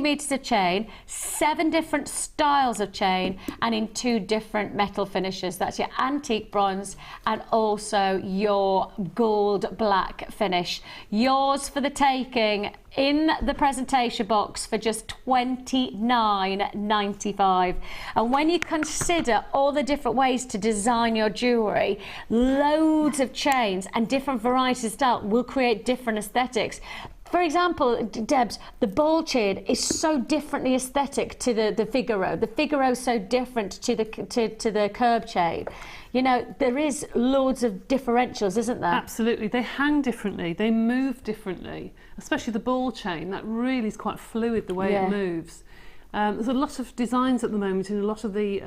Speaker 2: meters of chain, 7 different styles of chain, and in 2 different metal finishes. That's your antique bronze and also your gold black finish. Yours for the taking in the presentation box for just $29.95. And when you consider all the different ways to design your jewellery, loads of chains and different varieties of style will create different aesthetics. For example, Debs, the ball chain is so differently aesthetic to the Figaro. The Figaro is so different to the curb chain. You know, there is loads of differentials, isn't there?
Speaker 3: Absolutely. They hang differently. They move differently. Especially the ball chain. That really is quite fluid the way it moves. There's a lot of designs at the moment in a lot of the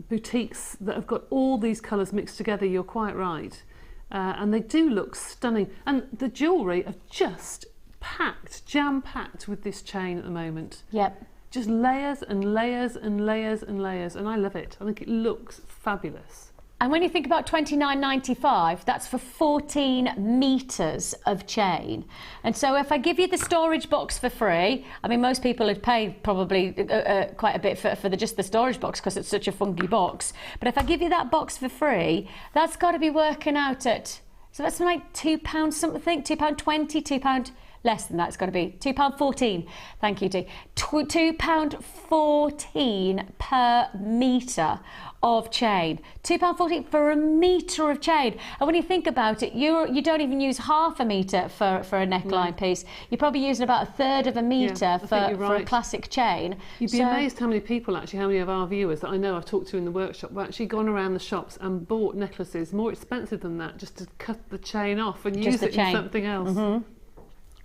Speaker 3: boutiques that have got all these colours mixed together. You're quite right. And they do look stunning, and the jewellery are just packed, jam-packed with this chain at the moment.
Speaker 2: Yep.
Speaker 3: Just layers and layers and layers and layers, and I love it. I think it looks fabulous.
Speaker 2: And when you think about £29.95, that's for 14 metres of chain. And so if I give you the storage box for free, I mean, most people would pay probably quite a bit for just the storage box because it's such a funky box. But if I give you that box for free, that's got to be working out at, so that's like £2 something, £2.20, £2 less than that. It's got to be £2.14. Thank you, Dee. £2.14 per metre of chain. £2.14 for a metre of chain. And when you think about it, you don't even use half a metre for a neckline piece. You're probably using about a third of a metre for a classic chain.
Speaker 3: You'd be amazed how many people, actually, how many of our viewers that I know I've talked to in the workshop have actually gone around the shops and bought necklaces more expensive than that just to cut the chain off and use it in something else.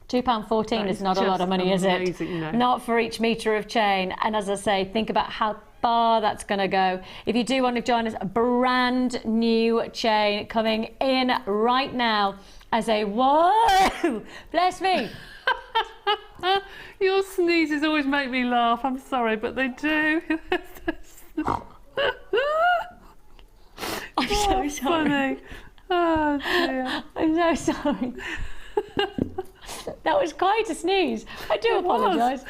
Speaker 2: £2.14 is not a lot of money, is it?
Speaker 3: You know.
Speaker 2: Not for each metre of chain. And as I say, think about how far that's going to go. If you do want to join us, a brand new chain coming in right now as a whoa, bless me.
Speaker 3: Your sneezes always make me laugh. I'm sorry, but they do.
Speaker 2: I'm so sorry.
Speaker 3: Funny. Oh dear.
Speaker 2: I'm so sorry. That was quite a sneeze. I do apologise.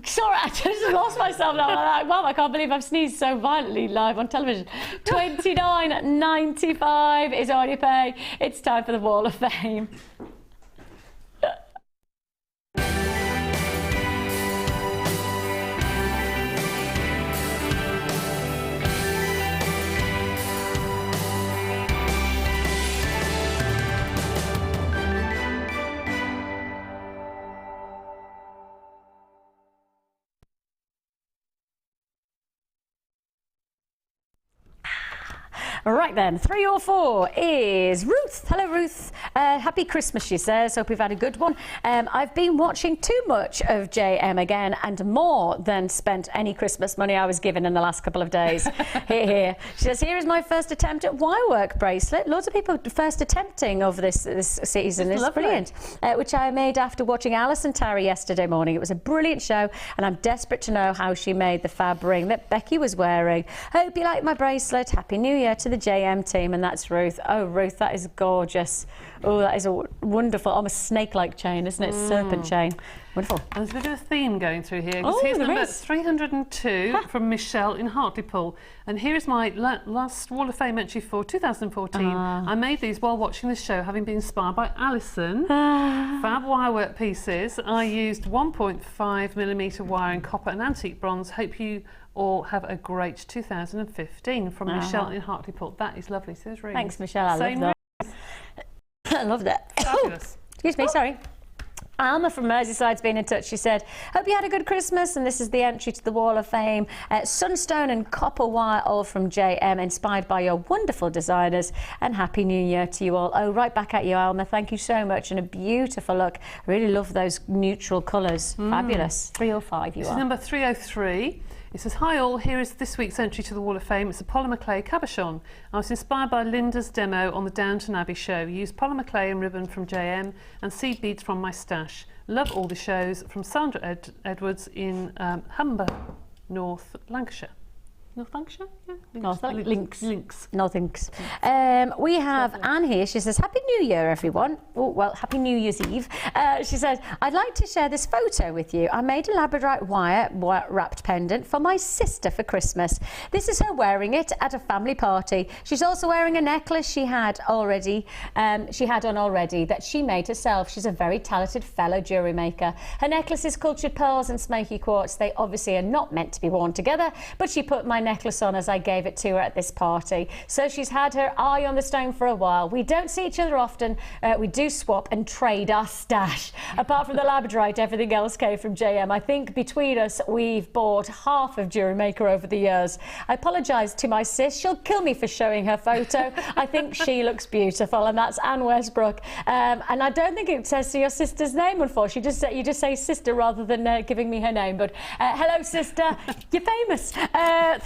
Speaker 2: Sorry, I just lost myself now. I'm like, wow, I can't believe I've sneezed so violently live on television. £29.95 is all you pay. It's time for the Wall of Fame. Right then, 3 or 4 is Ruth. Hello, Ruth. Happy Christmas, she says. Hope you've had a good one. I've been watching too much of JM again and more than spent any Christmas money I was given in the last couple of days. Here. She says, here is my first attempt at wirework bracelet. Lots of people first attempting over this season. It's brilliant. Which I made after watching Alison Tarry yesterday morning. It was a brilliant show and I'm desperate to know how she made the fab ring that Becky was wearing. Hope you like my bracelet. Happy New Year to the JM team. And that's Ruth. Oh, Ruth, that is gorgeous. Oh, that is a wonderful, almost snake-like chain, isn't it? Serpent chain. Wonderful.
Speaker 3: And there's a bit of a theme going through here. Oh, here's number 302 from Michelle in Hartlepool. And here is my last Wall of Fame entry for 2014. I made these while watching the show, having been inspired by Alison. Fab wirework pieces. I used 1.5mm wire in copper and antique bronze. Hope you all have a great 2015 from Michelle in Hartlepool. That is lovely. So rings.
Speaker 2: Thanks, Michelle. I love that. I loved it.
Speaker 3: Fabulous.
Speaker 2: Excuse me, sorry. Alma from Merseyside's been in touch. She said, hope you had a good Christmas, and this is the entry to the Wall of Fame. Sunstone and copper wire, all from JM, inspired by your wonderful designers, and Happy New Year to you all. Oh, right back at you, Alma. Thank you so much, and a beautiful look. I really love those neutral colours. Fabulous. 305 you
Speaker 3: this
Speaker 2: are.
Speaker 3: Is number 303. It says, hi all, here is this week's entry to the Wall of Fame. It's a polymer clay cabochon. I was inspired by Linda's demo on the Downton Abbey show. Used polymer clay and ribbon from JM and seed beads from my stash. Love all the shows. From Sandra Edwards in Humber, North Lancashire. North Lancashire? Yeah.
Speaker 2: Links.
Speaker 3: North
Speaker 2: Links. We have Anne here. She says, Happy New Year, everyone. Oh, well, Happy New Year's Eve. She says, I'd like to share this photo with you. I made a labradorite wire wrapped pendant for my sister for Christmas. This is her wearing it at a family party. She's also wearing a necklace she had on already that she made herself. She's a very talented fellow jewellery maker. Her necklace is cultured pearls and smoky quartz. They obviously are not meant to be worn together, but she put my necklace on as I gave it to her at this party. So she's had her eye on the stone for a while. We don't see each other often. We do swap and trade our stash. Apart from the labradorite, everything else came from JM. I think between us, we've bought half of Jewellery Maker over the years. I apologise to my sis. She'll kill me for showing her photo. I think she looks beautiful, and that's Anne Westbrook. And I don't think it says your sister's name, unfortunately. You just say sister rather than giving me her name. But hello, sister. You're famous.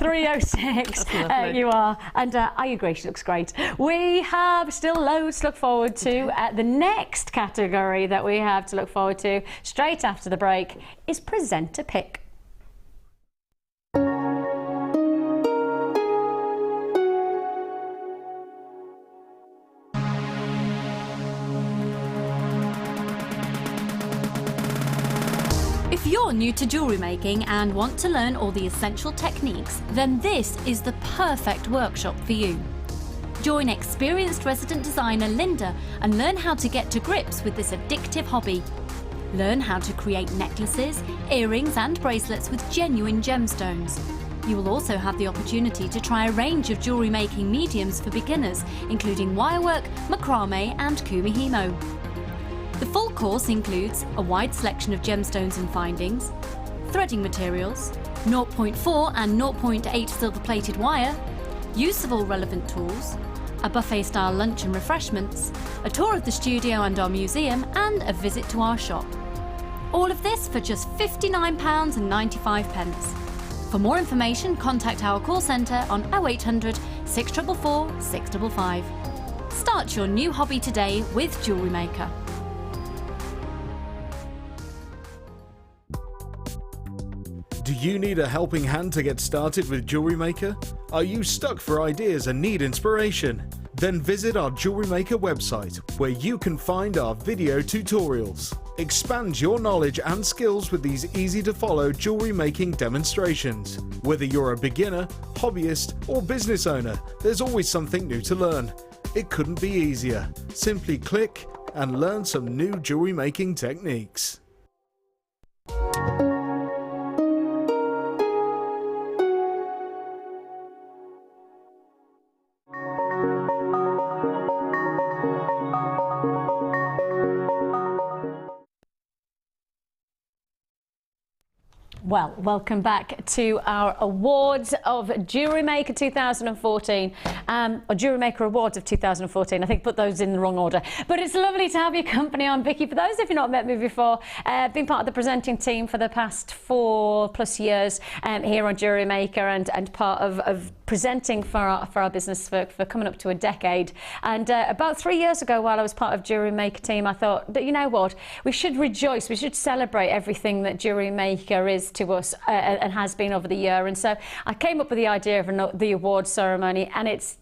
Speaker 2: 306 you are, and I agree, she looks great. We have still loads to look forward to. The next category that we have to look forward to straight after the break is presenter pick.
Speaker 5: If you're new to jewellery making and want to learn all the essential techniques, then this is the perfect workshop for you. Join experienced resident designer Linda and learn how to get to grips with this addictive hobby. Learn how to create necklaces, earrings and bracelets with genuine gemstones. You will also have the opportunity to try a range of jewellery making mediums for beginners, including wirework, macrame and kumihimo. The full course includes a wide selection of gemstones and findings, threading materials, 0.4 and 0.8 silver-plated wire, use of all relevant tools, a buffet-style lunch and refreshments, a tour of the studio and our museum, and a visit to our shop. All of this for just £59.95. For more information, contact our call centre on 0800 644 655. Start your new hobby today with Jewellery Maker.
Speaker 1: Do you need a helping hand to get started with Jewellery Maker? Are you stuck for ideas and need inspiration? Then visit our Jewellery Maker website, where you can find our video tutorials. Expand your knowledge and skills with these easy-to-follow jewellery making demonstrations. Whether you're a beginner, hobbyist, or business owner, there's always something new to learn. It couldn't be easier. Simply click and learn some new jewellery making techniques.
Speaker 2: Well, welcome back to our awards of Jewellery Maker 2014, or Jewellery Maker Awards of 2014. I think I put those in the wrong order. But it's lovely to have your company on, Vicki. For those of you who've not met me before, I've been part of the presenting team for the past 4+ years here on Jewellery Maker, and part of presenting for our business for coming up to a decade. And about 3 years ago, while I was part of Jewellery Maker team, I thought that, you know what, we should rejoice, we should celebrate everything that Jewellery Maker is to us and has been over the year. And so I came up with the idea of the award ceremony, and it's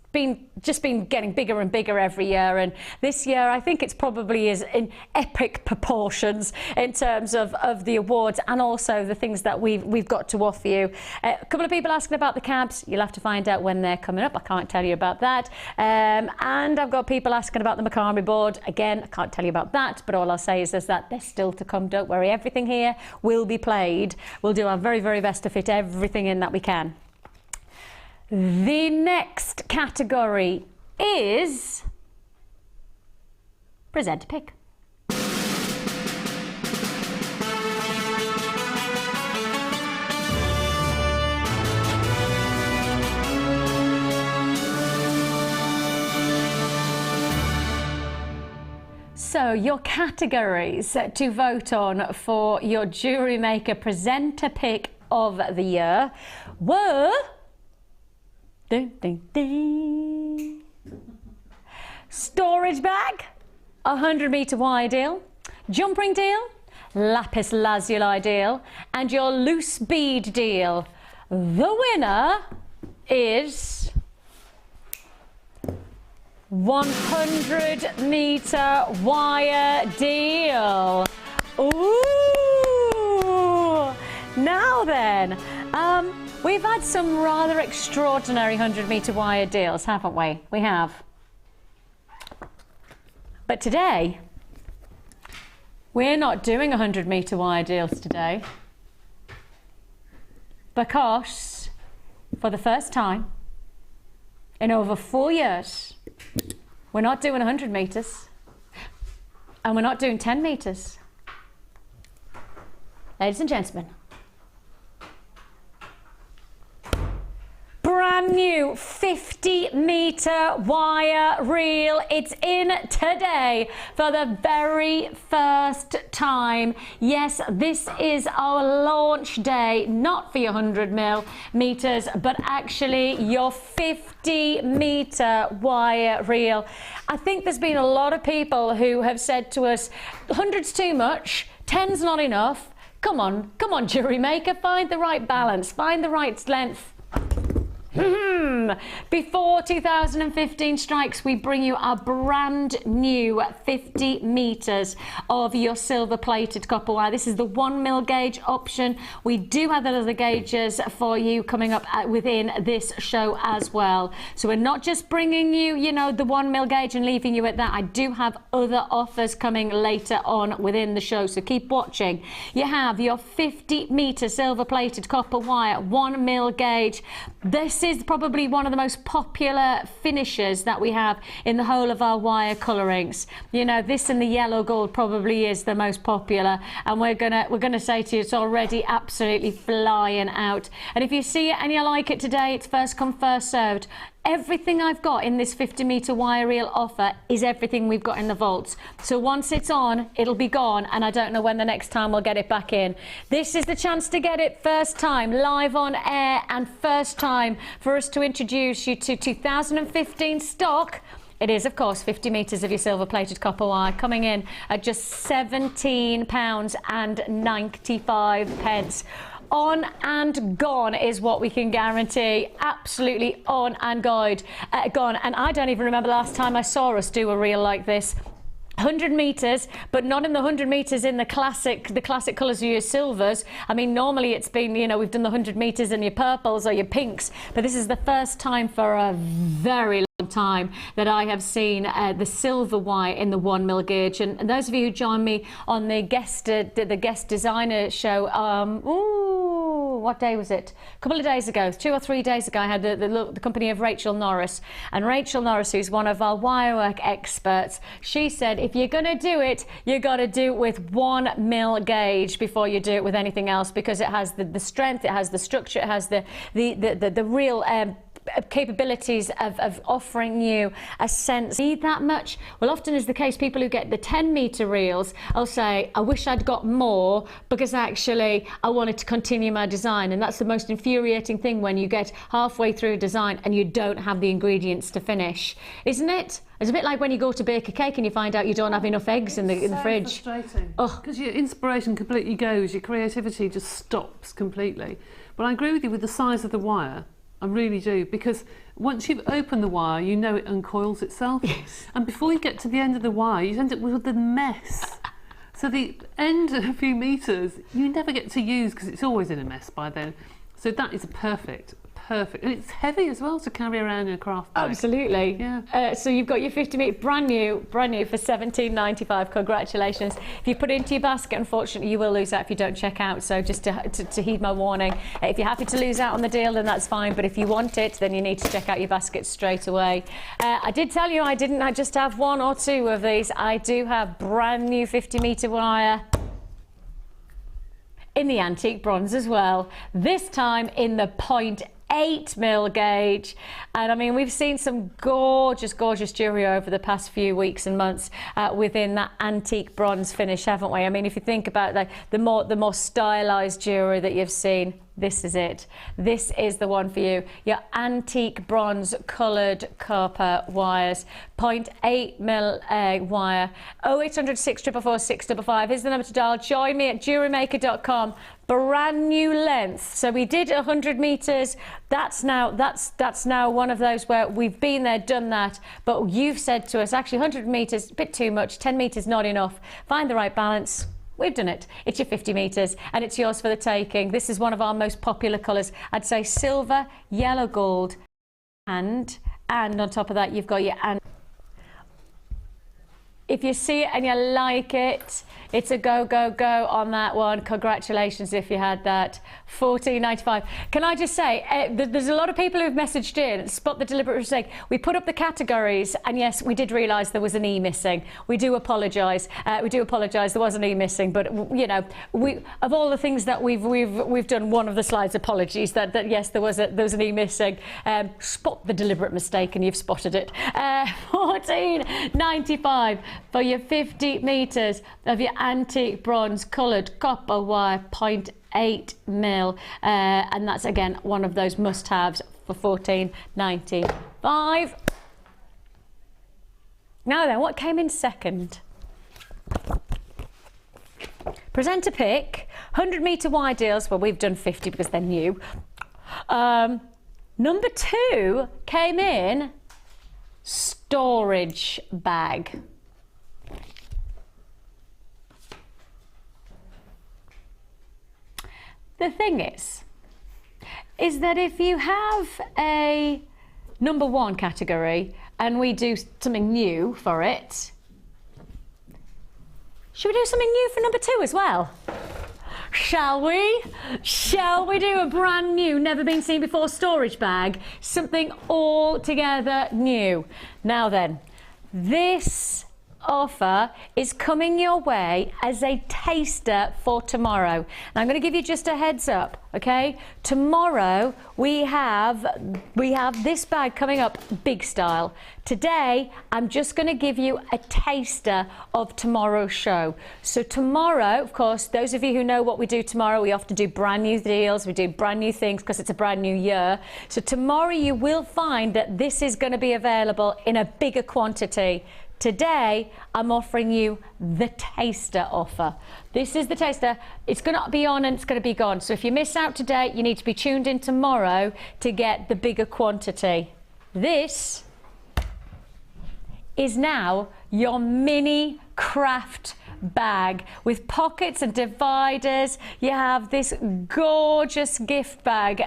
Speaker 2: just been getting bigger and bigger every year. And this year I think it's probably is in epic proportions in terms of the awards and also the things that we've got to offer you. A couple of people asking about the cabs. You'll have to find out when they're coming up. I can't tell you about that. And I've got people asking about the macrame board. Again, I can't tell you about that, but all I'll say is that they're still to come. Don't worry, everything here will be played. We'll do our very, very best to fit everything in that we can. The next category is Present a Pick. So your categories to vote on for your Jewellery Maker Presenter Pick of the year were... Ding, ding, ding. Storage bag, 100-metre wire deal, jump ring deal, lapis lazuli deal, and your loose bead deal. The winner is 100-metre wire deal. Ooh! Now then, we've had some rather extraordinary 100-metre wire deals, haven't we? We have. But today, we're not doing 100-metre wire deals today, because for the first time in over 4 years, we're not doing 100 metres and we're not doing 10 metres. Ladies and gentlemen, brand new 50-metre wire reel. It's in today for the very first time. Yes, this is our launch day, not for your 100 metres, but actually your 50-metre wire reel. I think there's been a lot of people who have said to us, 100's too much, 10's not enough. Come on, Jewellery Maker, find the right balance, find the right length. Before 2015 strikes, we bring you a brand new 50 meters of your silver plated copper wire. This is the 1mm gauge option. We do have other gauges for you coming up within this show as well. So we're not just bringing you, you know, the 1mm gauge and leaving you at that. I do have other offers coming later on within the show, so keep watching. You have your 50 meter silver plated copper wire, 1mm gauge. This is probably one of the most popular finishes that we have in the whole of our wire colorings. You know, this and the yellow gold probably is the most popular, and we're gonna say to you, it's already absolutely flying out. And if you see it and you like it today, it's first come, first served. Everything I've got in this 50 meter wire reel offer is everything we've got in the vaults. So once it's on, it'll be gone, and I don't know when the next time we'll get it back in. This is the chance to get it first time, live on air, and first time for us to introduce you to 2015 stock. It is, of course, 50 metres of your silver-plated copper wire coming in at just £17.95. On and gone is what we can guarantee. Absolutely on and gone. And I don't even remember the last time I saw us do a reel like this. 100 meters, but not in the 100 meters in the classic colours of your silvers. I mean, normally it's been, you know, we've done the 100 meters in your purples or your pinks, but this is the first time for a very long time that I have seen the silver wire in the 1mm gauge. And those of you who joined me on the guest designer show, what day was it? A couple of days ago, 2 or 3 days ago, I had the company of Rachel Norris. And Rachel Norris, who's one of our wirework experts, she said, if you're going to do it, you got to do it with 1mm gauge before you do it with anything else, because it has the strength, it has the structure, it has the real capabilities of offering you a sense. Need that much? Well, often is the case, people who get the 10 meter reels, I'll say, I wish I'd got more because actually I wanted to continue my design. And that's the most infuriating thing, when you get halfway through a design and you don't have the ingredients to finish, isn't it? It's a bit like when you go to bake a cake and you find out you don't have enough eggs in the fridge.
Speaker 3: Frustrating. Because your inspiration completely goes, your creativity just stops completely. But I agree with you with the size of the wire. I really do, because once you've opened the wire, you know it uncoils itself.
Speaker 2: Yes.
Speaker 3: And before you get to the end of the wire, you end up with a mess. So the end of a few meters, you never get to use, because it's always in a mess by then. So that is perfect. And it's heavy as well to carry around in a craft bag.
Speaker 2: Absolutely.
Speaker 3: Yeah.
Speaker 2: So you've got your 50 metre, brand new for £17.95. Congratulations. If you put it into your basket, unfortunately, you will lose out if you don't check out. So just to heed my warning, if you're happy to lose out on the deal, then that's fine. But if you want it, then you need to check out your basket straight away. I did tell you I didn't just have 1 or 2 of these. I do have brand new 50 metre wire in the antique bronze as well. This time in the 0.8mm gauge. And I mean, we've seen some gorgeous jewellery over the past few weeks and months within that antique bronze finish, haven't we? I mean, if you think about the more stylized jewellery that you've seen, this is it. This is the one for you. Your antique bronze coloured copper wires. 0.8mm wire. 0800 644 655 is the number to dial. Join me at JewelleryMaker.com. Brand new length. So we did 100 meters. That's now one of those where we've been there, done that. But you've said to us, actually 100 meters, a bit too much. 10 meters, not enough. Find the right balance. We've done it. It's your 50 meters and it's yours for the taking. This is one of our most popular colors. I'd say silver, yellow, gold, and on top of that, you've got your If you see it and you like it, it's a go, go, go on that one. Congratulations if you had that. $14.95. Can I just say, there's a lot of people who've messaged in, spot the deliberate mistake. We put up the categories, and yes, we did realise there was an E missing. We do apologise. There was an E missing, but you know, of all the things that we've done, one of the slides, apologies, that yes, there was an E missing. Spot the deliberate mistake, and you've spotted it. $14.95 for your 50 meters of your antique bronze coloured copper wire, 0.8mm, and that's again one of those must-haves for $14.95. Now then, what came in second? Presenter pick, 100 metre wide deals. Well, we've done 50 because they're new. Number 2 came in storage bag. The thing is that if you have a number 1 category and we do something new for it, should we do something new for number 2 as well? Shall we? Shall we do a brand new, never been seen before storage bag? Something altogether new. Now then, this offer is coming your way as a taster for tomorrow. Now I'm going to give you just a heads up, okay? Tomorrow we have this bag coming up big style. Today I'm just going to give you a taster of tomorrow's show. So tomorrow, of course, those of you who know what we do tomorrow, we often do brand new deals, we do brand new things because it's a brand new year. So tomorrow you will find that this is going to be available in a bigger quantity. Today, I'm offering you the taster offer. This is the taster. It's going to be on and it's going to be gone. So if you miss out today, you need to be tuned in tomorrow to get the bigger quantity. This is now your mini craft bag with pockets and dividers. You have this gorgeous gift bag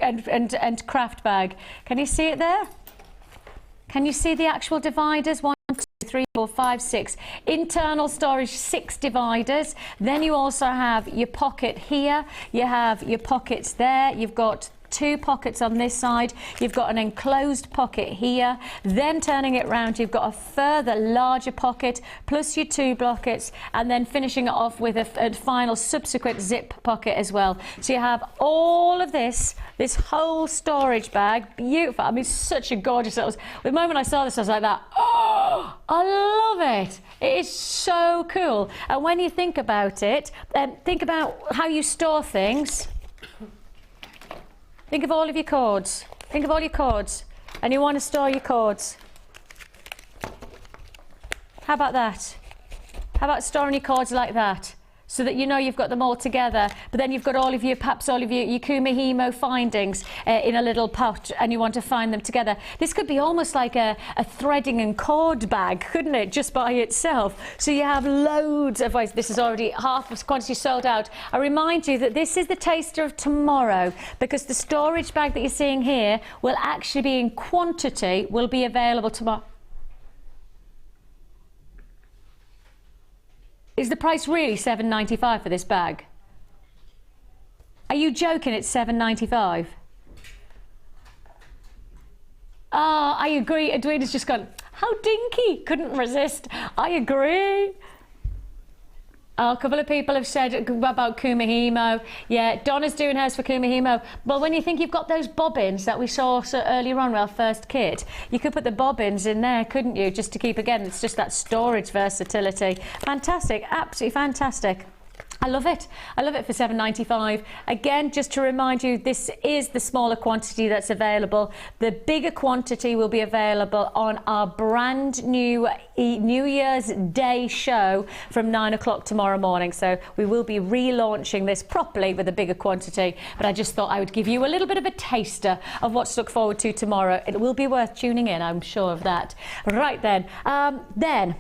Speaker 2: and craft bag. Can you see it there? Can you see the actual dividers? 1, 2, 3, 4, 5, 6. Internal storage, 6 dividers. Then you also have your pocket here. You have your pockets there. You've got 2 pockets on this side. You've got an enclosed pocket here. Then turning it round, you've got a further larger pocket plus your 2 pockets, and then finishing it off with a final subsequent zip pocket as well. So you have all of this whole storage bag. Beautiful. I mean, such a gorgeous little. The moment I saw this, I was like that. Oh, I love it. It is so cool. And when you think about it, think about how you store things. Think of all of your cords. Think of all your cords. And you want to store your cords. How about that? How about storing your cords like that? So that you know you've got them all together, but then you've got all of your, perhaps all of your kumihimo findings in a little pot, and you want to find them together. This could be almost like a threading and cord bag, couldn't it, just by itself? So you have loads of ways. This is already half of quantity sold out. I remind you that this is the taster of tomorrow, because the storage bag that you're seeing here will actually be in quantity, will be available tomorrow. Is the price really $7.95 for this bag? Are you joking? It's $7.95. Ah, I agree. Edwina's just gone, how dinky. Couldn't resist. I agree. Oh, a couple of people have said about kumihimo. Yeah, Donna's doing hers for kumihimo. Well, when you think you've got those bobbins that we saw so earlier on with our first kit, you could put the bobbins in there, couldn't you? Just to keep, again, it's just that storage versatility. Fantastic, absolutely fantastic. I love it. I love it for $7.95. Again, just to remind you, this is the smaller quantity that's available. The bigger quantity will be available on our brand new New Year's Day show from 9 o'clock tomorrow morning. So we will be relaunching this properly with a bigger quantity. But I just thought I would give you a little bit of a taster of what to look forward to tomorrow. It will be worth tuning in, I'm sure of that. Right then.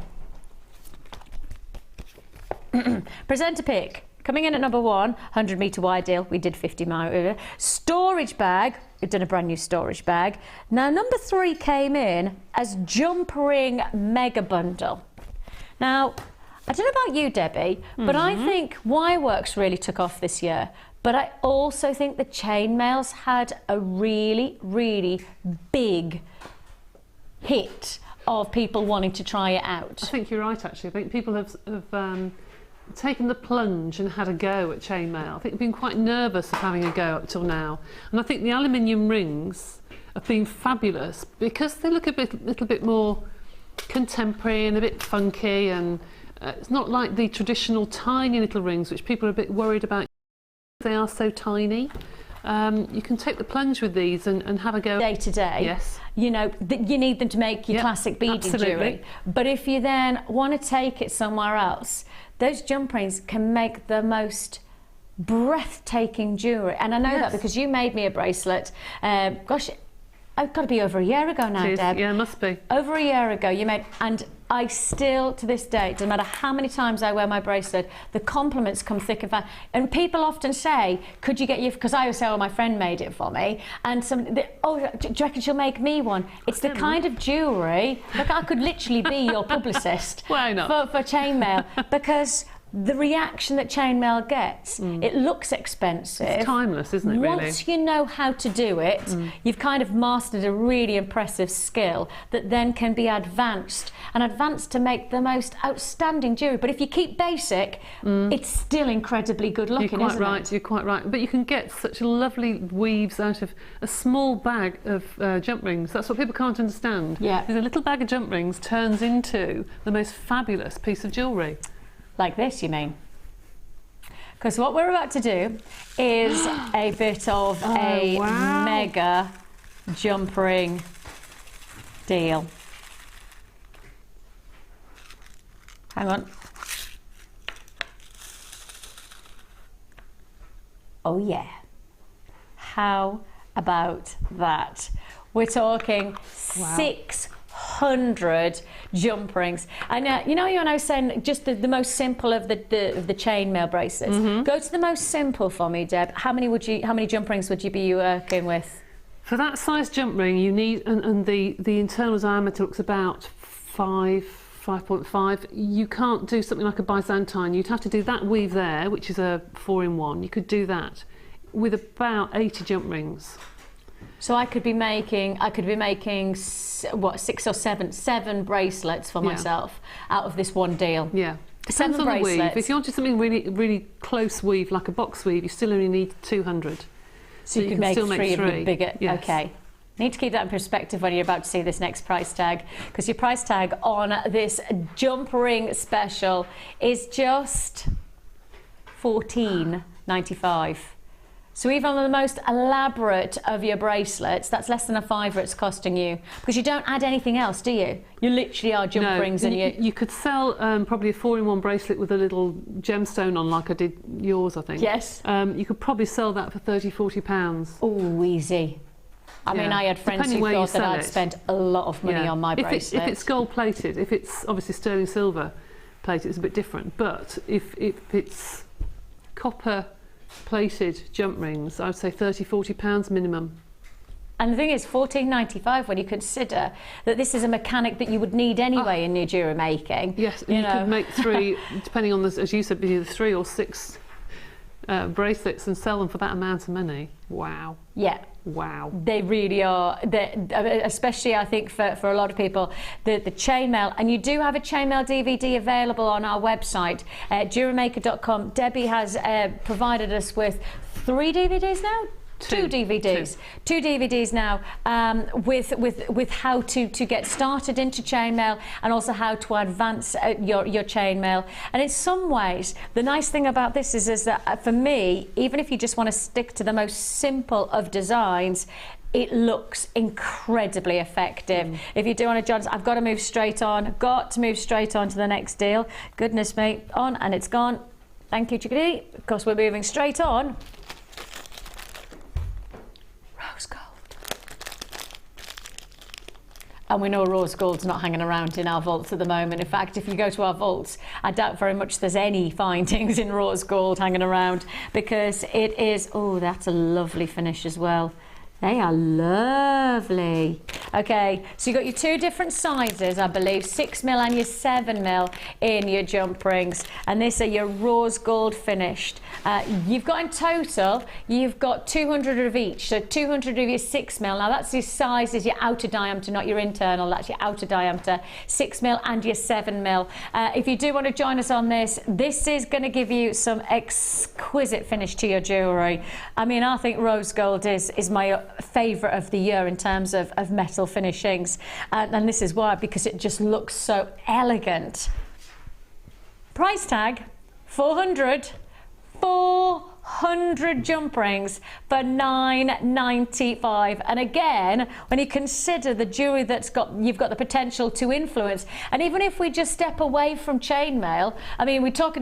Speaker 2: Presenter pick coming in at number 1, 100-meter wide deal. We did 50-mile storage bag. We've done a brand new storage bag. Now number 3 came in as jump ring mega bundle. Now I don't know about you, Debbie, but I think wireworks really took off this year. But I also think the chainmails had a really, really big hit of people wanting to try it out.
Speaker 3: I think you're right, actually. I think people have taken the plunge and had a go at chainmail. I think they've been quite nervous of having a go up till now. And I think the aluminium rings have been fabulous because they look a little bit more contemporary and a bit funky, and it's not like the traditional tiny little rings which people are a bit worried about. They are so tiny. You can take the plunge with these and have a go.
Speaker 2: Day to day,
Speaker 3: yes.
Speaker 2: You know, you need them to make your classic beaded jewellery. But if you then want to take it somewhere else, those jump rings can make the most breathtaking jewellery. And I know that because you made me a bracelet. Gosh, it's got to be over a year ago now, Deb.
Speaker 3: Yeah, it must be.
Speaker 2: Over a year ago you made, and I still, to this day, doesn't matter how many times I wear my bracelet, the compliments come thick and fast. And people often say, could you get you, because I always say, oh, my friend made it for me. And oh, do you reckon she'll make me one? It's the kind of jewellery, look, I could literally be your publicist.
Speaker 3: Why not?
Speaker 2: For chainmail, because the reaction that chainmail gets, it looks expensive.
Speaker 3: It's timeless, isn't it, really?
Speaker 2: Once you know how to do it, you've kind of mastered a really impressive skill that then can be advanced to make the most outstanding jewellery. But if you keep basic, it's still incredibly good looking,
Speaker 3: You're quite
Speaker 2: isn't
Speaker 3: right,
Speaker 2: it?
Speaker 3: you're quite right. But you can get such lovely weaves out of a small bag of jump rings. That's what people can't understand.
Speaker 2: Yeah.
Speaker 3: Is a little bag of jump rings turns into the most fabulous piece of jewellery.
Speaker 2: Like this, you mean? Because what we're about to do is a bit of a mega jump ring deal. Hang on. Oh yeah. How about that? We're talking 600 jump rings. And you know, when I was saying just the most simple of the chainmail bracelets. Go to the most simple for me, Deb. How many jump rings would you be working with?
Speaker 3: For that size jump ring, you need, and the internal diameter looks about 5.5. You can't do something like a Byzantine. You'd have to do that weave there, which is a 4-in-1. You could do that with about 80 jump rings.
Speaker 2: So I could be making what, 6 or 7 bracelets for myself out of this one deal.
Speaker 3: Yeah.
Speaker 2: 7
Speaker 3: Depends on the
Speaker 2: bracelets.
Speaker 3: weave. If you wanted something really close weave, like a box weave, you still only need 200.
Speaker 2: So you could
Speaker 3: can
Speaker 2: make
Speaker 3: still make
Speaker 2: 3 of
Speaker 3: three.
Speaker 2: them bigger.
Speaker 3: Yes.
Speaker 2: Okay. Need to keep that in perspective when you're about to see this next price tag, because your price tag on this jump ring special is just $14.95. So even on the most elaborate of your bracelets, that's less than a £5 it's costing you, because you don't add anything else, do you? You literally are jump rings, and
Speaker 3: you could sell probably a 4-in-1 bracelet with a little gemstone on, like I did yours, I think.
Speaker 2: Yes.
Speaker 3: You could probably sell that for £30–40.
Speaker 2: Oh, easy. I mean, I had friends who thought that I'd spent a lot of money on my bracelets.
Speaker 3: If it's gold plated, if it's obviously sterling silver plated, it's a bit different. But if it's copper plated jump rings, I would say £30–40 minimum.
Speaker 2: And the thing is, $14.95 when you consider that this is a mechanic that you would need anyway in your jewellery making.
Speaker 3: Yes, and you could make 3, depending on, as you said, either 3 or 6 bracelets and sell them for that amount of money. Wow.
Speaker 2: Yeah.
Speaker 3: Wow.
Speaker 2: They really are, especially I think for a lot of people, the chainmail. And you do have a chainmail DVD available on our website, JewelleryMaker.com. Debbie has provided us with 3 DVDs now? Two DVDs. Two DVDs now, with how to get started into chainmail, and also how to advance your chainmail. And in some ways, the nice thing about this is that for me, even if you just want to stick to the most simple of designs, it looks incredibly effective. If you do want to join us, I've got to move straight on. I've got to move straight on to the next deal. Goodness me, on, and it's gone. Thank you, chickadee. Of course, we're moving straight on. Rose gold. And we know rose gold's not hanging around in our vaults at the moment. In fact, if you go to our vaults, I doubt very much there's any findings in rose gold hanging around, because it is, oh, that's a lovely finish as well. They are lovely. Okay, so you've got your 2 different sizes, I believe, 6mm and your 7mm in your jump rings. And these are your rose gold finished. You've got in total, you've got 200 of each. So 200 of your 6mm. Now that's your size, is your outer diameter, not your internal. That's your outer diameter. 6mm and your 7mm. If you do want to join us on this, this is going to give you some exquisite finish to your jewellery. I mean, I think rose gold is my favourite of the year in terms of metal finishings, and this is why, because it just looks so elegant. Price tag $400 100 jump rings for £9.95. And again, when you consider the jewellery you've got the potential to influence, and even if we just step away from chainmail, I mean, we look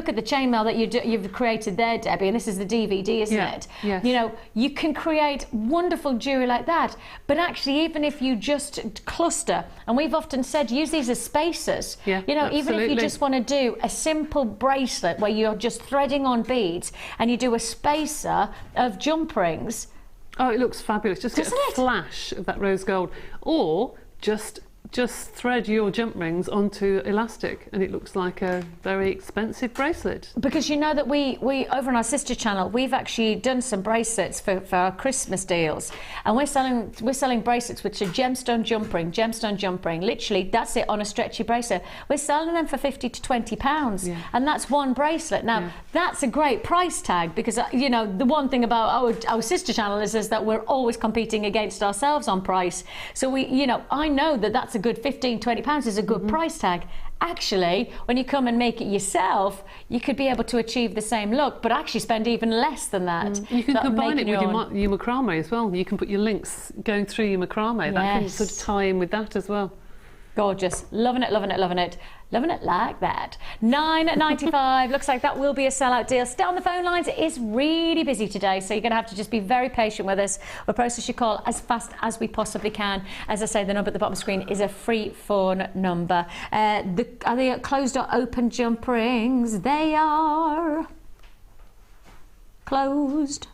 Speaker 2: at the chainmail that you've created there, Debbie, and this is the DVD, isn't it?
Speaker 3: Yes.
Speaker 2: You know, you can create wonderful jewellery like that, but actually, even if you just cluster, and we've often said use these as spacers.
Speaker 3: Yeah,
Speaker 2: you know,
Speaker 3: absolutely.
Speaker 2: even if you just want to do a simple bracelet where you're just threading on beads and you do a spacer of jump rings.
Speaker 3: Oh, it looks fabulous. Just get a flash of that rose gold, or just thread your jump rings onto elastic and it looks like a very expensive bracelet.
Speaker 2: Because you know that we over on our sister channel, we've actually done some bracelets for our Christmas deals, and we're selling bracelets which are gemstone jump ring, literally that's it, on a stretchy bracelet. We're selling them for £50 to £20, and that's one bracelet. Now that's a great price tag, because you know, the one thing about our sister channel is that we're always competing against ourselves on price. So you know, I know that that's a good £15, £20 is a good price tag. Actually, when you come and make it yourself, you could be able to achieve the same look, but actually spend even less than that.
Speaker 3: You can combine it with your macrame as well. You can put your links going through your macrame. That can sort of tie in with that as well.
Speaker 2: Gorgeous. Loving it, loving it, loving it. Loving it like that. £9.95. Looks like that will be a sellout deal. Stay on the phone lines. It is really busy today, so you're going to have to just be very patient with us. We'll process your call as fast as we possibly can. As I say, the number at the bottom of the screen is a free phone number. Are they closed or open jump rings? They are closed.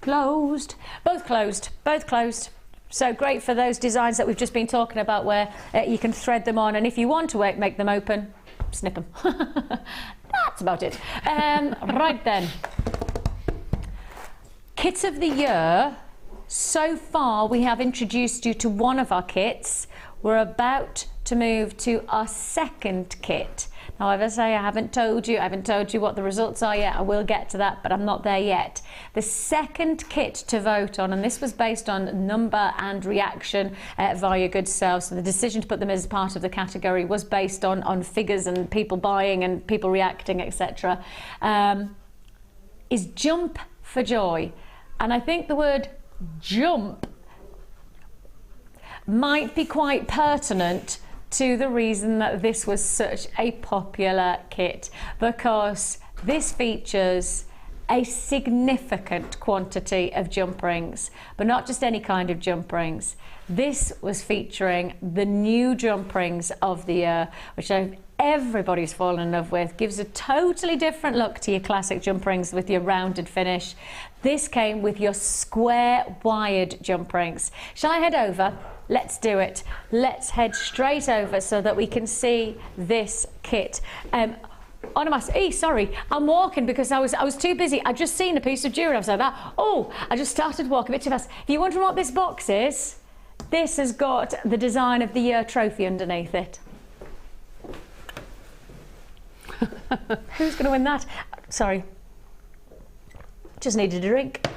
Speaker 2: Closed. Both closed. Both closed. So great for those designs that we've just been talking about, where you can thread them on, and if you want to make them open, snip them. That's about it. Right then. Kit of the year. So far we have introduced you to one of our kits. We're about to move to our second kit. Now, as I say, I haven't told you what the results are yet. I will get to that, but I'm not there yet. The second kit to vote on, and this was based on number and reaction via good sales. So the decision to put them as part of the category was based on figures and people buying and people reacting, etc. Is Jump for Joy. And I think the word jump might be quite pertinent to the reason that this was such a popular kit, because this features a significant quantity of jump rings, but not just any kind of jump rings. This was featuring the new jump rings of the year, which everybody's fallen in love with. Gives a totally different look to your classic jump rings with your rounded finish. This came with your square wired jump rings. Shall I head over? Let's do it. Let's head straight over so that we can see this kit. Sorry, I'm walking because I was too busy. I'd just seen a piece of jewellery. I was like that. Oh, I just started walking a bit too fast. If you're wondering what this box is, this has got the design of the year trophy underneath it. Who's going to win that? Sorry. Just needed a drink.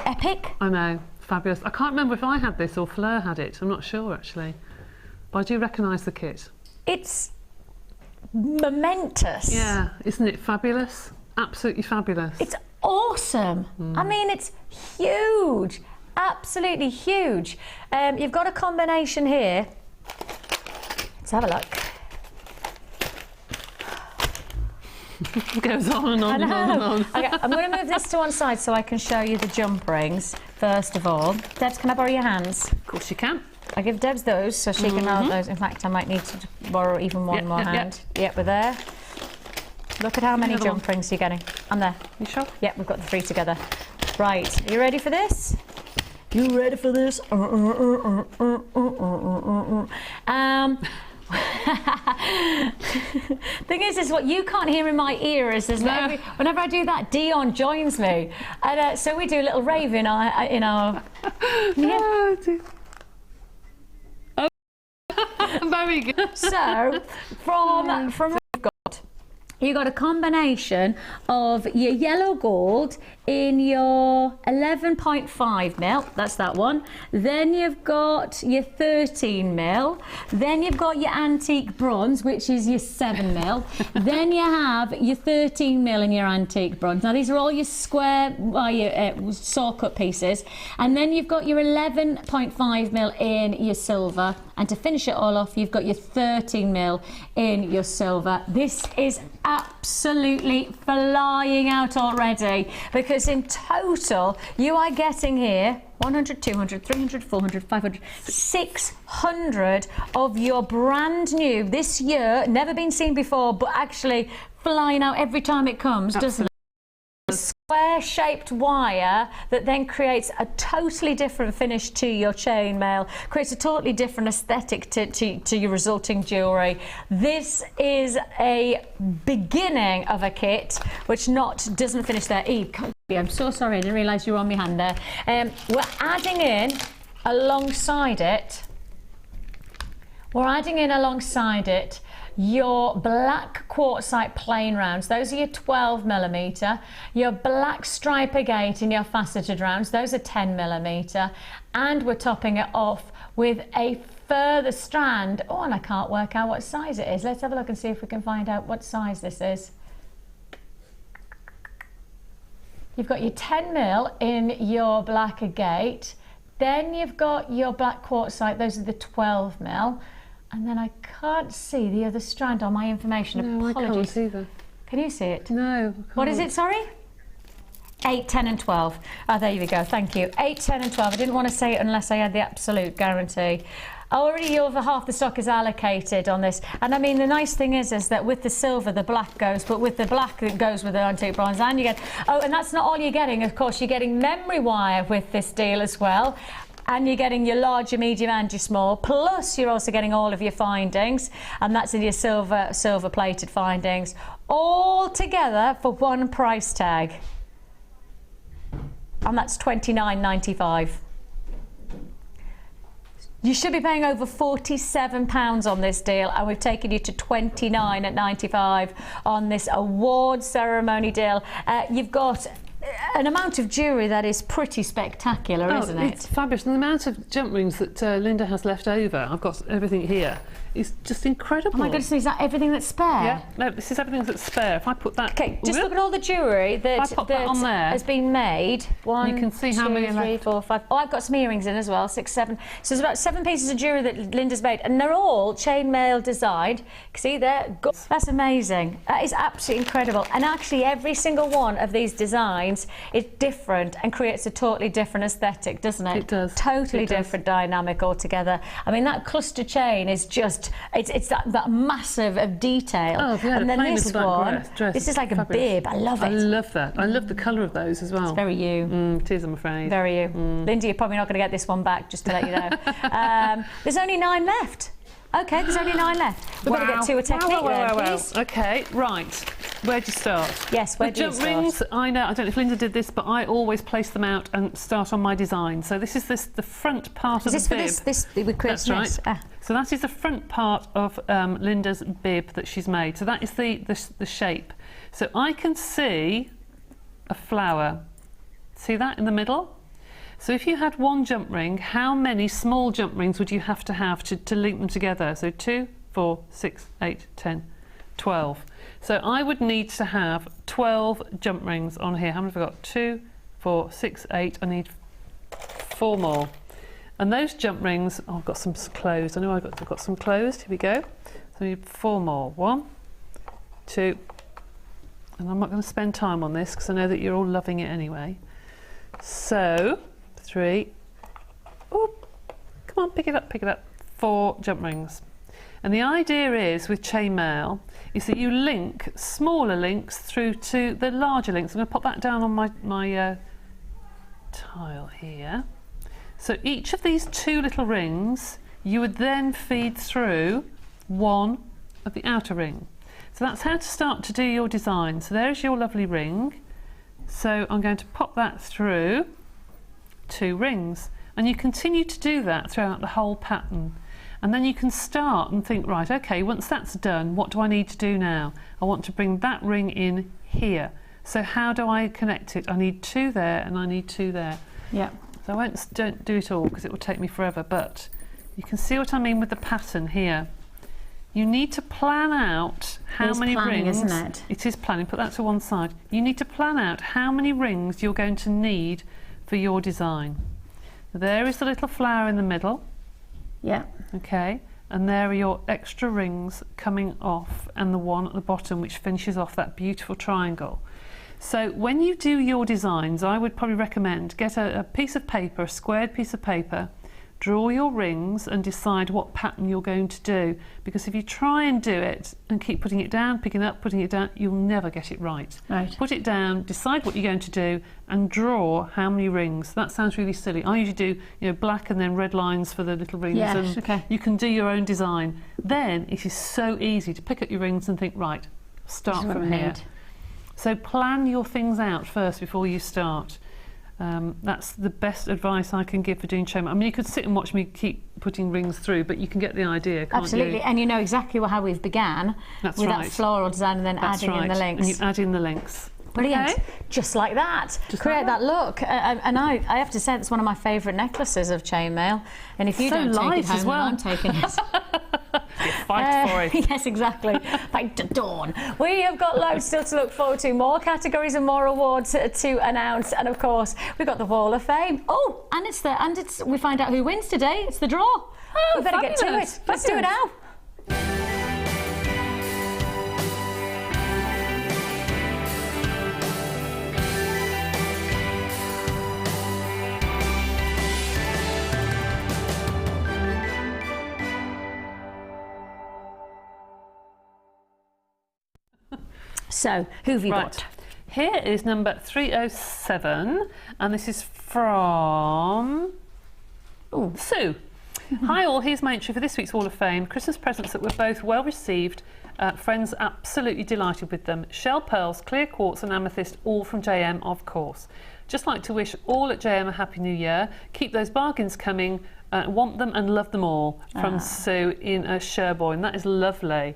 Speaker 2: Epic.
Speaker 3: I know. Fabulous. I can't remember if I had this or Fleur had it. I'm not sure, actually. But I do recognise the kit.
Speaker 2: It's momentous.
Speaker 3: Yeah. Isn't it fabulous? Absolutely fabulous.
Speaker 2: It's awesome. I mean, it's huge. Absolutely huge. You've got a combination here. Let's have a look.
Speaker 3: It goes on and on and on and on.
Speaker 2: Okay, I'm going to move this to one side so I can show you the jump rings, first of all. Debs, can I borrow your hands?
Speaker 3: Of course you can.
Speaker 2: I'll give Debs those so she can hold those. In fact, I might need to borrow even one more hand. Yep, we're there. Look at how many jump rings you're getting. I'm there.
Speaker 3: You sure?
Speaker 2: Yep, we've got the three together. Right, are you ready for this? You ready for this? Thing is what you can't hear in my ear is whenever I do that, Dion joins me, and so we do a little rave in our
Speaker 3: Oh, very good.
Speaker 2: So from what we've got, you got a combination of your yellow gold in your 11.5 mil, that's that one. Then you've got your 13 mil. Then you've got your antique bronze, which is your 7 mil. Then you have your 13 mil in your antique bronze. Now these are all your square, your saw cut pieces. And then you've got your 11.5 mil in your silver. And to finish it all off, you've got your 13 mil in your silver. This is absolutely flying out already, because in total you are getting here 100, 200, 300, 400, 500, 600 of your brand new, this year, never been seen before, but actually flying out every time it comes, doesn't it? Square-shaped wire that then creates a totally different finish to your chainmail, creates a totally different aesthetic to your resulting jewellery. This is a beginning of a kit which doesn't finish there. Eve, I'm so sorry, I didn't realise you were on my hand there. We're adding in alongside it your black quartzite plain rounds. Those are your 12mm. Your black stripe agate in your faceted rounds. Those are 10mm. And we're topping it off with a further strand. Oh, and I can't work out what size it is. Let's have a look and see if we can find out what size this is. You've got your 10mm in your black agate. Then you've got your black quartzite. Those are the 12mm. And then I can't see the other strand on my information.
Speaker 3: No,
Speaker 2: Apologies.
Speaker 3: I can't either.
Speaker 2: Can you see it?
Speaker 3: No, I can't.
Speaker 2: What is it, sorry? 8, 10 and 12. Oh, there you go, thank you. 8, 10 and 12. I didn't want to say it unless I had the absolute guarantee. Already over half the stock is allocated on this. And I mean, the nice thing is that with the silver, the black goes, but with the black, it goes with the antique bronze. And you get, oh, and that's not all you're getting. Of course, you're getting memory wire with this deal as well. And you're getting your large, your medium and your small, plus you're also getting all of your findings, and that's in your silver plated findings, all together for one price tag, and that's £29.95. You should be paying over £47 on this deal, and we've taken you to £29.95 on this award ceremony deal. You've got an amount of jewellery that is pretty spectacular, isn't it?
Speaker 3: It's fabulous. And the amount of jump rings that Linda has left over, I've got everything here, is just incredible.
Speaker 2: Oh my goodness, is that everything that's spare?
Speaker 3: Yeah, no, this is everything that's spare. If I put that...
Speaker 2: Okay, just look at all the jewellery that
Speaker 3: on there,
Speaker 2: has been made. One,
Speaker 3: you can see how many
Speaker 2: 3, 4, 5. Oh, I've got some earrings in as well, 6, 7. So there's about 7 pieces of jewellery that Linda's made, and they're all chainmail designed. See there? That's amazing. That is absolutely incredible. And actually, every single one of these designs is different and creates a totally different aesthetic, doesn't it?
Speaker 3: It does.
Speaker 2: Totally different dynamic altogether. I mean, that cluster chain is just, it's that massive of detail.
Speaker 3: Oh, yeah,
Speaker 2: and then this one,
Speaker 3: dress
Speaker 2: this is like a bib. I love it.
Speaker 3: I love that. I love the colour of those as well.
Speaker 2: It's very you.
Speaker 3: It is, I'm afraid.
Speaker 2: Very you. Linda, you're probably not going to get this one back, just to let you know. There's only 9 left. Okay, there's only 9 left. We're going to get to a technique please.
Speaker 3: Okay, right. Where'd you start?
Speaker 2: Yes, where'd you
Speaker 3: jump
Speaker 2: start?
Speaker 3: rings, I know, I don't know if Linda did this, but I always place them out and start on my design. So this is the front part of the bib.
Speaker 2: Is this for this?
Speaker 3: That's right. So that is the front part of Linda's bib that she's made. So that is the shape. So I can see a flower. See that in the middle? So if you had one jump ring, how many small jump rings would you have to link them together? So 2, 4, 6, 8, 10, 12. So I would need to have 12 jump rings on here. How many have I got? 2, 4, 6, 8. I need 4 more. And those jump rings, oh, I've got some closed. I know I've got some closed. Here we go. So I need 4 more. 1, 2, and I'm not going to spend time on this because I know that you're all loving it anyway. So 3. Oh, come on, pick it up. 4 jump rings. And the idea is with chainmail is that you link smaller links through to the larger links. I'm going to pop that down on my tile here. So each of these 2 little rings you would then feed through one of the outer ring. So that's how to start to do your design. So there's your lovely ring. So I'm going to pop that through 2 rings, and you continue to do that throughout the whole pattern. And then you can start and think, right, okay, once that's done, what do I need to do now? I want to bring that ring in here. So how do I connect it? I need 2 there and I need 2 there.
Speaker 2: Yeah.
Speaker 3: So don't do it all because it will take me forever, but you can see what I mean with the pattern here. You need to plan out how many rings.
Speaker 2: Isn't it?
Speaker 3: It is planning, put that to one side. You need to plan out how many rings you're going to need for your design. There is the little flower in the middle.
Speaker 2: Yeah.
Speaker 3: Okay, and there are your extra rings coming off and the one at the bottom which finishes off that beautiful triangle. So when you do your designs, I would probably recommend get a piece of paper, a squared piece of paper, draw your rings and decide what pattern you're going to do, because if you try and do it and keep putting it down, picking it up, putting it down, you'll never get it right.
Speaker 2: Right.
Speaker 3: Put it down, decide what you're going to do and draw how many rings. That sounds really silly. I usually do black and then red lines for the little rings,
Speaker 2: Yes,
Speaker 3: and
Speaker 2: okay.
Speaker 3: you can do your own design. Then it is so easy to pick up your rings and think, right, start from here. So plan your things out first before you start. That's the best advice I can give for doing chain. I mean, you could sit and watch me keep putting rings through, but you can get the idea, can't
Speaker 2: Absolutely,
Speaker 3: you?
Speaker 2: and you know exactly how we've began.
Speaker 3: That's
Speaker 2: with
Speaker 3: right.
Speaker 2: that floral design and then
Speaker 3: That's
Speaker 2: adding in the links.
Speaker 3: And you add in the links.
Speaker 2: Brilliant.
Speaker 3: Okay.
Speaker 2: Just like that.
Speaker 3: Just
Speaker 2: Create
Speaker 3: like
Speaker 2: that look. And I have to say that's one of my favourite necklaces of chainmail. And if you
Speaker 3: So
Speaker 2: don't take
Speaker 3: light
Speaker 2: it home,
Speaker 3: as well.
Speaker 2: then I'm taking it.
Speaker 3: Fight for it.
Speaker 2: Yes, exactly. Fight to dawn. We have got loads still to look forward to. More categories and more awards to announce. And of course, we've got the Wall of Fame. Oh, and we find out who wins today. It's the draw.
Speaker 3: Oh,
Speaker 2: we better get to
Speaker 3: fabulous.
Speaker 2: it. Let's do it now. So, who have you got?
Speaker 3: Here is number 307, and this is from Sue. Hi all, here's my entry for this week's Wall of Fame. Christmas presents that were both well received. Friends absolutely delighted with them. Shell pearls, clear quartz and amethyst, all from JM, of course. Just like to wish all at JM a Happy New Year. Keep those bargains coming. Want them and love them all. From Sue in Sherborne. That is lovely.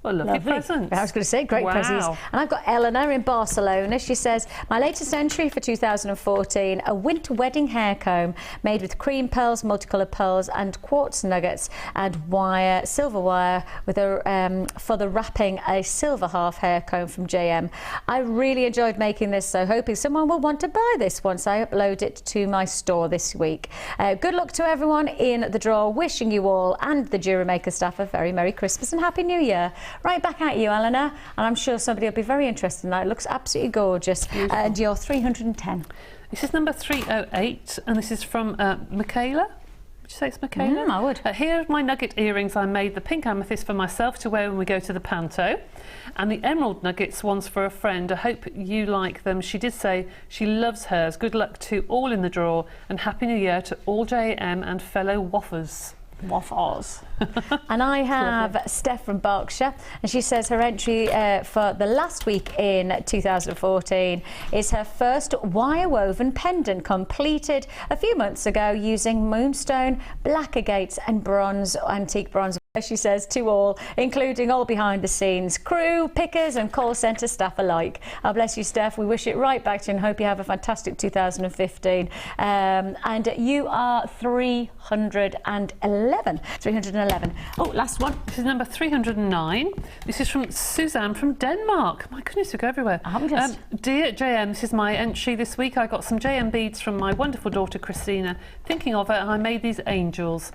Speaker 3: Well, lovely presents.
Speaker 2: I was going to say, great presents. And I've got Eleanor in Barcelona. She says, my latest entry for 2014, a winter wedding hair comb made with cream pearls, multicoloured pearls and quartz nuggets and wire, silver wire, with for the wrapping a silver half hair comb from JM. I really enjoyed making this, so hoping someone will want to buy this once I upload it to my store this week. Good luck to everyone in the draw. Wishing you all and the Jewellery Maker staff a very Merry Christmas and Happy New Year. Right back at you, Eleanor, and I'm sure somebody will be very interested in that. It looks absolutely gorgeous. And you're 310.
Speaker 3: This is number 308, and this is from Michaela. Would you say it's Michaela?
Speaker 2: I would.
Speaker 3: Here are my nugget earrings. I made the pink amethyst for myself to wear when we go to the panto, and the emerald nuggets ones for a friend. I hope you like them. She did say she loves hers. Good luck to all in the draw, and Happy New Year to all JM and fellow waffers.
Speaker 2: Waffles. And I have Steph from Berkshire, and she says her entry for the last week in 2014 is her first wire woven pendant completed a few months ago using moonstone, black agates and bronze, antique bronze. She says to all, including all behind the scenes crew, pickers and call centre staff alike. Oh, bless you, Steph. We wish it right back to you and hope you have a fantastic 2015. And you are 311. 311. Oh, last one.
Speaker 3: This is number 309. This is from Suzanne from Denmark. My goodness, we go everywhere. Dear JM, this is my entry this week. I got some JM beads from my wonderful daughter Christina. Thinking of her, I made these angels,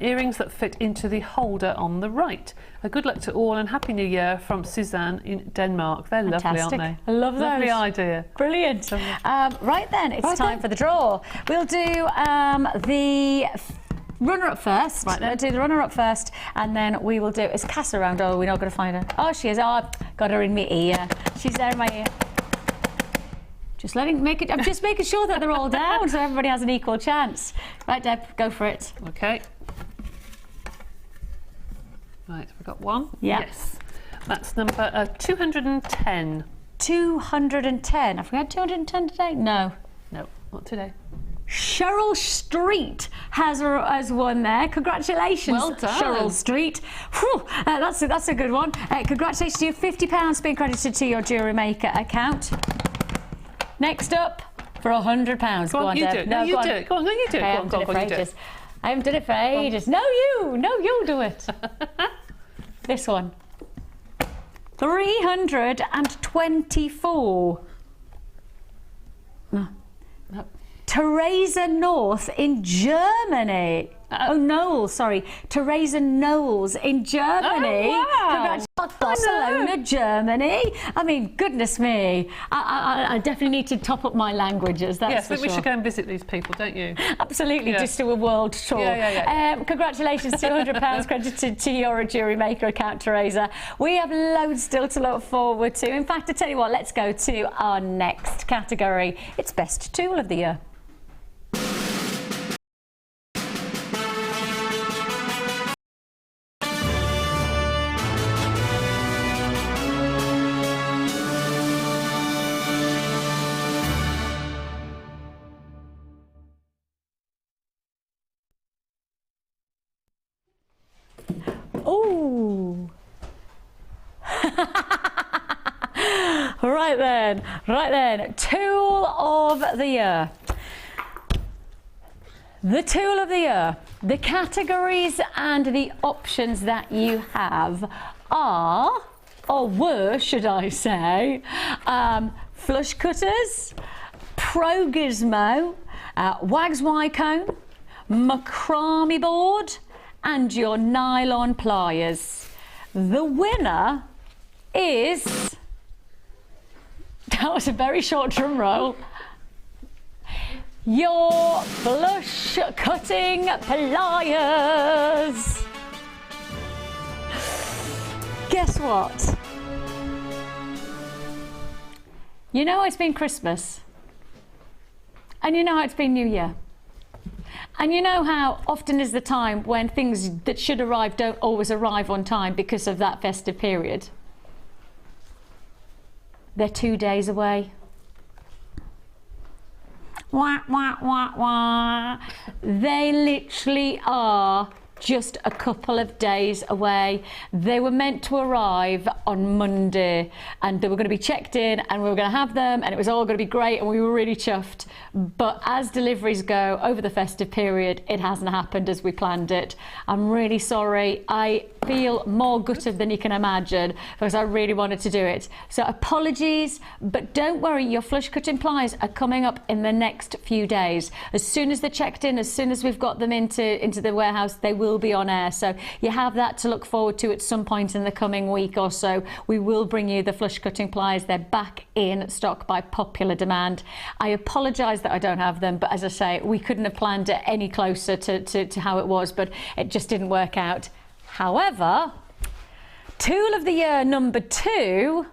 Speaker 3: earrings that fit into the holder on the right. Good luck to all and Happy New Year from Suzanne in Denmark. They're lovely, aren't they?
Speaker 2: I love those.
Speaker 3: Lovely idea.
Speaker 2: Brilliant. Right then, it's time for the draw. We'll do the runner-up first.
Speaker 3: Right then.
Speaker 2: We'll do the runner-up first, and then we will do... Is Cass around? Oh, we're not going to find her. Oh, she is. Oh, I've got her in my ear. She's there in my ear. I'm just making sure that they're all down so everybody has an equal chance. Right, Deb, go for it.
Speaker 3: Okay. Right, we've got one.
Speaker 2: Yeah.
Speaker 3: Yes. That's number 210.
Speaker 2: 210. Have we had 210 today? No.
Speaker 3: No, not today.
Speaker 2: Cheryl Street has won there. Congratulations,
Speaker 3: Well done.
Speaker 2: Cheryl Street. Whew, that's a good one. Congratulations to you. £50 being credited to your Jewellery Maker account. Next up, for £100.
Speaker 3: Go on, you do it. No, you do it. Go on, you do it.
Speaker 2: I haven't done it for ages. I haven't done it for ages. No, you'll do it. This one. 324. No. Teresa North in Germany. Oh, Knowles, sorry. Teresa Knowles in Germany.
Speaker 3: Oh, wow.
Speaker 2: Congratulations. Barcelona, Germany. I mean, goodness me. I definitely need to top up my languages, that's
Speaker 3: Yes,
Speaker 2: for
Speaker 3: but we
Speaker 2: sure.
Speaker 3: should go and visit these people, don't you?
Speaker 2: Absolutely,
Speaker 3: Yeah.
Speaker 2: just do a world tour.
Speaker 3: Yeah.
Speaker 2: Congratulations, £200 credited to your Jewellery Maker account, Teresa. We have loads still to look forward to. In fact, I tell you what, let's go to our next category. It's Best Tool of the Year. Oh. Right then. Tool of the Year. The Tool of the Year. The categories and the options that you have are, or were, should I say, flush cutters, Pro Gizmo, Wags Y-cone, macrame board, and your nylon pliers. The winner is, that was a very short drum roll, your flush cutting pliers. Guess what? You know it's been Christmas, and you know it's been New Year. And you know how often is the time when things that should arrive don't always arrive on time because of that festive period? They're 2 days away. Wah, wah, wah, wah. They literally are just a couple of days away. They were meant to arrive on Monday and they were going to be checked in and we were going to have them and it was all going to be great and we were really chuffed. But as deliveries go over the festive period, it hasn't happened as we planned it. I'm really sorry. I feel more gutted than you can imagine because I really wanted to do it. So apologies, but don't worry, your flush cutting pliers are coming up in the next few days. As soon as they're checked in, as soon as we've got them into the warehouse, they will be on air. So you have that to look forward to at some point in the coming week or so. We will bring you the flush cutting pliers. They're back in stock by popular demand. I apologise that I don't have them, but as I say, we couldn't have planned it any closer to how it was, but it just didn't work out. However, Tool of the Year number 2.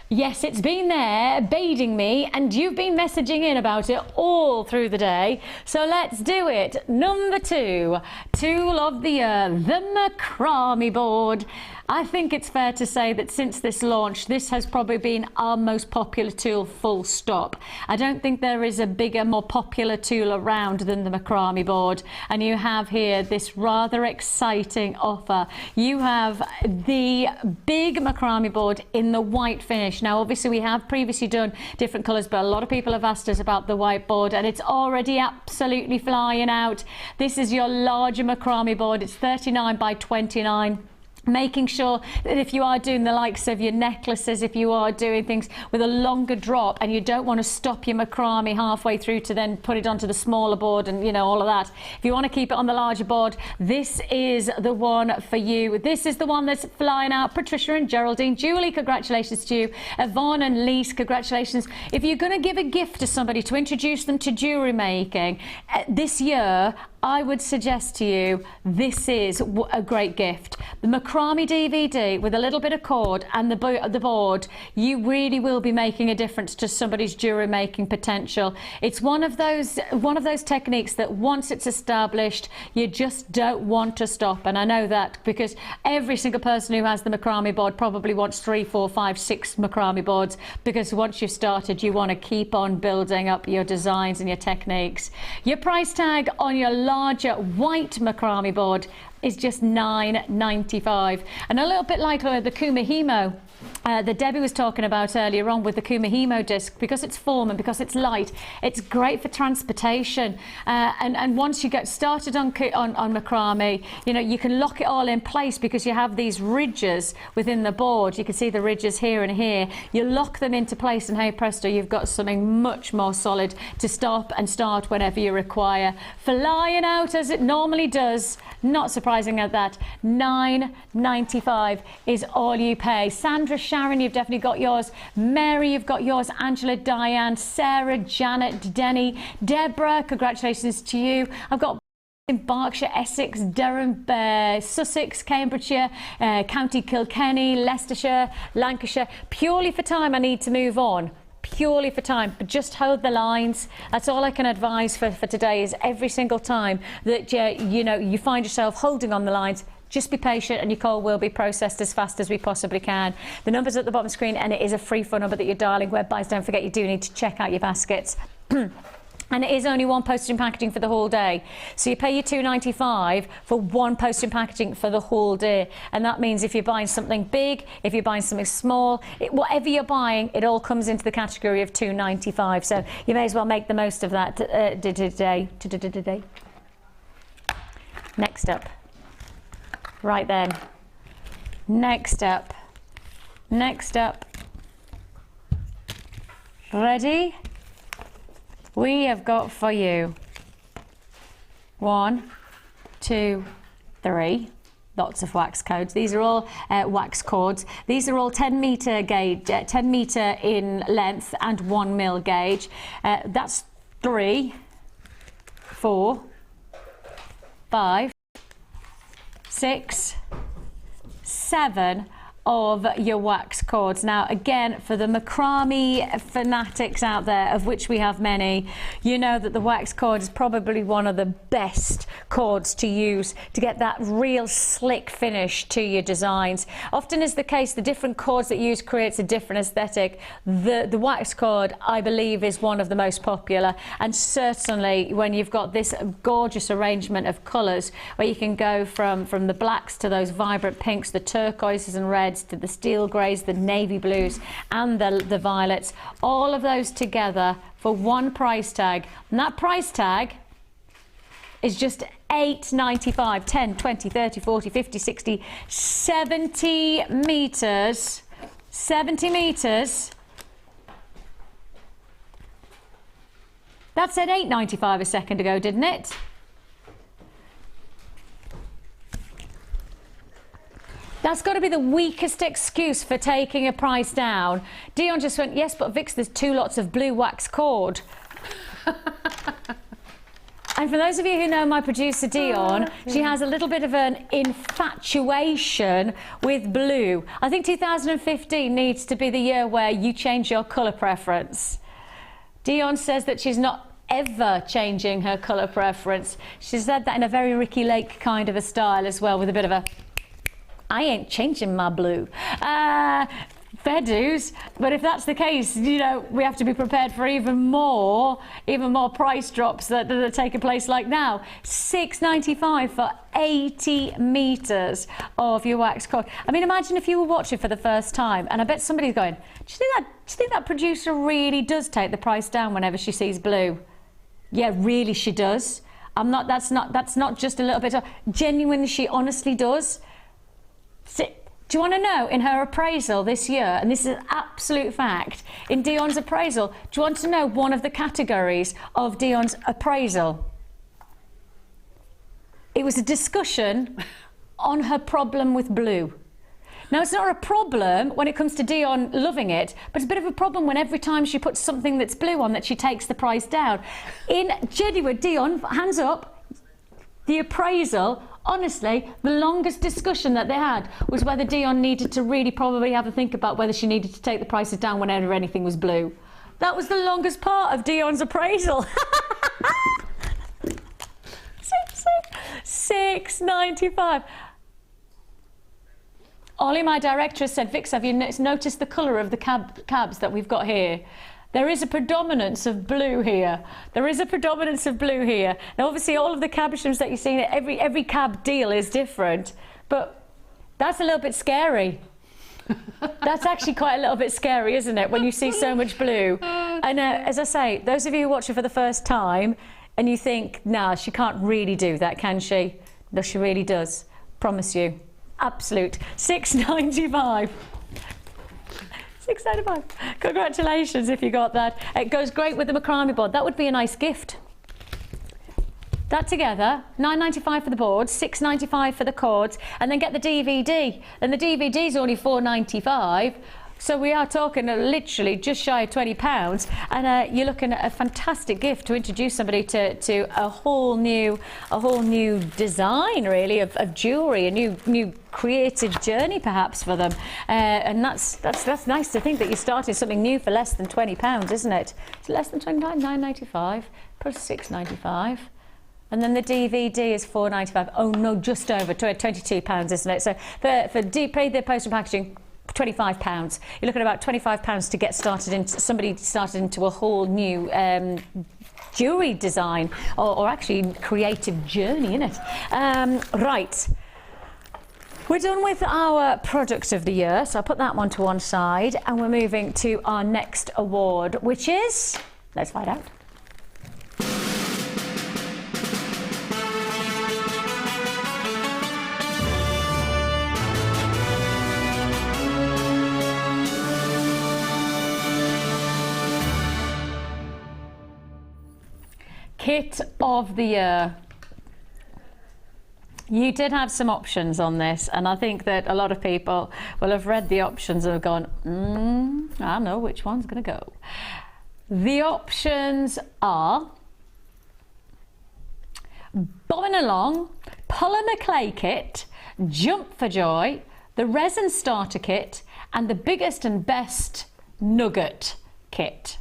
Speaker 2: Yes, it's been there, baiting me, and you've been messaging in about it all through the day. So let's do it. Number 2, Tool of the Year, the macrame board. I think it's fair to say that since this launch, this has probably been our most popular tool, full stop. I don't think there is a bigger, more popular tool around than the macrame board. And you have here this rather exciting offer. You have the big macrame board in the white finish. Now, obviously, we have previously done different colours, but a lot of people have asked us about the white board, and it's already absolutely flying out. This is your larger macrame board. It's 39 by 29. Making sure that if you are doing the likes of your necklaces, if you are doing things with a longer drop and you don't want to stop your macrame halfway through to then put it onto the smaller board and, you know, all of that. If you want to keep it on the larger board, this is the one for you. This is the one that's flying out. Patricia and Geraldine. Julie, congratulations to you. Yvonne and Lise, congratulations. If you're going to give a gift to somebody to introduce them to jewellery making this year, I would suggest to you this is a great gift. the macrame DVD with a little bit of cord and the board, you really will be making a difference to somebody's jewellery making potential. It's one of those techniques that once it's established, you just don't want to stop. And I know that because every single person who has the macrame board probably wants 3, 4, 5, 6 macrame boards, because once you've started, you want to keep on building up your designs and your techniques. Your price tag on your larger white macrame board is just $9.95, and a little bit like the Kumihimo that Debbie was talking about earlier on with the Kumihimo disc, because it's form and because it's light, it's great for transportation. And once you get started on macrame, you know, you can lock it all in place because you have these ridges within the board. You can see the ridges here and here. You lock them into place, and hey presto, you've got something much more solid to stop and start whenever you require. Flying out as it normally does, not surprising at that, $9.95 is all you pay. Sandra, Sharon, you've definitely got yours. Mary, you've got yours. Angela, Diane, Sarah, Janet, Denny, Deborah, congratulations to you. I've got in Berkshire, Essex, Durham, Sussex, Cambridgeshire, County Kilkenny, Leicestershire, Lancashire. Purely for time, I need to move on. Purely for time, but just hold the lines. That's all I can advise for today, is every single time that you know, you find yourself holding on the lines, just be patient and your call will be processed as fast as we possibly can. The number's at the bottom screen, and it is a free phone number that you're dialing. Web buys, don't forget, you do need to check out your baskets. And it is only one postage and packaging for the whole day. So you pay your $2.95 for one postage and packaging for the whole day. And that means if you're buying something big, if you're buying something small, whatever you're buying, it all comes into the category of $2.95. So you may as well make the most of that today. Next up. Right then. Next up. Ready? We have got for you 1, 2, 3, lots of wax codes. These are all wax cords. These are all 10 metre gauge, 10 metre in length and 1 mil gauge. That's 3, 4, 5, 6, 7 of your wax cords. Now again, for the macrame fanatics out there, of which we have many, you know that the wax cord is probably one of the best cords to use to get that real slick finish to your designs. Often is the case, the different cords that you use creates a different aesthetic. The wax cord, I believe, is one of the most popular, and certainly when you've got this gorgeous arrangement of colours where you can go from the blacks to those vibrant pinks, the turquoises and reds, to the steel greys, the navy blues and the violets, all of those together for one price tag. And that price tag is just $8.95, 10, 20, 30, 40, 50, 60, 70 metres. 70 metres. That said $8.95 a second ago, didn't it? That's got to be the weakest excuse for taking a price down. Dion just went, yes, but Vix, there's 2 lots of blue wax cord. And for those of you who know my producer Dion, she has a little bit of an infatuation with blue. I think 2015 needs to be the year where you change your colour preference. Dion says that she's not ever changing her colour preference. She said that in a very Ricky Lake kind of a style as well, with a bit of a, I ain't changing my blue. Fair dues, but if that's the case, you know, we have to be prepared for even more price drops that are taking place like now. $6.95 for 80 metres of your wax cord. I mean, imagine if you were watching for the first time, and I bet somebody's going, do you think that producer really does take the price down whenever she sees blue? Yeah, really, she does. That's not just a little bit of, genuinely, she honestly does. Do you want to know, in her appraisal this year, and this is an absolute fact, in Dion's appraisal, do you want to know one of the categories of Dion's appraisal? It was a discussion on her problem with blue. Now, it's not a problem when it comes to Dion loving it, but it's a bit of a problem when every time she puts something that's blue on that she takes the price down. In genuine, Dion, hands up, The appraisal, honestly, the longest discussion that they had was whether Dion needed to really probably have a think about whether she needed to take the prices down whenever anything was blue. That was the longest part of Dion's appraisal. $6.95. Ollie, my director, has said, Vix, have you noticed the colour of the cabs that we've got here? There is a predominance of blue here. There is a predominance of blue here. Now, obviously, all of the cabochons that you've seen, every cab deal is different, but that's a little bit scary. That's actually quite a little bit scary, isn't it, when you see so much blue? And as I say, those of you who watch it for the first time and you think, nah, she can't really do that, can she? No, she really does. Promise you. Absolute. $6.95. $6.95. Congratulations if you got that. It goes great with the macrame board. That would be a nice gift. That together, $9.95 for the boards, $6.95 for the cords, and then get the DVD. And the DVD is only $4.95, so we are talking literally just shy of £20. And you're looking at a fantastic gift to introduce somebody to a whole new design, really, of jewellery, a new creative journey, perhaps, for them. And that's nice to think that you started something new for less than £20, isn't it? It's less than $29, $9.95 plus $6.95. And then the DVD is $4.95. Oh no, just over £22, isn't it? So for paid their post and packaging, £25. You're looking at about £25 to get started into a whole new jewellery design, or actually creative journey, innit? Right. We're done with our product of the year, so I'll put that one to one side, and we're moving to our next award, which is, let's find out. Kit of the year. You did have some options on this, and I think that a lot of people will have read the options and have gone, I know which one's going to go. The options are Bobbin Along, Polymer Clay Kit, Jump for Joy, the Resin Starter Kit, and the biggest and best Nugget Kit.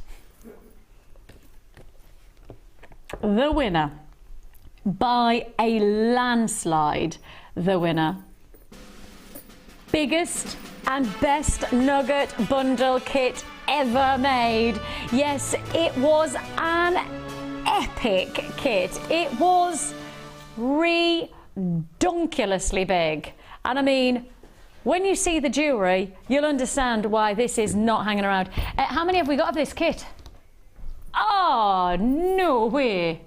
Speaker 2: The winner, by a landslide, the winner. Biggest and best nugget bundle kit ever made. Yes, it was an epic kit. It was redonkulously big. And I mean, when you see the jewellery, you'll understand why this is not hanging around. How many have we got of this kit? Oh, no way.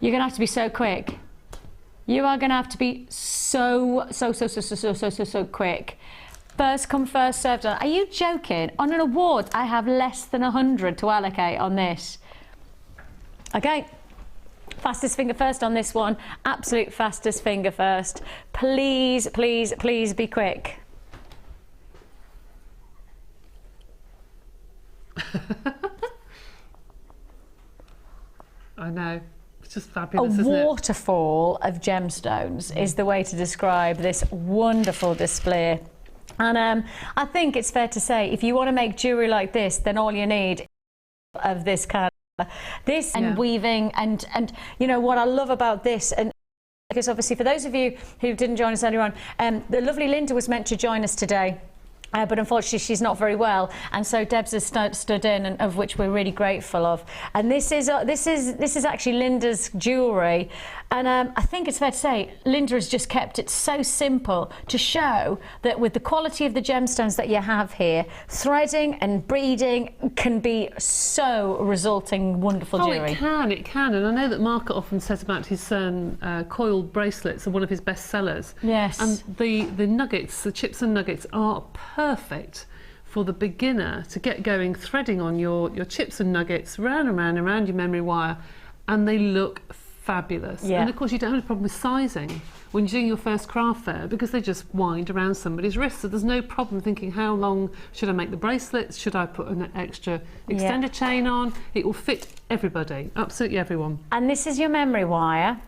Speaker 2: You're going to have to be so quick. You are going to have to be so quick. First come, first served. Are you joking? On an award, I have less than 100 to allocate on this. Okay. Fastest finger first on this one. Absolute fastest finger first. Please, please, please be quick.
Speaker 3: I know, it's just fabulous, isn't it?
Speaker 2: A waterfall of gemstones is the way to describe this wonderful display. And I think it's fair to say, if you want to make jewellery like this, then all you need of this kind of and weaving and you know what I love about this, and because obviously for those of you who didn't join us earlier on, the lovely Linda was meant to join us today. But unfortunately she's not very well, and so Debs has stood in, and of which we're really grateful of. And this is actually Linda's jewellery, and I think it's fair to say Linda has just kept it so simple to show that with the quality of the gemstones that you have here, threading and beading can be so resulting wonderful jewellery.
Speaker 3: It can, and I know that Mark often says about his coiled bracelets are one of his best sellers.
Speaker 2: Yes.
Speaker 3: And the nuggets, the chips and nuggets are perfect for the beginner to get going threading on your chips and nuggets round and round your memory wire, and they look fabulous. Yeah. And of course you don't have a problem with sizing. when you're doing your first craft fair, because they just wind around somebody's wrist. So there's no problem thinking, how long should I make the bracelets? Should I put an extra extended chain on? It will fit everybody, absolutely everyone.
Speaker 2: And this is your memory wire.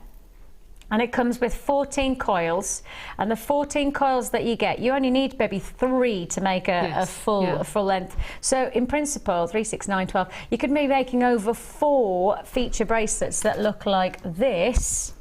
Speaker 2: And it comes with 14 coils, and the 14 coils that you get, you only need maybe 3 to make a full length. So in principle, 3, 6, 9, 12, you could be making over 4 feature bracelets that look like this.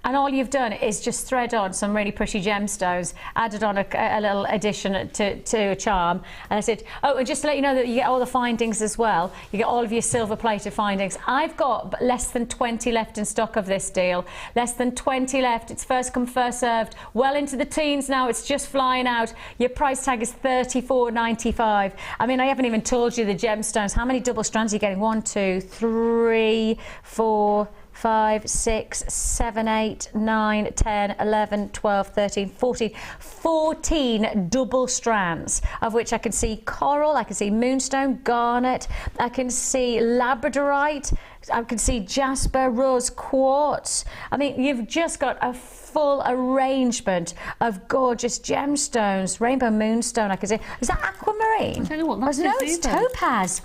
Speaker 2: And all you've done is just thread on some really pretty gemstones, added on a little addition to a charm. And I said, oh, and just to let you know that you get all the findings as well. You get all of your silver plated findings. I've got less than 20 left in stock of this deal. Less than 20 left. It's first come, first served. Well into the teens now. It's just flying out. Your price tag is $34.95. I mean, I haven't even told you the gemstones. How many double strands are you getting? 1, 2, 3, 4, 5, 6, 7, 8, 9, 10, 11, 12, 13, 14. 14 double strands, of which I can see coral, I can see moonstone, garnet, I can see labradorite, I can see jasper, rose quartz. I mean, you've just got a full arrangement of gorgeous gemstones. Rainbow moonstone, I can see. Is that aquamarine?
Speaker 3: I don't know what that is.
Speaker 2: No, it's topaz.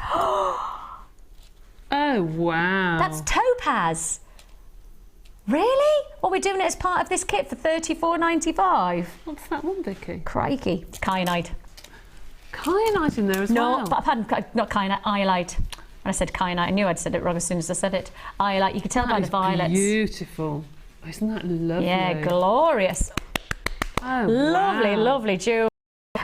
Speaker 3: Oh, wow.
Speaker 2: That's topaz. Really? Well, we're doing it as part of this kit for $34.95.
Speaker 3: What's that one, Vicky?
Speaker 2: Crikey. Kyanite.
Speaker 3: Kyanite in there as well?
Speaker 2: No, but not kyanite, iolite. When I said kyanite, I knew I'd said it wrong as soon as I said it. Iolite, you could tell by the violets.
Speaker 3: Beautiful. Oh, isn't that lovely?
Speaker 2: Yeah, glorious.
Speaker 3: Oh,
Speaker 2: lovely,
Speaker 3: wow.
Speaker 2: lovely jewel.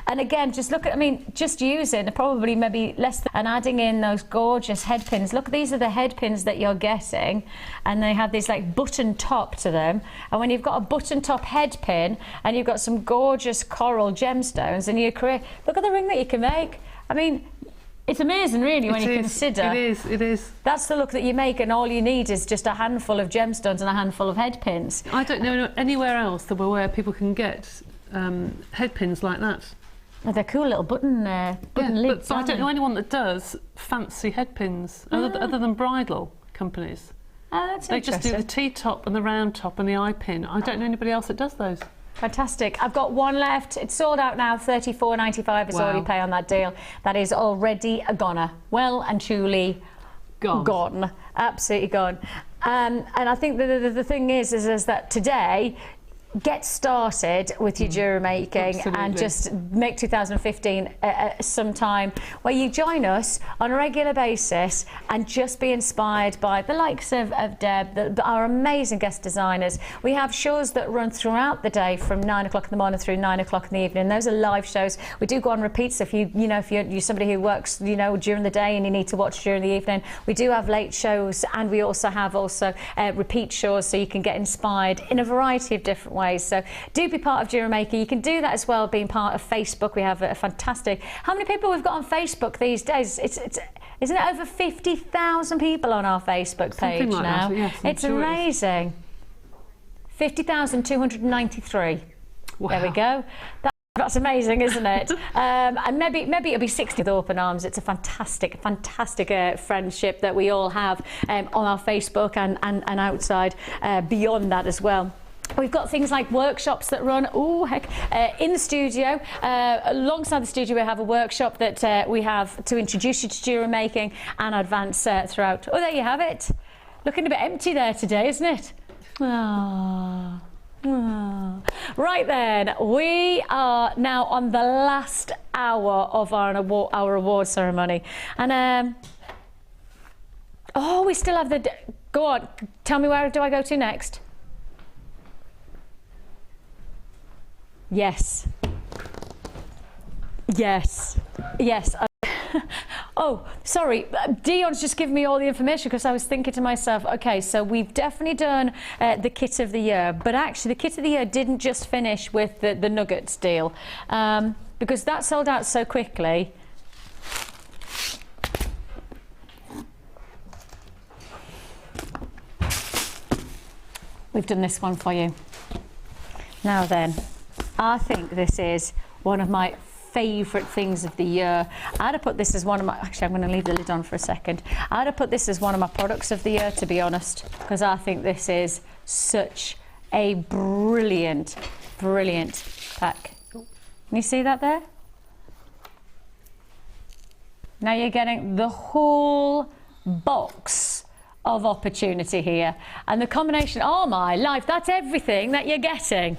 Speaker 2: And again, just look at, I mean, just using probably maybe less than, and adding in those gorgeous head pins. Look, these are the head pins that you're getting, and they have this like button top to them. And when you've got a button top head pin and you've got some gorgeous coral gemstones, and you create, look at the ring that you can make. I mean, it's amazing really when you consider.
Speaker 3: It is.
Speaker 2: That's the look that you make, and all you need is just a handful of gemstones and a handful of head pins.
Speaker 3: I don't know anywhere else where people can get head pins like that.
Speaker 2: Oh, they're cool little button lids.
Speaker 3: But I don't know anyone that does fancy head pins other than bridal companies.
Speaker 2: Oh, that's
Speaker 3: They
Speaker 2: interesting.
Speaker 3: just do the T-top and the round top and the eye pin. I don't know anybody else that does those.
Speaker 2: Fantastic. I've got one left. It's sold out now. $34.95 is all you pay on that deal. That is already a goner. Well and truly gone. Absolutely gone. And I think the thing is that today, get started with your jewellery making. Absolutely. And just make 2015 sometime where you join us on a regular basis and just be inspired by the likes of Deb, our amazing guest designers. We have shows that run throughout the day from 9 o'clock in the morning through 9 o'clock in the evening. Those are live shows. We do go on repeats if you're somebody who works during the day and you need to watch during the evening. We do have late shows, and we also have repeat shows, so you can get inspired in a variety of different ways. So do be part of Jewellery Maker. You can do that as well, being part of Facebook. We have a fantastic, how many people we've got on Facebook these days? Isn't it over 50,000 people on our Facebook page
Speaker 3: Something like
Speaker 2: now?
Speaker 3: That, yes,
Speaker 2: it's sure amazing. 50,293.
Speaker 3: Wow.
Speaker 2: There we go. That's amazing, isn't it? And maybe it'll be 60 with open arms. It's a fantastic friendship that we all have on our Facebook and outside beyond that as well. We've got things like workshops that run, in the studio. Alongside the studio, we have a workshop that we have to introduce you to jewellery making and advance throughout. Oh, there you have it. Looking a bit empty there today, isn't it? Oh. Oh. Right then, we are now on the last hour of our award ceremony. And, we still have go on, tell me, where do I go to next? Yes. Oh, sorry. Dion's just given me all the information because I was thinking to myself, okay, so we've definitely done the kit of the year, but actually the kit of the year didn't just finish with the nuggets deal, because that sold out so quickly. We've done this one for you. Now then, I think this is one of my favourite things of the year. I'd have put this as one of my, actually I'm going to leave the lid on for a second. I'd have put this as one of my products of the year, to be honest, because I think this is such a brilliant, brilliant pack. Can you see that there? Now you're getting the whole box of opportunity here, and the combination, oh my life, that's everything that you're getting.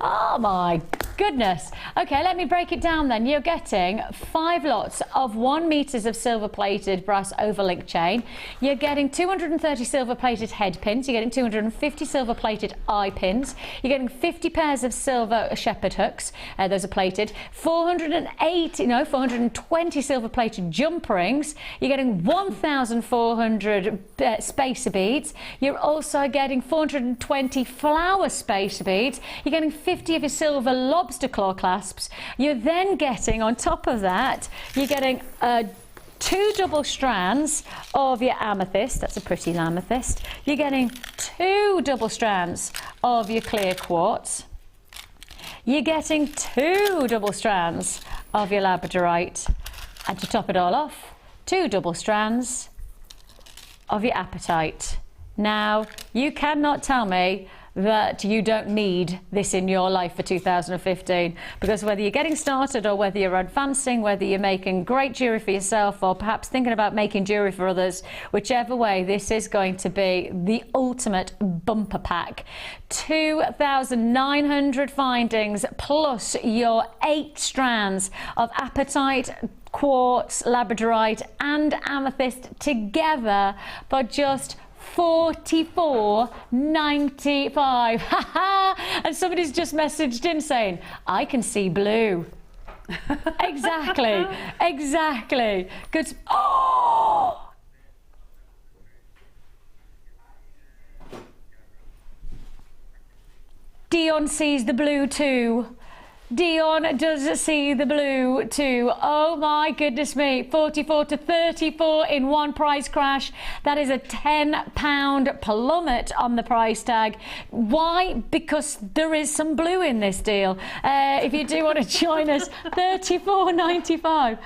Speaker 2: Oh my goodness. Okay, let me break it down then. You're getting 5 lots of 1 meters of silver plated brass overlink chain. You're getting 230 silver plated head pins. You're getting 250 silver plated eye pins. You're getting 50 pairs of silver shepherd hooks. Those are plated. 420 silver plated jump rings. You're getting 1,400 spacer beads. You're also getting 420 flower spacer beads. You're getting 50 of your silver lobster claw clasps. You're then getting, on top of that, you're getting 2 double strands of your amethyst. That's a pretty amethyst. You're getting 2 double strands of your clear quartz. You're getting 2 double strands of your labradorite. And to top it all off, 2 double strands of your apatite. Now, you cannot tell me that you don't need this in your life for 2015, because whether you're getting started or whether you're advancing, whether you're making great jewellery for yourself or perhaps thinking about making jewellery for others, whichever way, this is going to be the ultimate bumper pack. 2,900 findings plus your 8 strands of apatite, quartz, labradorite and amethyst together for just $44.95. And somebody's just messaged in saying, I can see blue. Exactly, exactly. Good. Oh! Dion sees the blue too. Dion does see the blue too. Oh my goodness me, 44 to 34 in one price crash. That is a £10 plummet on the price tag. Why? Because there is some blue in this deal. If you do want to join us, $34.95.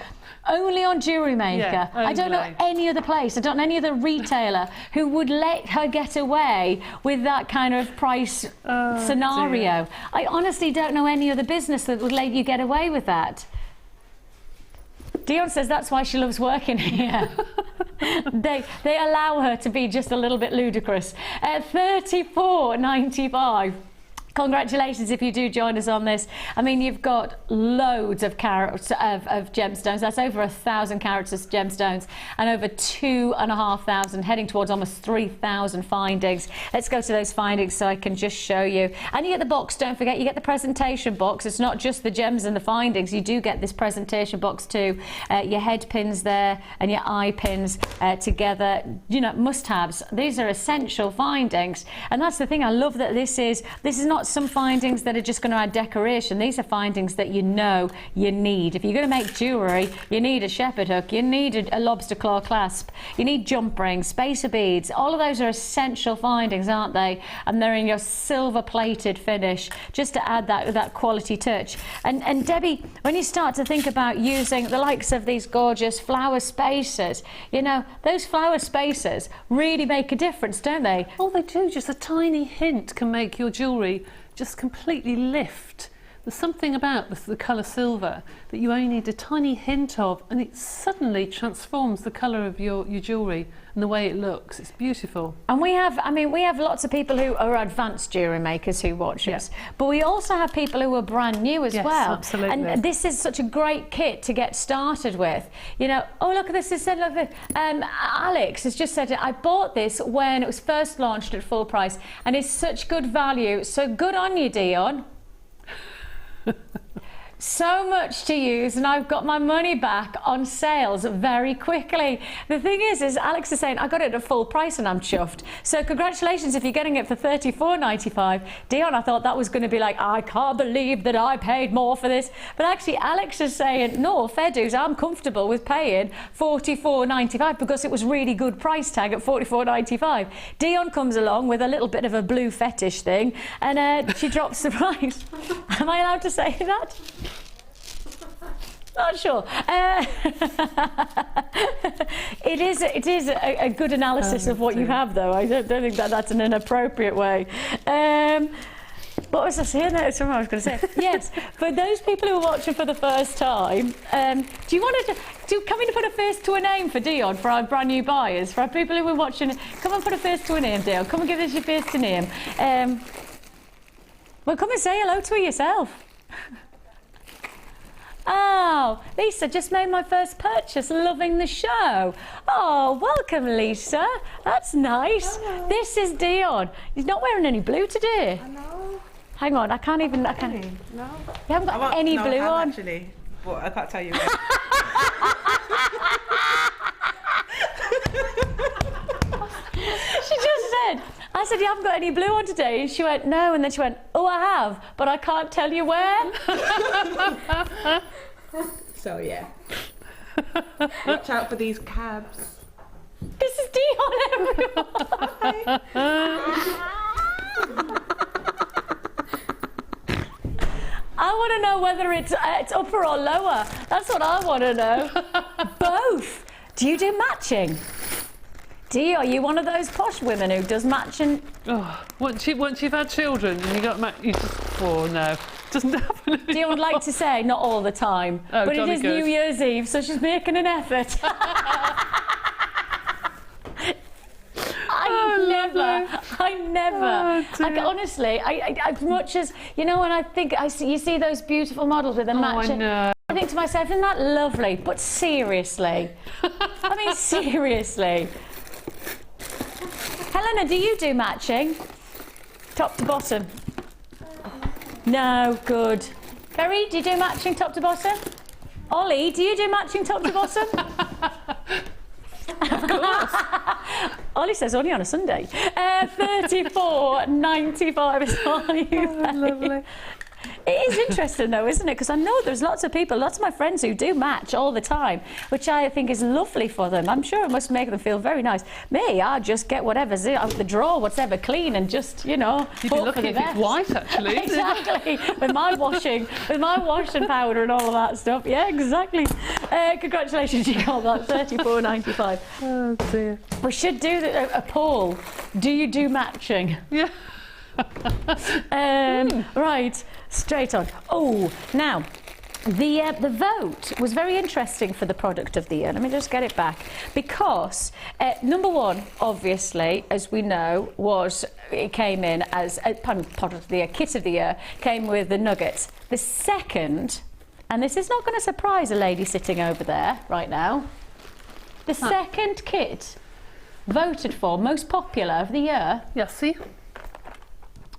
Speaker 2: Only on Jewellery Maker.
Speaker 3: Yeah,
Speaker 2: I don't know any other place, I don't know any other retailer who would let her get away with that kind of price scenario. Dear. I honestly don't know any other business that would let you get away with that. Dion says that's why she loves working here. They allow her to be just a little bit ludicrous. $34.95. Congratulations if you do join us on this. I mean, you've got loads of carats of gemstones. That's over 1,000 carats of gemstones and over 2,500, heading towards almost 3,000 findings. Let's go to those findings so I can just show you. And you get the box, don't forget, you get the presentation box. It's not just the gems and the findings. You do get this presentation box too. Your head pins there and your eye pins together. You know, must-haves. These are essential findings. And that's the thing. I love that this is not some findings that are just going to add decoration. These are findings that you know you need. If you're going to make jewellery, you need a shepherd hook, you need a lobster claw clasp, you need jump rings, spacer beads. All of those are essential findings, aren't they? And they're in your silver plated finish, just to add that quality touch. And Debbie, when you start to think about using the likes of these gorgeous flower spacers, you know, those flower spacers really make a difference, don't they?
Speaker 3: Oh, they do. Just a tiny hint can make your jewellery just completely lift. There's something about the colour silver that you only need a tiny hint of, and it suddenly transforms the colour of your jewellery and the way it looks. It's beautiful. And
Speaker 2: we have lots of people who are advanced jewellery makers who watch us, but we also have people who are brand new as well.
Speaker 3: Absolutely.
Speaker 2: And this is such a great kit to get started with. You know, oh look at this, it said, look at this. Alex has just said, I bought this when it was first launched at full price and it's such good value. So good on you, Dion. So much to use, and I've got my money back on sales very quickly. The thing is Alex is saying I got it at full price and I'm chuffed. So congratulations if you're getting it for $34.95. Dion, I thought that was going to be like, I can't believe that I paid more for this. But actually Alex is saying, no, fair dues, I'm comfortable with paying $44.95 because it was really good price tag at $44.95. Dion comes along with a little bit of a blue fetish thing and she drops the price. Am I allowed to say that? Not sure. It is a good analysis of what you have, though. I don't think that that's an inappropriate way. What was I saying? That's what I was going to say. Yes, for those people who are watching for the first time, do you want to come in and put a face to a name for Dion, for our brand new buyers, for our people who are watching? Come and put a face to a name, Dion. Come and give us your face to name. Well, come and say hello to her yourself. Oh, Lisa, just made my first purchase, loving the show. Oh, welcome, Lisa. That's nice.
Speaker 6: Hello.
Speaker 2: This is Dion. He's not wearing any blue today.
Speaker 6: I know.
Speaker 2: Hang on, I can't.
Speaker 6: No.
Speaker 2: You haven't got any blue on?
Speaker 6: Actually, but I can't tell you where.
Speaker 2: She just said, I said, you haven't got any blue on today? And she went, no. And then she went, oh, I have, but I can't tell you where.
Speaker 6: So, yeah. Watch out for these cabs.
Speaker 2: This is Dion, everyone. I want to know whether it's upper or lower. That's what I want to know. Both. Do you do matching? Dee, are you one of those posh women who does matching?
Speaker 3: Oh, once you've had children and you got you just, oh no, doesn't happen anymore.
Speaker 2: Dion would like to say not all the time, but it is
Speaker 3: good.
Speaker 2: New Year's Eve, so she's making an effort. I never. Like, honestly, I as much as you know, when I think you see those beautiful models with a matching.
Speaker 3: I
Speaker 2: think to myself, isn't that lovely? But seriously, I mean, seriously. Helena, do you do matching? Top to bottom? No, good. Berry, do you do matching top to bottom? Ollie, do you do matching top to bottom? Of course. Ollie says only on a Sunday. 34.95 is all you pay.
Speaker 3: Lovely.
Speaker 2: It is interesting though, isn't it? Because I know there's lots of people, lots of my friends who do match all the time, which I think is lovely for them. I'm sure it must make them feel very nice. Me, I just get whatever's out the drawer, whatever clean, and just, you know,
Speaker 3: you'd be lucky if it's white, actually.
Speaker 2: Exactly. with my wash and powder and all of that stuff. Yeah, exactly. Congratulations, you got that. 34.95.
Speaker 3: Oh dear.
Speaker 2: We should do a poll. Do you do matching?
Speaker 3: Yeah.
Speaker 2: Right, straight on. Oh, now the vote was very interesting for the product of the year. Let me just get it back, because number one, obviously, as we know, it came in as product of the year, kit of the year, came with the nuggets. The second, and this is not going to surprise a lady sitting over there right now, the second kit voted for most popular of the year.
Speaker 3: Yeah, see?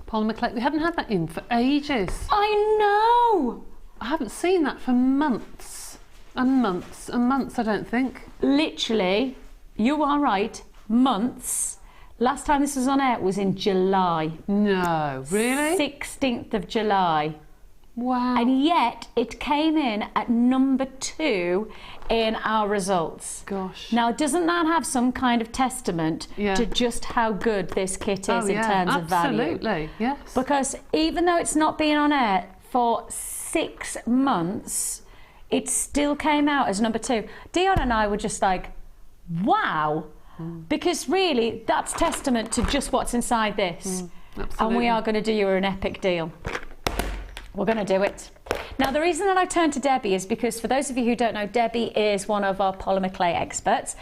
Speaker 3: Polymer clay. We haven't had that in for ages.
Speaker 2: I know!
Speaker 3: I haven't seen that for months and months and months, I don't think.
Speaker 2: Literally, you are right, months. Last time this was on air was in July.
Speaker 3: No, really?
Speaker 2: 16th of July.
Speaker 3: Wow.
Speaker 2: And yet it came in at number 2 in our results.
Speaker 3: Gosh.
Speaker 2: Now, doesn't that have some kind of testament to just how good this kit is in terms of value?
Speaker 3: Absolutely, yes.
Speaker 2: Because even though it's not been on air for 6 months, it still came out as number 2. Dion and I were just like, wow. Because really, that's testament to just what's inside this. And we are going to do you an epic deal. We're going to do it. Now, the reason that I turned to Debbie is because, for those of you who don't know, Debbie is one of our polymer clay experts.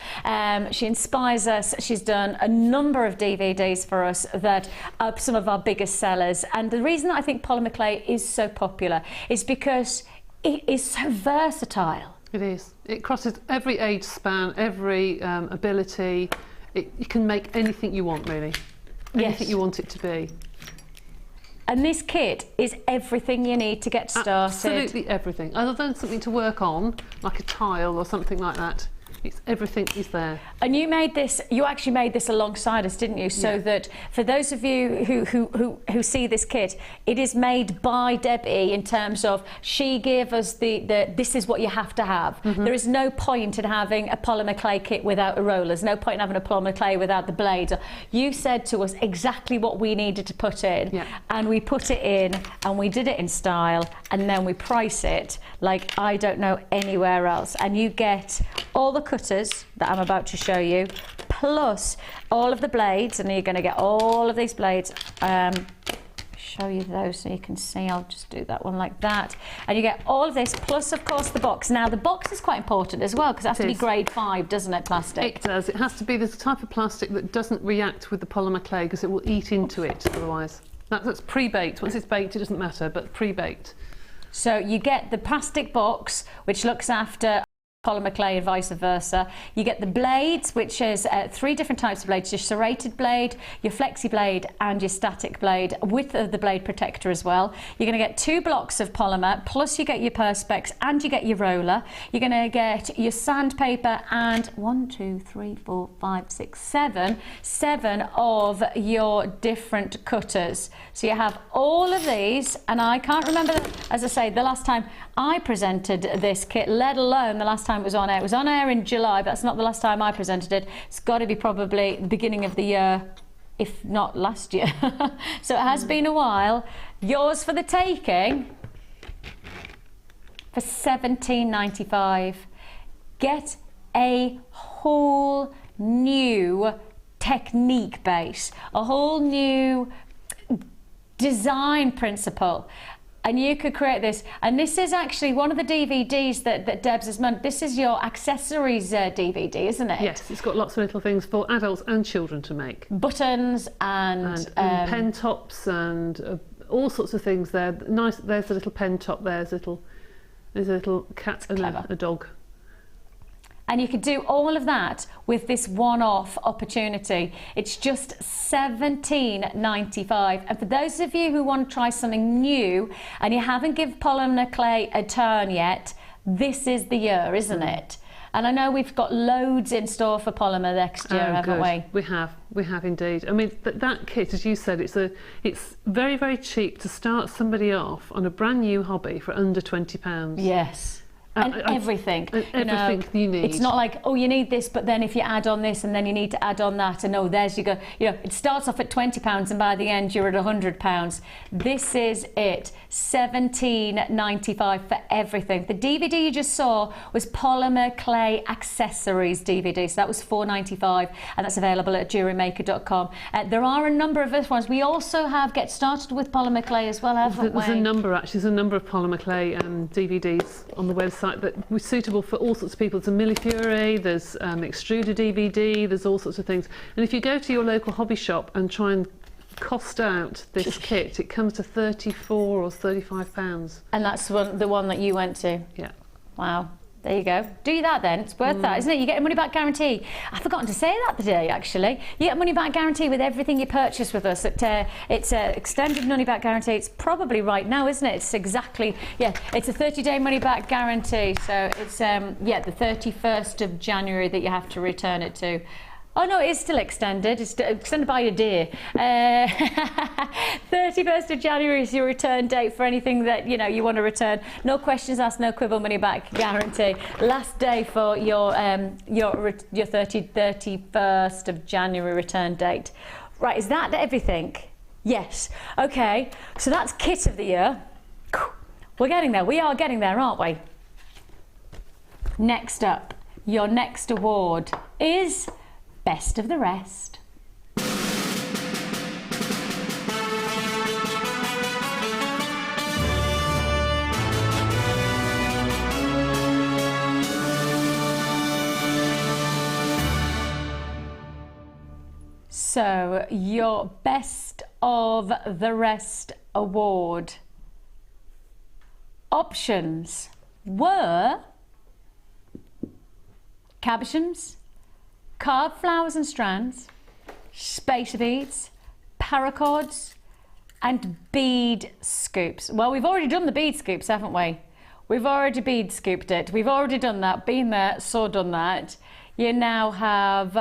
Speaker 2: She inspires us. She's done a number of DVDs for us that are some of our biggest sellers. And the reason that I think polymer clay is so popular is because it is so versatile.
Speaker 3: It is. It crosses every age span, every ability. You can make anything you want, really. Anything you want it to be.
Speaker 2: And this kit is everything you need to get started.
Speaker 3: Absolutely everything. Other than something to work on, like a tile or something like that, Everything is there.
Speaker 2: And you actually made this alongside us, didn't you? So that for those of you who see this kit, it is made by Debbie in terms of she gave us this is what you have to have. There is no point in having a polymer clay kit without a roller. There's no point in having a polymer clay without the blades. You said to us exactly what we needed to put in, and we put it in, and we did it in style, and then we price it like I don't know anywhere else. And you get all the cutters that I'm about to show you, plus all of the blades, and you're going to get all of these blades. Show you those so you can see. I'll just do that one like that, and you get all of this, plus of course the box. Now the box is quite important as well, because it has to be grade 5, doesn't it, plastic?
Speaker 3: It does. It has to be this type of plastic that doesn't react with the polymer clay, because it will eat into it otherwise. That's pre-baked. Once it's baked, it doesn't matter, but pre-baked.
Speaker 2: So you get the plastic box, which looks after polymer clay and vice versa. You get the blades, which is 3 different types of blades: your serrated blade, your flexi blade, and your static blade, with the blade protector as well. You're going to get 2 blocks of polymer, plus you get your perspex and you get your roller. You're going to get your sandpaper and 7 of your different cutters. So you have all of these, and I can't remember, as I say, the last time I presented this kit, let alone the last time it was on air. It was on air in July, but that's not the last time I presented it. It's got to be probably the beginning of the year, if not last year. So it has been a while. Yours for the taking for £17.95. Get a whole new technique base, a whole new design principle. And you could create this, and this is actually one of the DVDs that Debs has done. This is your accessories DVD, isn't it?
Speaker 3: Yes, it's got lots of little things for adults and children to make.
Speaker 2: Buttons and
Speaker 3: pen tops and all sorts of things there. Nice. There's a little pen top. There's a little cat and a dog.
Speaker 2: And you could do all of that with this one-off opportunity. It's just £17.95. And for those of you who want to try something new and you haven't given polymer clay a turn yet, this is the year, isn't it? And I know we've got loads in store for polymer next year, haven't we?
Speaker 3: We have indeed. I mean, that kit, as you said, it's very, very cheap to start somebody off on a brand new hobby for under £20.
Speaker 2: Yes. And everything.
Speaker 3: Everything you need.
Speaker 2: It's not like, oh, you need this, but then if you add on this and then you need to add on that, and oh, there's you go. You know, it starts off at £20 and by the end you're at £100. This is it. £17.95 for everything. The DVD you just saw was polymer clay accessories DVD, so that was £4.95, and that's available at JewelleryMaker.com. There are a number of other ones. We also have Get Started with Polymer Clay as well, haven't we?
Speaker 3: There's a number, actually. There's a number of polymer clay DVDs on the website that were suitable for all sorts of people. There's a Millifuri, there's extruder DVD, there's all sorts of things. And if you go to your local hobby shop and try and cost out this kit, it comes to £34 or £35.
Speaker 2: And that's the one that you went to?
Speaker 3: Yeah.
Speaker 2: Wow. There you go. Do that then. It's worth that, isn't it? You get a money back guarantee. I've forgotten to say that today, actually. You get a money back guarantee with everything you purchase with us. It's an extended money back guarantee. It's probably right now, isn't it? It's exactly, it's a 30-day money back guarantee. So it's, the 31st of January that you have to return it to. Oh no, it is still extended. It's extended by a day. 31st of January is your return date for anything that you want to return. No questions asked, no quibble, money back guarantee. Last day for your 31st of January return date. Right, is that everything? Yes. Okay. So that's kit of the year. We're getting there. We are getting there, aren't we? Next up, your next award is Best of the Rest. So, your Best of the Rest award options were cabochons, carved flowers and strands, spacer beads, paracords, and bead scoops. Well, we've already done the bead scoops, haven't we? We've already bead scooped it. We've already done that. Been there, so done that. you now have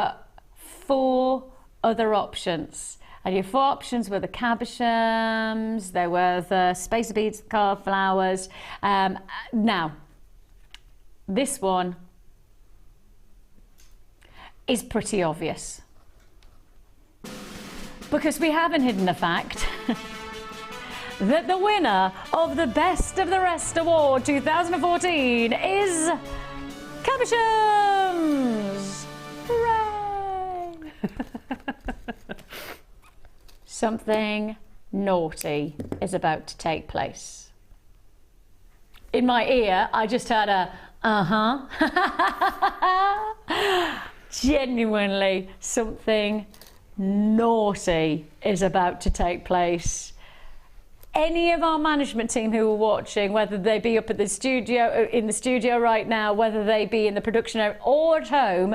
Speaker 2: 4 other options. And your 4 options were the cabochons, there were the spacer beads, Carr flowers. Now, this one is pretty obvious, because we haven't hidden the fact that the winner of the Best of the Rest Award 2014 is cabochons! Hooray! Something naughty is about to take place. In my ear, I just heard a Genuinely, something naughty is about to take place. Any of our management team who are watching, whether they be up at the studio, in the studio right now, whether they be in the production area or at home,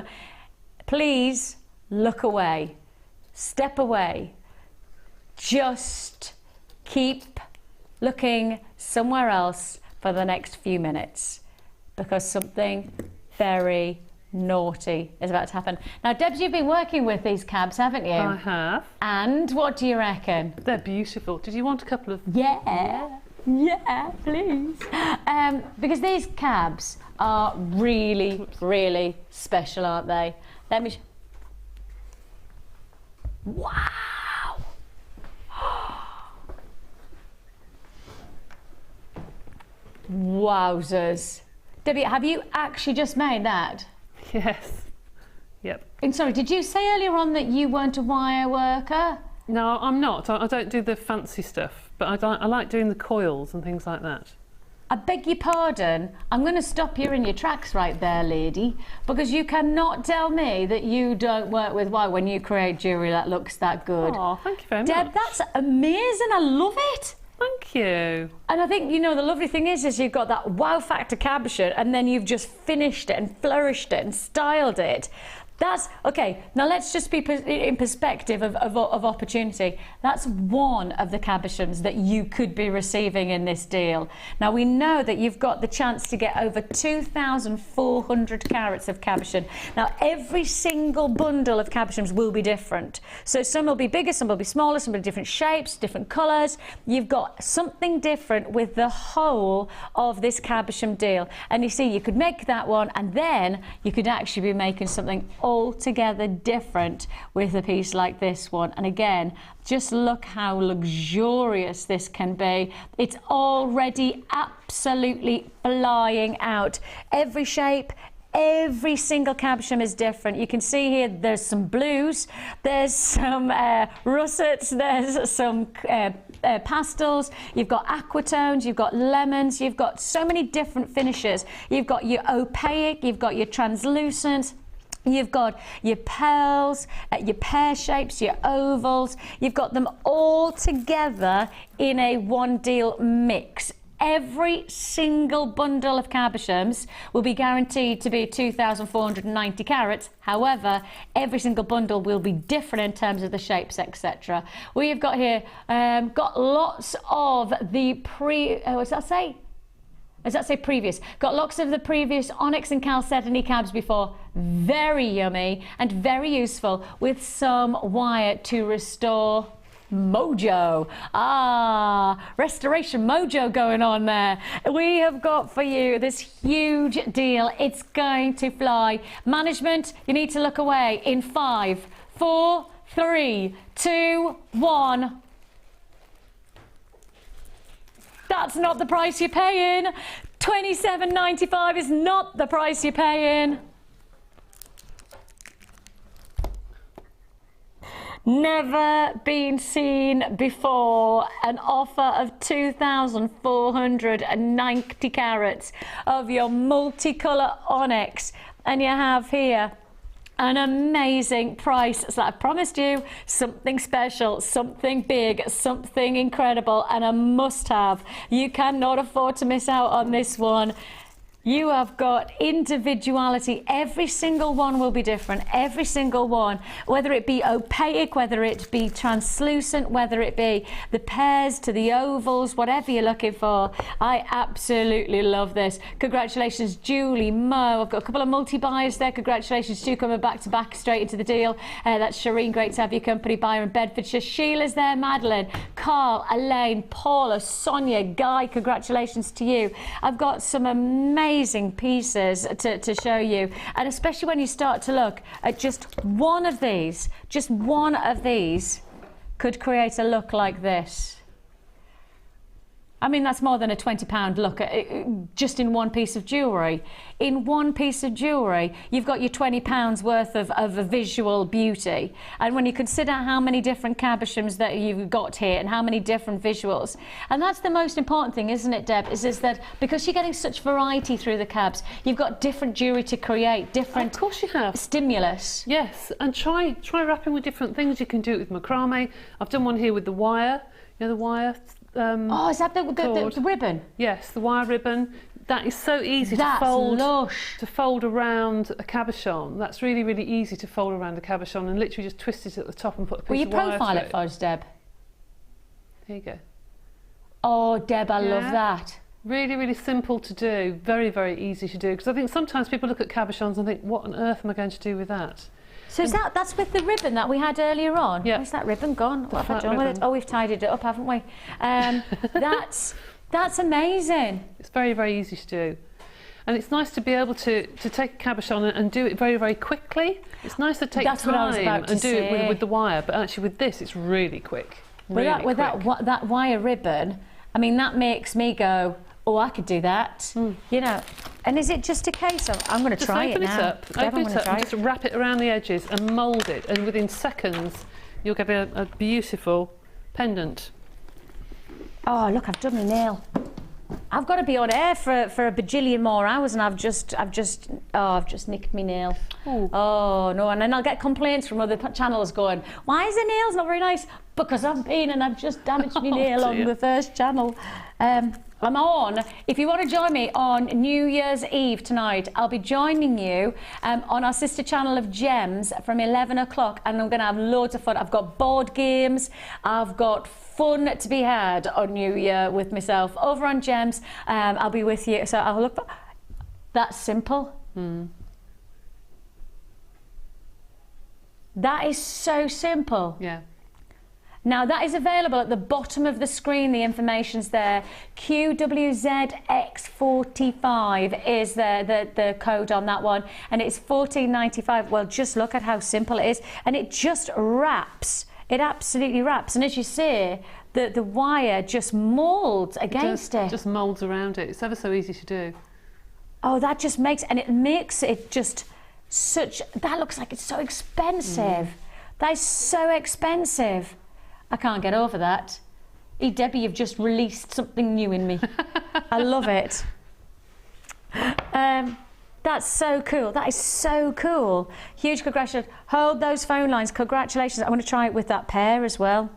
Speaker 2: please look away, step away. Just keep looking somewhere else for the next few minutes, because something very naughty is about to happen. Now, Debs, you've been working with these cabs, haven't you?
Speaker 3: I have.
Speaker 2: And what do you reckon?
Speaker 3: They're beautiful. Did you want a couple of...
Speaker 2: Yeah, please. Because these cabs are really, really special, aren't they? Let me... Wow! Wowzers. Debbie, have you actually just made that?
Speaker 3: Yes. Yep.
Speaker 2: And sorry, did you say earlier on that you weren't a wire worker?
Speaker 3: No, I'm not. I don't do the fancy stuff, but I like doing the coils and things like that.
Speaker 2: I beg your pardon, I'm going to stop you in your tracks right there, lady, because you cannot tell me that you don't work with wire when you create jewellery that looks that good.
Speaker 3: Oh, thank you very much.
Speaker 2: Deb, that's amazing. I love it.
Speaker 3: Thank you.
Speaker 2: And I think, you know, the lovely thing is you've got that wow factor cabochon, and then you've just finished it and flourished it and styled it. That's, okay, now let's just be in perspective of opportunity. That's one of the cabochons that you could be receiving in this deal. Now, we know that you've got the chance to get over 2,400 carats of cabochon. Now, every single bundle of cabochons will be different. So some will be bigger, some will be smaller, some will be different shapes, different colours. You've got something different with the whole of this cabochon deal. And you see, you could make that one, and then you could actually be making something altogether different with a piece like this one. And again, just look how luxurious this can be. It's already absolutely flying out. Every shape, every single cabochon is different. You can see here there's some blues, there's some russets, there's some pastels, you've got aquatones, you've got lemons, you've got so many different finishes. You've got your opaque, you've got your translucent, you've got your pearls, your pear shapes, your ovals. You've got them all together in a one deal mix. Every single bundle of cabochons will be guaranteed to be 2,490 carats. However, every single bundle will be different in terms of the shapes, etc. We've got here, got lots of the what does that say? Does that say previous? Got lots of the previous onyx and chalcedony cabs before. Very yummy and very useful, with some wire to restore mojo. Restoration mojo going on there. We have got for you this huge deal. It's going to fly. Management, you need to look away in 5, 4, 3, 2, 1. That's not the price you're paying. $27.95 is not the price you're paying. Never been seen before. An offer of 2,490 carats of your multicolour onyx. And you have here an amazing price. So I promised you something special, something big, something incredible, and a must-have. You cannot afford to miss out on this one. You have got individuality. Every single one will be different. Every single one, whether it be opaque, whether it be translucent, whether it be the pairs to the ovals, whatever you're looking for. I absolutely love this. Congratulations, Julie, Mo. I've got a couple of multi-buyers there. Congratulations, two coming back to back straight into the deal. That's Shireen, great to have your company. Byron, Bedfordshire. Sheila's there, Madeline, Carl, Elaine, Paula, Sonia, Guy, congratulations to you. I've got some amazing pieces to show you, and especially when you start to look at just one of these could create a look like this. I mean, that's more than a £20 look at just in one piece of jewellery. In one piece of jewellery, you've got your £20 worth of a visual beauty. And when you consider how many different cabochons that you've got here and how many different visuals, and that's the most important thing, isn't it, Deb, is that because you're getting such variety through the cabs, you've got different jewellery to create, different
Speaker 3: of course you have.
Speaker 2: Stimulus.
Speaker 3: Yes, and try wrapping with different things. You can do it with macrame. I've done one here with the wire, you know, the wire.
Speaker 2: Oh, is that the ribbon?
Speaker 3: Yes, the wire ribbon. That is so easy
Speaker 2: That's lush.
Speaker 3: to fold around a cabochon. That's really, really easy to fold around a cabochon and literally just twist it at the top and put a piece of wire through it.
Speaker 2: Will you profile it for us, Deb?
Speaker 3: Here you go.
Speaker 2: Oh, Deb, I love that.
Speaker 3: Really, really simple to do. Very, very easy to do. Because I think sometimes people look at cabochons and think, what on earth am I going to do with that?
Speaker 2: So is that's with the ribbon that we had earlier on?
Speaker 3: Yeah.
Speaker 2: Where's that ribbon gone? What have I done with it? Oh, we've tidied it up, haven't we? That's amazing.
Speaker 3: It's very, very easy to do. And it's nice to be able to take a cabochon and do it very, very quickly. It's nice to take time and do it with the wire, but actually with this, it's really quick. Really
Speaker 2: with that wire ribbon, I mean, that makes me go, oh, I could do that. You know, and is it just a case of, I'm going to try it now.
Speaker 3: Open it up and just wrap it around the edges and mould it, and within seconds you'll get a beautiful pendant.
Speaker 2: Oh, look, I've done my nail. I've got to be on air for a bajillion more hours, and I've just nicked my nail. Ooh. Oh no, and then I'll get complaints from other channels going, why is the nails not very nice? Because I've been and I've just damaged my nail on the first channel. I'm on. If you want to join me on New Year's Eve tonight, I'll be joining you on our sister channel of Gems from 11 o'clock, and I'm going to have loads of fun. I've got board games, I've got fun to be had on New Year with myself over on Gems. I'll be with you, so I'll look. That's simple. That is so simple.
Speaker 3: Yeah.
Speaker 2: Now that is available at the bottom of the screen, the information's there. QWZX45 is the code on that one, and it's $14.95. Well, just look at how simple it is, and it just wraps. It absolutely wraps, and as you see, the wire just moulds against it.
Speaker 3: Just moulds around it. It's ever so easy to do.
Speaker 2: Oh, that just makes, and it makes it just such, that looks like it's so expensive. That is so expensive. I can't get over that. Debbie, you've just released something new in me. I love it. That's so cool. That is so cool. Huge congratulations. Hold those phone lines. Congratulations. I'm going to try it with that pair as well.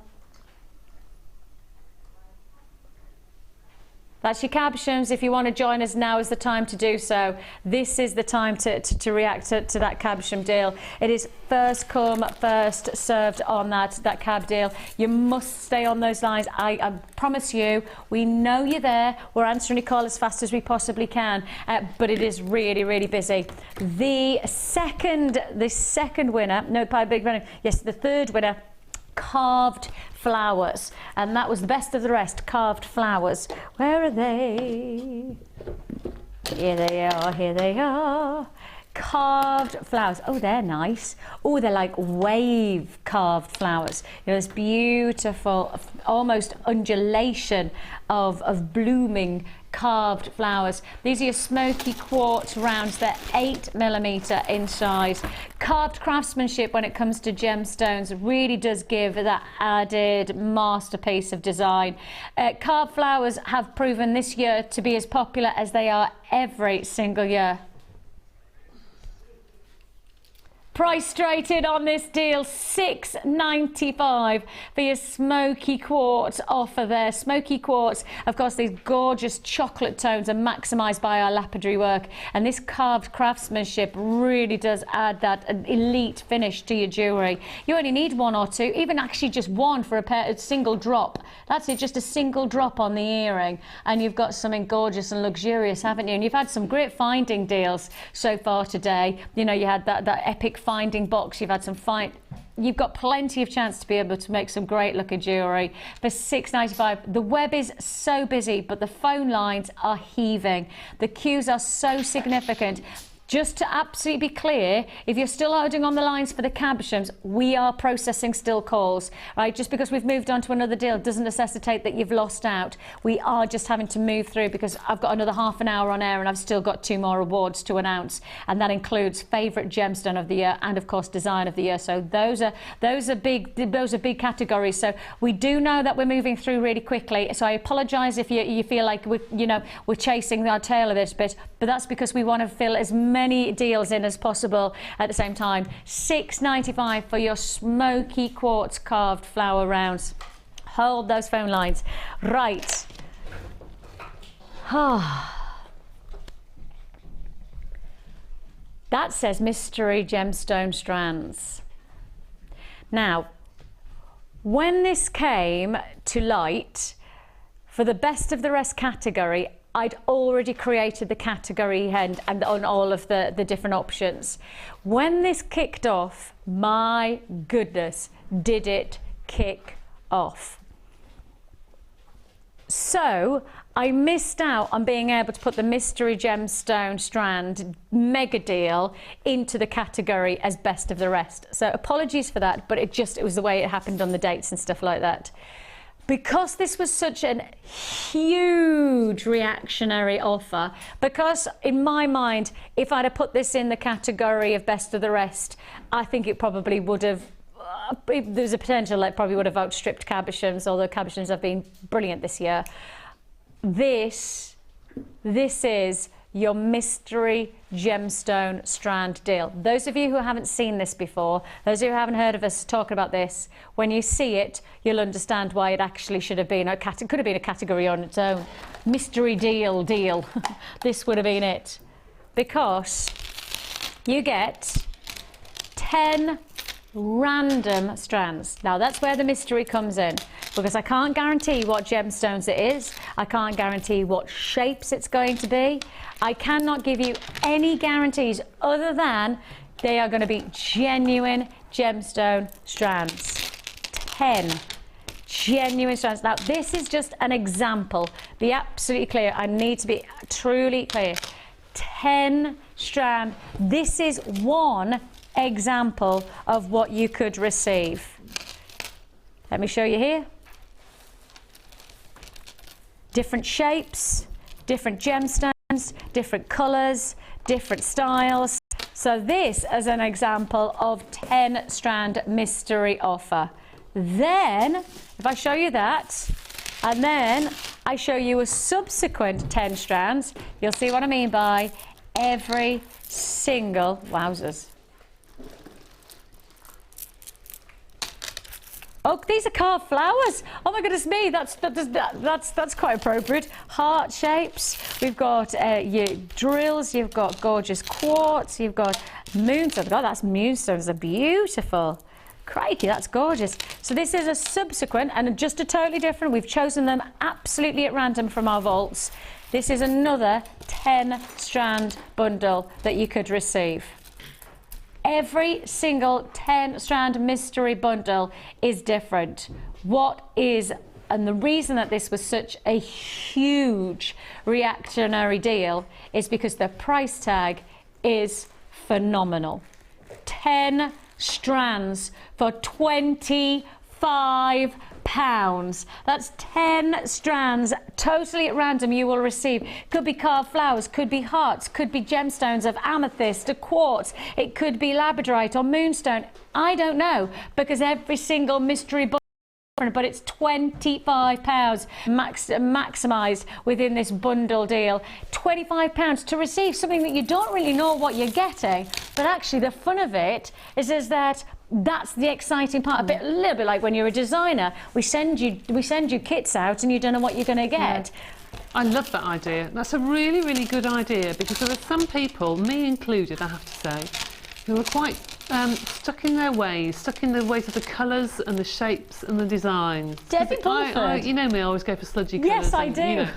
Speaker 2: That's your cabochons. If you want to join us, now is the time to do so. This is the time to react to that cabochon deal. It is first come, first served on that cab deal. You must stay on those lines. I promise you, we know you're there. We're answering your call as fast as we possibly can, but it is really, really busy. The second winner, no, by big runner, yes, the third winner, carved flowers, and that was the best of the rest. Carved flowers, where are they? Here they are, here they are. Carved flowers. Oh, they're nice. Oh, they're like wave carved flowers. You know, this beautiful almost undulation of blooming carved flowers. These are your smoky quartz rounds. They're 8mm in size. Carved craftsmanship when it comes to gemstones really does give that added masterpiece of design. Carved flowers have proven this year to be as popular as they are every single year. Price straight in on this deal, $6.95 for your smoky quartz offer there. Smoky quartz, of course, these gorgeous chocolate tones are maximised by our lapidary work, and this carved craftsmanship really does add that elite finish to your jewellery. You only need one or two, even actually just one for a single drop. That's it, just a single drop on the earring, and you've got something gorgeous and luxurious, haven't you? And you've had some great finding deals so far today. You know, you had that epic finding box, you've had some you've got plenty of chance to be able to make some great looking jewellery for $6.95. The web is so busy, but the phone lines are heaving. The queues are so significant. Just to absolutely be clear, if you're still holding on the lines for the captions, we are processing still calls, right? Just because we've moved on to another deal doesn't necessitate that you've lost out. We are just having to move through because I've got another half an hour on air and I've still got 2 more awards to announce, and that includes favourite gemstone of the year and of course design of the year. So those are big categories. So we do know that we're moving through really quickly. So I apologise if you feel like we're chasing our tail a little bit, but that's because we want to fill as many deals in as possible at the same time. $6.95 for your smoky quartz carved flower rounds. Hold those phone lines. Right. That says mystery gemstone strands. Now, when this came to light for the best of the rest category, I'd already created the category and on all of the different options. When this kicked off, my goodness, did it kick off. So I missed out on being able to put the mystery gemstone strand mega deal into the category as best of the rest. So apologies for that, but it was the way it happened on the dates and stuff like that. Because this was such a huge reactionary offer, because in my mind, if I'd have put this in the category of best of the rest, I think it probably would have, there's a potential that it probably would have outstripped Cabochons, although Cabochons have been brilliant this year. This is your mystery gemstone strand deal. Those of you who haven't seen this before, those of you who haven't heard of us talking about this, when you see it, you'll understand why it actually should have been could have been a category on its own. Mystery deal. This would have been it. Because you get 10 random strands. Now that's where the mystery comes in, because I can't guarantee what gemstones it is. I can't guarantee what shapes it's going to be. I cannot give you any guarantees other than they are going to be genuine gemstone strands. 10 genuine strands. Now this is just an example. Be absolutely clear. I need to be truly clear. 10 strand. This is one example of what you could receive. Let me show you here. Different shapes, different gemstones, different colours, different styles. So this is an example of 10 strand mystery offer. Then if I show you that and then I show you a subsequent 10 strands, you'll see what I mean by every single, wowzers. Oh, these are carved flowers. Oh my goodness me, that's quite appropriate. Heart shapes. We've got your drills. You've got gorgeous quartz. You've got moonstones. God, that's moonstones. They're beautiful. Crikey, that's gorgeous. So this is a subsequent and just a totally different. We've chosen them absolutely at random from our vaults. This is another 10 strand bundle that you could receive. Every single 10 strand mystery bundle is different. And the reason that this was such a huge reactionary deal is because the price tag is phenomenal. 10 strands for £25. That's 10 strands totally at random you will receive. Could be carved flowers, could be hearts, could be gemstones of amethyst, a quartz, it could be labradorite or moonstone. I don't know, because every single mystery different, but it's £25 maximised within this bundle deal. £25 to receive something that you don't really know what you're getting, but actually the fun of it is that that's the exciting part. A little bit like when you're a designer, we send you kits out and you don't know what you're going to get.
Speaker 3: I love that idea. That's a really, really good idea, because there are some people, me included, I have to say, who are quite stuck in their ways of the colours and the shapes and the designs.
Speaker 2: Debbie Bulford.
Speaker 3: You know me, I always go for sludgy colours.
Speaker 2: Yes, I do.
Speaker 3: You know,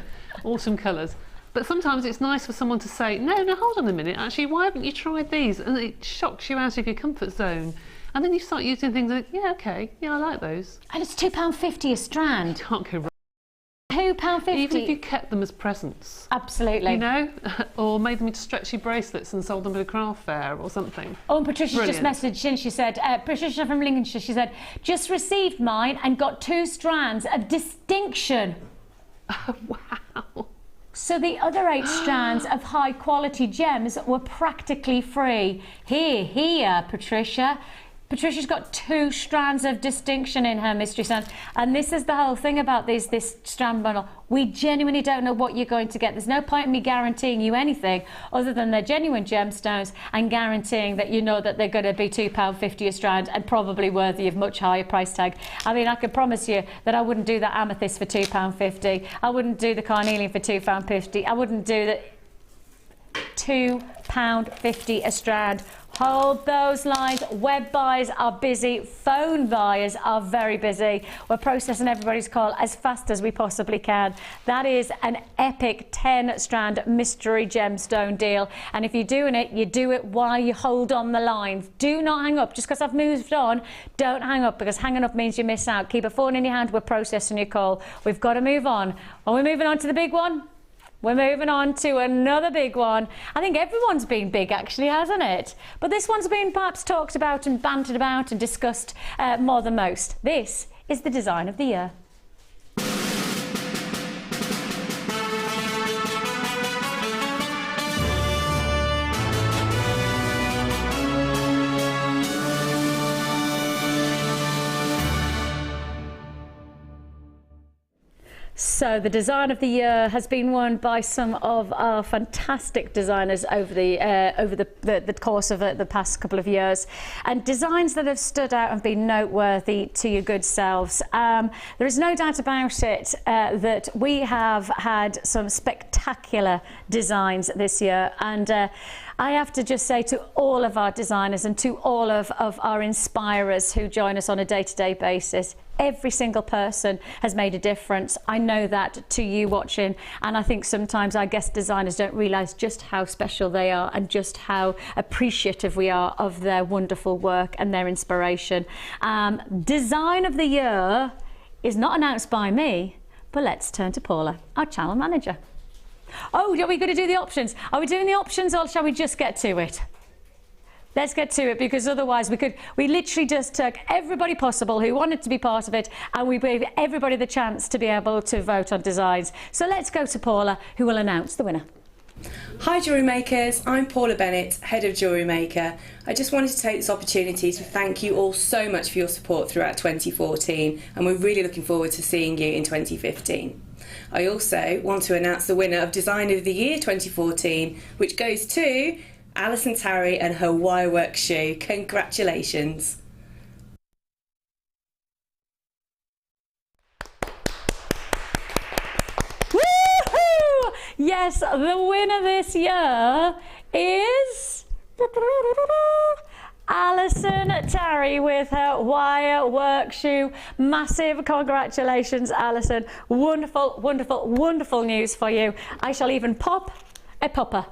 Speaker 3: autumn colours. But sometimes it's nice for someone to say, no, hold on a minute, actually, why haven't you tried these? And it shocks you out of your comfort zone. And then you start using things like, yeah, okay, yeah, I like those.
Speaker 2: And it's £2.50 a strand.
Speaker 3: Can't go wrong.
Speaker 2: £2.50.
Speaker 3: Even if you kept them as presents.
Speaker 2: Absolutely.
Speaker 3: You know? Or made them into stretchy bracelets and sold them at a craft fair or something.
Speaker 2: Oh, and Patricia's
Speaker 3: Brilliant.
Speaker 2: just messaged in, she said, Patricia from Lincolnshire, she said, just received mine and got 2 strands of distinction.
Speaker 3: Oh, wow.
Speaker 2: So the other 8 strands of high quality gems were practically free. Here, Patricia. Patricia's got 2 strands of distinction in her mystery strands, and this is the whole thing about this strand bundle. We genuinely don't know what you're going to get. There's no point in me guaranteeing you anything other than they're genuine gemstones and guaranteeing that you know that they're going to be £2.50 a strand and probably worthy of much higher price tag. I mean, I can promise you that I wouldn't do that amethyst for £2.50. I wouldn't do the carnelian for £2.50. I wouldn't do the £2.50 a strand. Hold those lines. Web buyers are busy. Phone buyers are very busy. We're processing everybody's call as fast as we possibly can. That is an epic 10-strand mystery gemstone deal. And if you're doing it, you do it while you hold on the line. Do not hang up. Just because I've moved on, don't hang up, because hanging up means you miss out. Keep a phone in your hand. We're processing your call. We've got to move on. Are we moving on to the big one? We're moving on to another big one. I think everyone's been big, actually, hasn't it? But this one's been perhaps talked about and bantered about and discussed more than most. This is the design of the year. So the design of the year has been won by some of our fantastic designers over the course of the past couple of years, and designs that have stood out and been noteworthy to your good selves. There is no doubt about it that we have had some spectacular designs this year, and I have to just say to all of our designers and to all of our inspirers who join us on a day-to-day basis, every single person has made a difference. I know that to you watching, and I think sometimes our guest designers don't realise just how special they are and just how appreciative we are of their wonderful work and their inspiration. Design of the year is not announced by me, but let's turn to Paula, our channel manager. Oh, are we going to do the options? Are we doing the options, or shall we just get to it? Let's get to it, because otherwise we literally just took everybody possible who wanted to be part of it, and we gave everybody the chance to be able to vote on designs. So let's go to Paula, who will announce the winner.
Speaker 7: Hi Jewellery Makers, I'm Paula Bennett, Head of Jewellery Maker. I just wanted to take this opportunity to thank you all so much for your support throughout 2014, and we're really looking forward to seeing you in 2015. I also want to announce the winner of Design of the Year 2014, which goes to Alison Tarry and her wirework shoe. Congratulations.
Speaker 2: Woohoo! Yes, the winner this year is Alison Tarry with her wirework shoe. Massive congratulations, Alison. Wonderful, wonderful, wonderful news for you. I shall even pop a popper.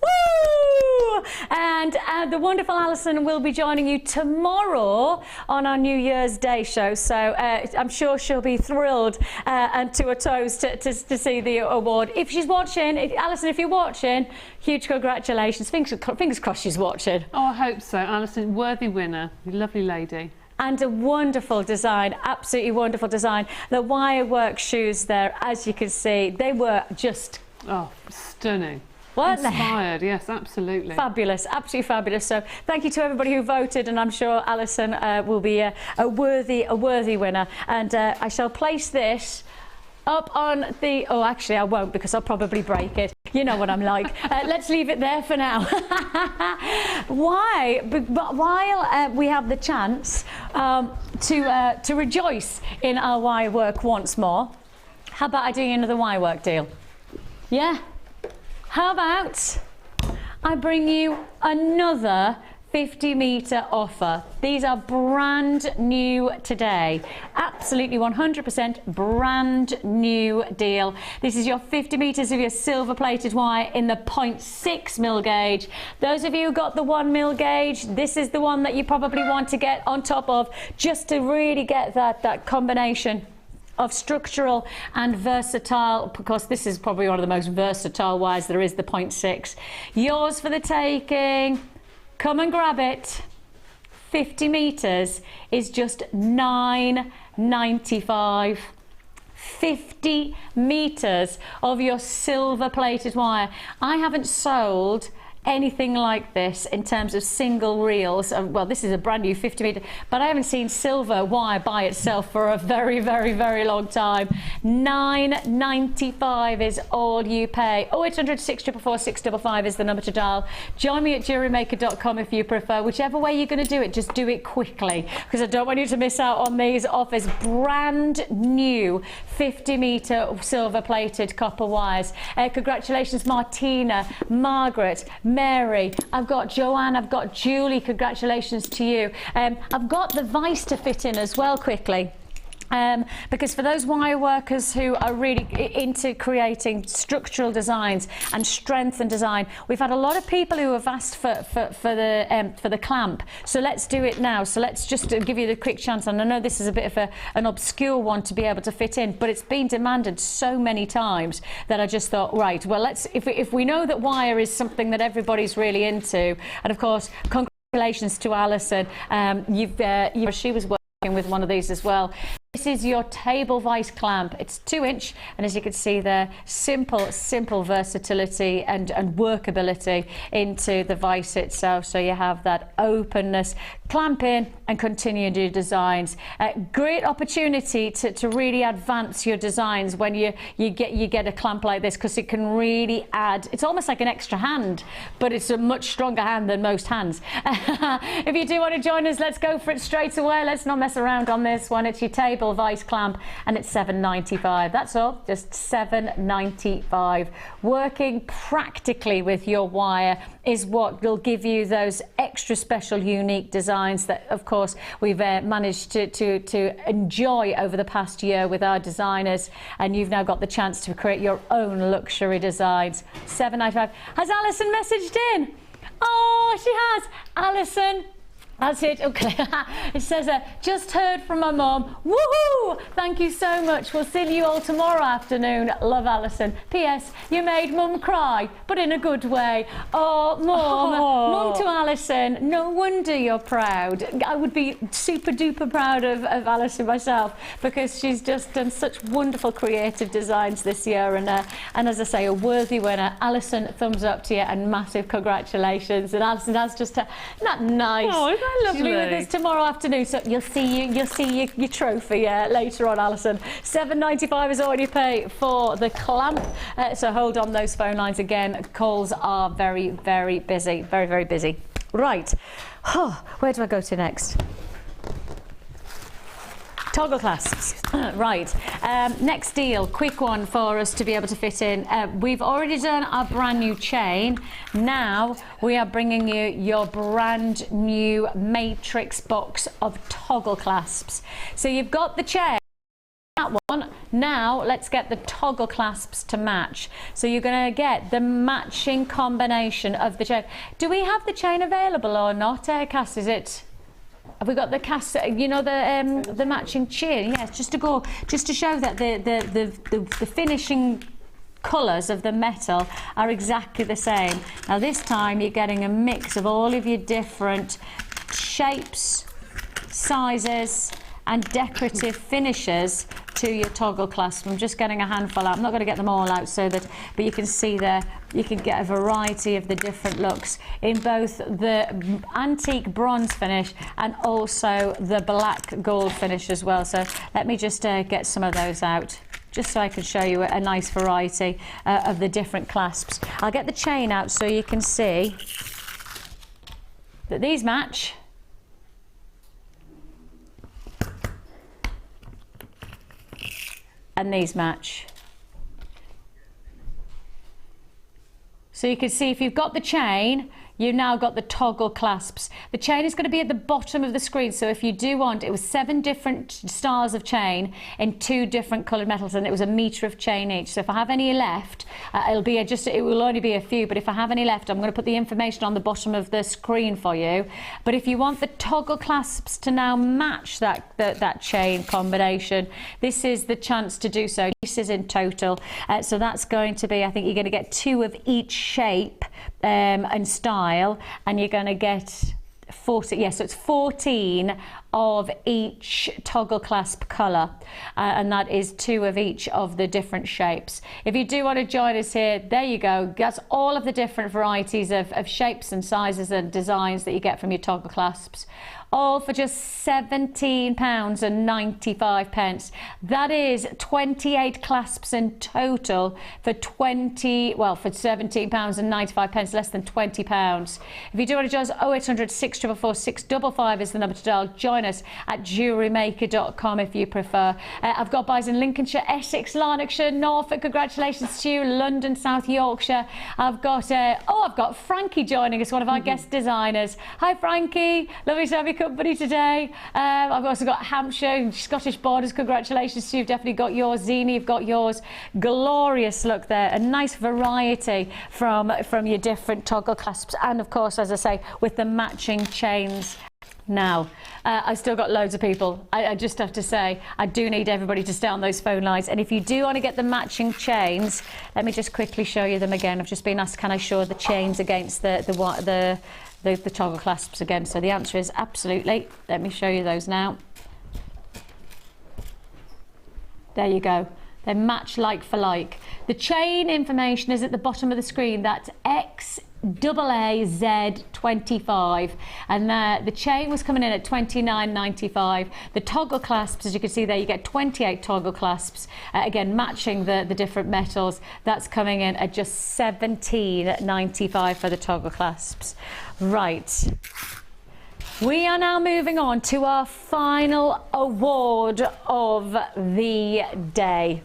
Speaker 2: Woo! And the wonderful Alison will be joining you tomorrow on our New Year's Day show, so I'm sure she'll be thrilled and to her toes to see the award. If she's watching, Alison, if you're watching, huge congratulations. Fingers crossed she's watching.
Speaker 3: Oh, I hope so. Alison, worthy winner, lovely lady.
Speaker 2: And a wonderful design, absolutely wonderful design. The wirework shoes there, as you can see, they were just...
Speaker 3: oh, stunning.
Speaker 2: weren't they?
Speaker 3: Inspired, yes, absolutely.
Speaker 2: Fabulous, absolutely fabulous. So thank you to everybody who voted, and I'm sure Alison will be a worthy winner. And I shall place this up on the... Oh, actually, I won't, because I'll probably break it. You know what I'm like. Let's leave it there for now. Why? But while we have the chance to rejoice in our wire work once more, how about I do you another wire work deal? Yeah? How about I bring you another 50-metre offer. These are brand new today. Absolutely 100% brand new deal. This is your 50 metres of your silver plated wire in the 0.6 mil gauge. Those of you who got the 1 mil gauge, this is the one that you probably want to get on top of, just to really get that combination of structural and versatile, because this is probably one of the most versatile wires there is, the 0.6. Yours for the taking. Come and grab it. 50 metres is just $9.95. 50 metres of your silver plated wire. I haven't sold anything like this in terms of single reels. Well, this is a brand new 50 metre, but I haven't seen silver wire by itself for a very, very, very long time. $9.95 is all you pay. 0800 644 655 is the number to dial. Join me at JewelleryMaker.com if you prefer. Whichever way you're going to do it, just do it quickly, because I don't want you to miss out on these offers. Brand new 50 metre silver plated copper wires. Congratulations, Martina, Margaret, Mary, I've got Joanne, I've got Julie, congratulations to you. I've got the vice to fit in as well quickly. Because for those wire workers who are really into creating structural designs and strength and design, we've had a lot of people who have asked for the clamp. So let's do it now. So let's just give you the quick chance. And I know this is a bit of an obscure one to be able to fit in, but it's been demanded so many times that I just thought, right, well, let's, if we know that wire is something that everybody's really into, and of course, congratulations to Alison. She was working with one of these as well. This is your table vice clamp. It's 2-inch, and as you can see there, simple versatility and workability into the vice itself. So you have that openness, clamp in and continue your designs. Great opportunity to really advance your designs when you get a clamp like this, because it can really add, it's almost like an extra hand, but it's a much stronger hand than most hands. If you do want to join us, let's go for it straight away. Let's not mess around on this one. It's your table vice clamp, and it's $7.95. That's all, just $7.95. Working practically with your wire is what will give you those extra special unique designs that of course we've managed to enjoy over the past year with our designers, and you've now got the chance to create your own luxury designs. $7.95. Has Alison messaged in? Oh, she has. Alison, that's it. Okay. It says, just heard from my mum. Woohoo! Thank you so much. We'll see you all tomorrow afternoon. Love, Alison. P.S. You made mum cry, but in a good way. Oh, mum. Mum to Alison. No wonder you're proud. I would be super duper proud of Alison myself, because she's just done such wonderful creative designs this year. And as I say, a worthy winner. Alison, thumbs up to you and massive congratulations. And Alison has just, not nice.
Speaker 3: Oh, lovely.
Speaker 2: She'll be with us tomorrow afternoon, so you'll see your trophy later on, Alison. $7.95 is all you pay for the clamp. So hold on those phone lines again. Calls are very, very busy. Very, very busy. Right. Where do I go to next? Toggle clasps. Right. Next deal, quick one for us to be able to fit in. We've already done our brand new chain. Now we are bringing you your brand new matrix box of toggle clasps. So you've got the chain, that one. Now let's get the toggle clasps to match. So you're going to get the matching combination of the chain. Do we have the chain available or not, Cass? Is it? Have we got the cast? You know, the matching chain. Yes, just to show that the finishing colours of the metal are exactly the same. Now this time you're getting a mix of all of your different shapes, sizes and decorative finishes to your toggle clasp. I'm just getting a handful out. I'm not going to get them all out so that, but you can see there, you can get a variety of the different looks in both the antique bronze finish and also the black gold finish as well. So let me just get some of those out, just so I can show you a nice variety of the different clasps. I'll get the chain out so you can see that these match. And these match. So you can see if you've got the chain, you've now got the toggle clasps. The chain is going to be at the bottom of the screen, so if you do want, it was 7 different styles of chain in 2 different coloured metals, and it was 1 metre of chain each. So if I have any left, it will only be a few, but if I have any left, I'm going to put the information on the bottom of the screen for you. But if you want the toggle clasps to now match that chain combination, this is the chance to do so. Pieces in total, so that's going to be, I think you're going to get 2 of each shape and style, and you're going to get 14, yes, so it's 14 of each toggle clasp colour, and that is 2 of each of the different shapes. If you do want to join us here, there you go. That's all of the different varieties of shapes and sizes and designs that you get from your toggle clasps, all for just £17.95. That is 28 clasps in total for £17.95, less than £20. If you do want to join us, 0800 644 655 is the number to dial. Join us at JewelleryMaker.com if you prefer. I've got buys in Lincolnshire, Essex, Lanarkshire, Norfolk. Congratulations to you. London, South Yorkshire. I've got Frankie joining us, one of our guest designers. Hi Frankie, lovely to have you company today. I've also got Hampshire, Scottish Borders. Congratulations to you. You've definitely got yours. Zini, you've got yours. Glorious look there. A nice variety from your different toggle clasps, and of course, as I say, with the matching chains. Now, I've still got loads of people. I just have to say, I do need everybody to stay on those phone lines. And if you do want to get the matching chains, let me just quickly show you them again. I've just been asked, can I show the chains against the toggle clasps again? So the answer is absolutely. Let me show you those now. There you go. They match like for like. The chain information is at the bottom of the screen. That's XAAZ25, and the chain was coming in at £29.95. The toggle clasps, as you can see there, you get 28 toggle clasps, again matching the different metals. That's coming in at just £17.95 for the toggle clasps. Right. We are now moving on to our final award of the day.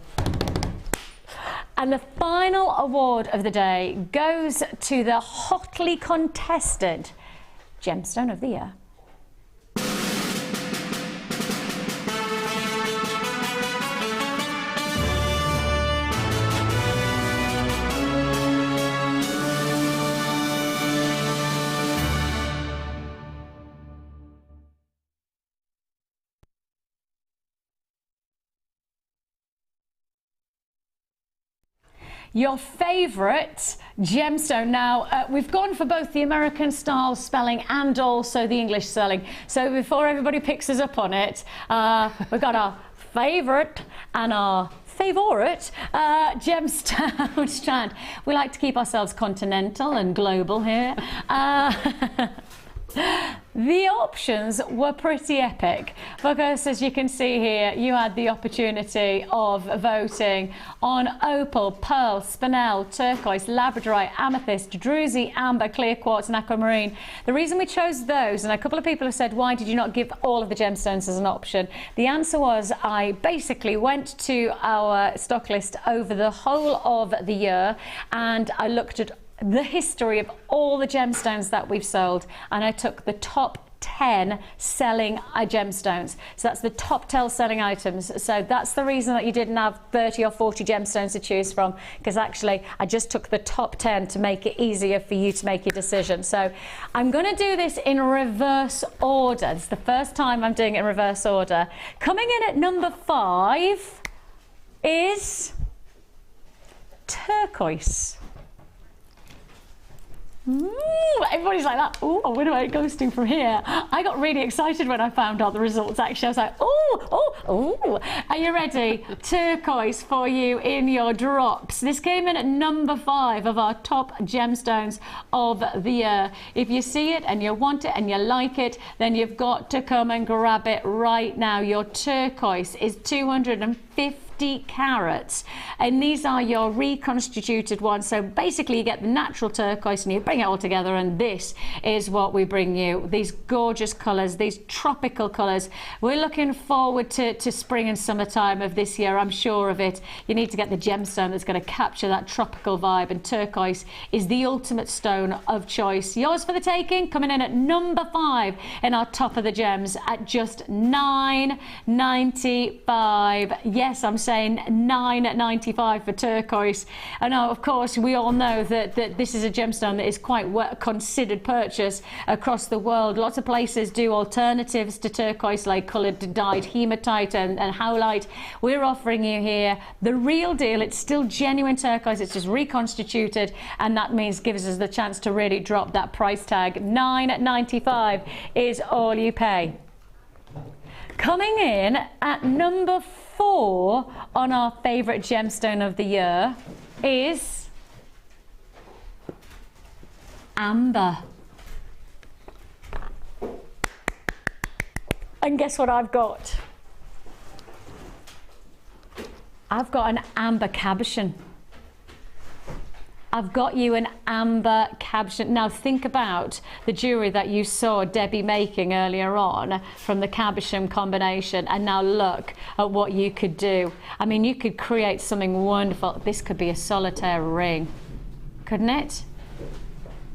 Speaker 2: And the final award of the day goes to the hotly contested Gemstone of the Year. Your favourite gemstone. Now, we've gone for both the American style spelling and also the English spelling. So before everybody picks us up on it, we've got our favourite and our favourite gemstone strand. We like to keep ourselves continental and global here. The options were pretty epic because, as you can see here, you had the opportunity of voting on opal, pearl, spinel, turquoise, labradorite, amethyst, druzy, amber, clear quartz and aquamarine. The reason we chose those, and a couple of people have said, why did you not give all of the gemstones as an option? The answer was, I basically went to our stock list over the whole of the year and I looked at the history of all the gemstones that we've sold, and I took the top 10 selling gemstones. So that's the top 10 selling items. So that's the reason that you didn't have 30 or 40 gemstones to choose from, because actually I just took the top 10 to make it easier for you to make your decision. So I'm going to do this in reverse order. It's the first time I'm doing it in reverse order. Coming in at number 5 is turquoise. Everybody's like that. Oh, where do I ghosting from here? I got really excited when I found out the results, actually. I was like, oh. Are you ready? Turquoise for you in your drops. This came in at number 5 of our top gemstones of the year. If you see it and you want it and you like it, then you've got to come and grab it right now. Your turquoise is 250 carats, and these are your reconstituted ones. So basically you get the natural turquoise and you bring it all together, and this is what we bring you. These gorgeous colours, these tropical colours. We're looking forward to spring and summertime of this year, I'm sure of it. You need to get the gemstone that's going to capture that tropical vibe, and turquoise is the ultimate stone of choice. Yours for the taking, coming in at number 5 in our top of the gems at just $9.95. Yes, I'm saying $9.95 for turquoise. And now, of course, we all know that this is a gemstone that is quite well considered purchase across the world. Lots of places do alternatives to turquoise, like coloured dyed hematite and howlite. We're offering you here the real deal. It's still genuine turquoise, it's just reconstituted, and that means gives us the chance to really drop that price tag. $9.95 is all you pay. Coming in at number 4 on our favourite gemstone of the year is amber. And guess what I've got? I've got an amber cabochon. I've got you an amber cabochon. Now think about the jewellery that you saw Debbie making earlier on from the cabochon combination, and now look at what you could do. I mean, you could create something wonderful. This could be a solitaire ring, couldn't it?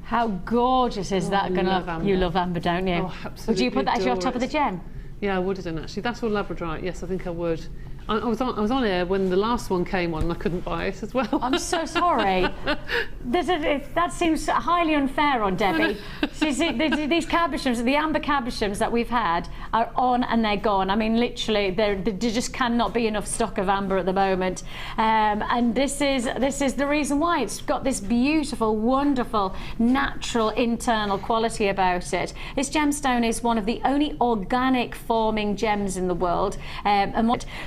Speaker 2: How gorgeous is that going to look? You love amber, don't you?
Speaker 3: Oh, absolutely.
Speaker 2: Would you put that as your top of the gem?
Speaker 3: Yeah, I would have done, actually. That's all labradorite. Yes, I think I would. I was on air when the last one came on and I couldn't buy it as well.
Speaker 2: I'm so sorry. That seems highly unfair on Debbie. These cabochons, the amber cabochons that we've had, are on and they're gone. I mean, literally, there just cannot be enough stock of amber at the moment. And this is the reason why. It's got this beautiful, wonderful, natural internal quality about it. This gemstone is one of the only organic forming gems in the world.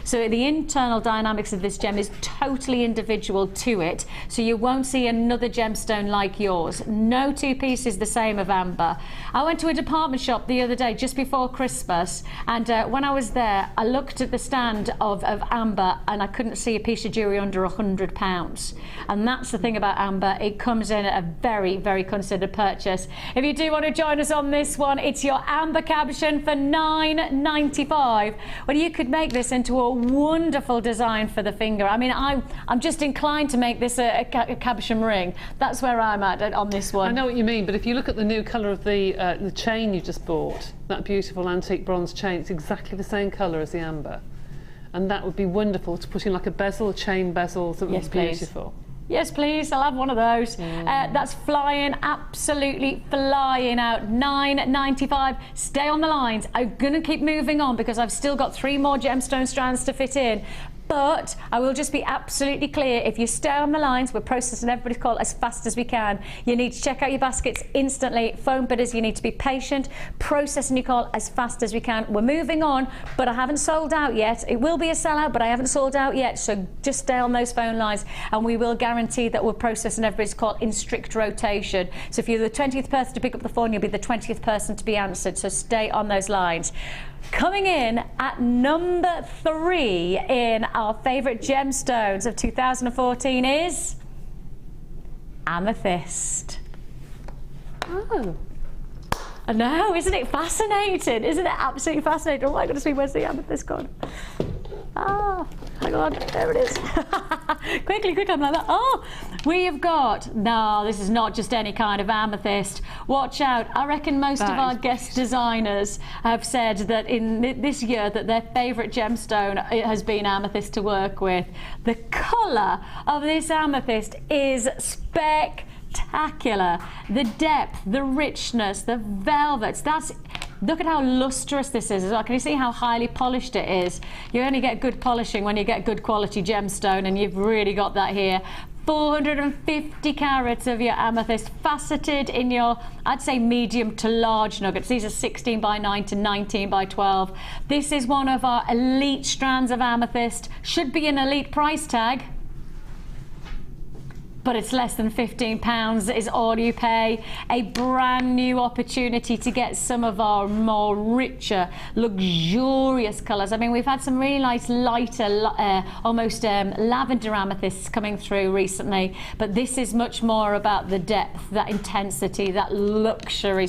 Speaker 2: So the internal dynamics of this gem is totally individual to it, so you won't see another gemstone like yours. No two pieces the same of amber. I went to a department shop the other day just before Christmas, and when I was there I looked at the stand of amber and I couldn't see a piece of jewellery under £100. And that's the thing about amber, it comes in at a very, very considered purchase. If you do want to join us on this one, it's your amber cabochon for $9.95. Well, you could make this into a wonderful design for the finger. I mean, I'm just inclined to make this a cabochon ring. That's where I'm at on this one.
Speaker 3: I know what you mean, but if you look at the new colour of the chain you just bought, that beautiful antique bronze chain, it's exactly the same colour as the amber. And that would be wonderful to put in like a bezel, a chain bezel, something beautiful.
Speaker 2: Yes, please, I'll have one of those. That's flying, absolutely flying out. $9.95. Stay on the lines. I'm going to keep moving on because I've still got 3 more gemstone strands to fit in. But I will just be absolutely clear, if you stay on the lines, we're processing everybody's call as fast as we can. You need to check out your baskets instantly. Phone bidders, you need to be patient, processing your call as fast as we can. We're moving on, but I haven't sold out yet. It will be a sellout, but I haven't sold out yet, so just stay on those phone lines and we will guarantee that we're processing everybody's call in strict rotation. So if you're the 20th person to pick up the phone, you'll be the 20th person to be answered, so stay on those lines. Coming in at number 3 in our favourite gemstones of 2014 is amethyst.
Speaker 3: Oh.
Speaker 2: I know, isn't it fascinating? Isn't it absolutely fascinating? Oh my goodness me, where's the amethyst gone? Ah, hang on, there it is. Quickly, I'm like that. Oh, we have got, no, this is not just any kind of amethyst. Watch out. I reckon most of our guest designers have said that in this year that their favourite gemstone has been amethyst to work with. The colour of this amethyst is spectacular. The depth, the richness, the velvets, look at how lustrous this is as well. Can you see how highly polished it is? You only get good polishing when you get good quality gemstone, and you've really got that here. 450 carats of your amethyst, faceted in your, I'd say, medium to large nuggets. These are 16 by 9 to 19 by 12. This is one of our elite strands of amethyst. Should be an elite price tag, but it's less than £15 is all you pay. A brand new opportunity to get some of our more richer, luxurious colours. I mean, we've had some really nice lighter, almost lavender amethysts coming through recently, but this is much more about the depth, that intensity, that luxury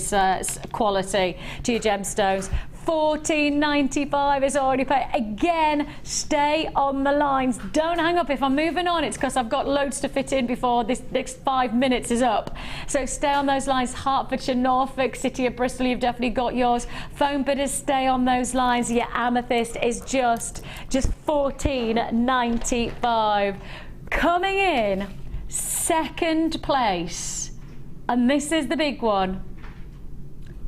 Speaker 2: quality to your gemstones. $14.95 is already paid. Again, stay on the lines. Don't hang up. If I'm moving on, it's because I've got loads to fit in before this next 5 minutes is up. So stay on those lines. Hertfordshire, Norfolk, City of Bristol, you've definitely got yours. Phone bidders, stay on those lines. Your amethyst is just $14.95. Coming in second place, and this is the big one.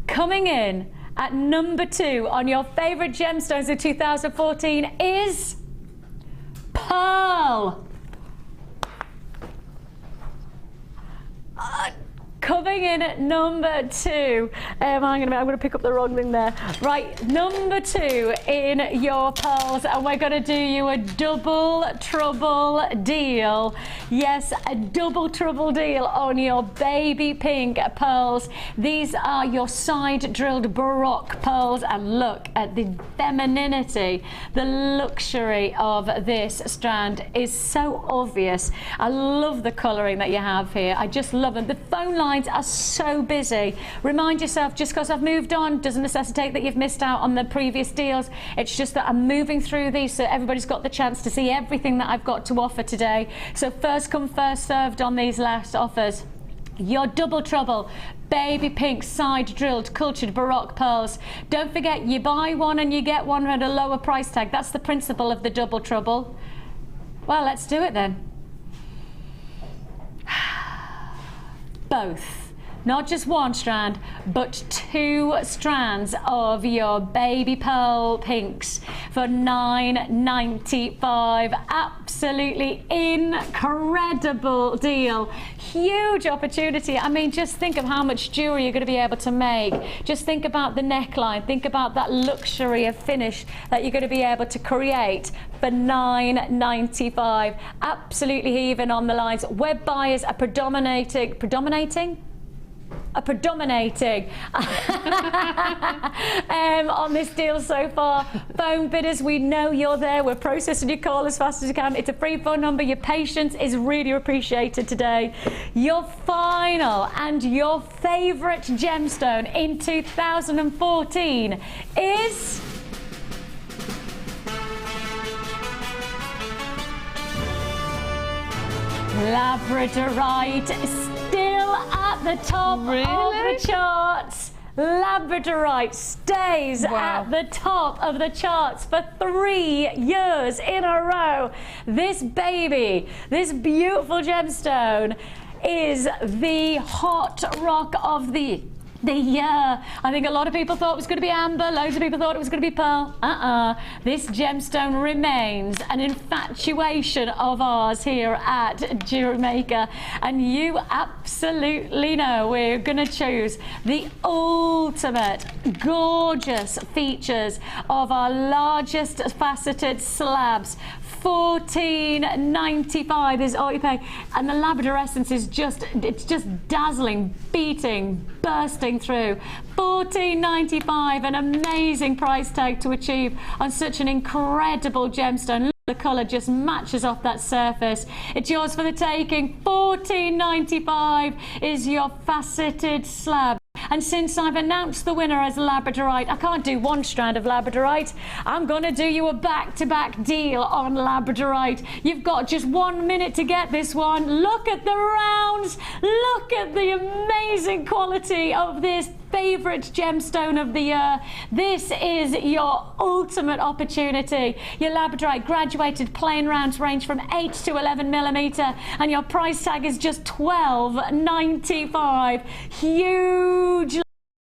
Speaker 2: Coming in at number 2 on your favourite gemstones of 2014 is pearl. Coming in at number 2, I'm going to pick up the wrong thing there. Right, number 2 in your pearls, and we're going to do you a double trouble deal. Yes, a double trouble deal on your baby pink pearls. These are your side drilled baroque pearls, and look at the femininity, the luxury of this strand is so obvious. I love the colouring that you have here. I just love them. The phone lines are so busy. Remind yourself, just because I've moved on doesn't necessitate that you've missed out on the previous deals. It's just that I'm moving through these so everybody's got the chance to see everything that I've got to offer today. So first come, first served on these last offers. Your double trouble baby pink side drilled cultured baroque pearls. Don't forget, you buy one and you get one at a lower price tag. That's the principle of the double trouble. Well, let's do it then. Both. Not just one strand, but 2 strands of your baby pearl pinks for $9.95. Absolutely incredible deal. Huge opportunity. I mean, just think of how much jewelry you're going to be able to make. Just think about the neckline. Think about that luxury of finish that you're going to be able to create for $9.95. Absolutely heaving on the lines. Web buyers are predominating on this deal so far. Phone bidders, we know you're there. We're processing your call as fast as you can. It's a free phone number. Your patience is really appreciated today. Your final and your favourite gemstone in 2014 is Labradorite, still at the top of the charts. Labradorite stays at the top of the charts for 3 years in a row. This baby, this beautiful gemstone, is the hot rock of the year. I think a lot of people thought it was going to be amber, loads of people thought it was going to be pearl. This gemstone remains an infatuation of ours here at Jewellery Maker, and you absolutely know we're going to choose the ultimate gorgeous features of our largest faceted slabs. $14.95 is all you pay, and the Labrador essence is just dazzling, beating, bursting through. $14.95, an amazing price tag to achieve on such an incredible gemstone. The colour just matches off that surface. It's yours for the taking. $14.95 is your faceted slab. And since I've announced the winner as Labradorite, I can't do one strand of Labradorite. I'm going to do you a back-to-back deal on Labradorite. You've got just 1 minute to get this one. Look at the rounds. Look at the amazing quality of this favourite gemstone of the year. This is your ultimate opportunity. Your Labradorite graduated plain rounds range from 8 to 11 millimetre, and your price tag is just $12.95. Huge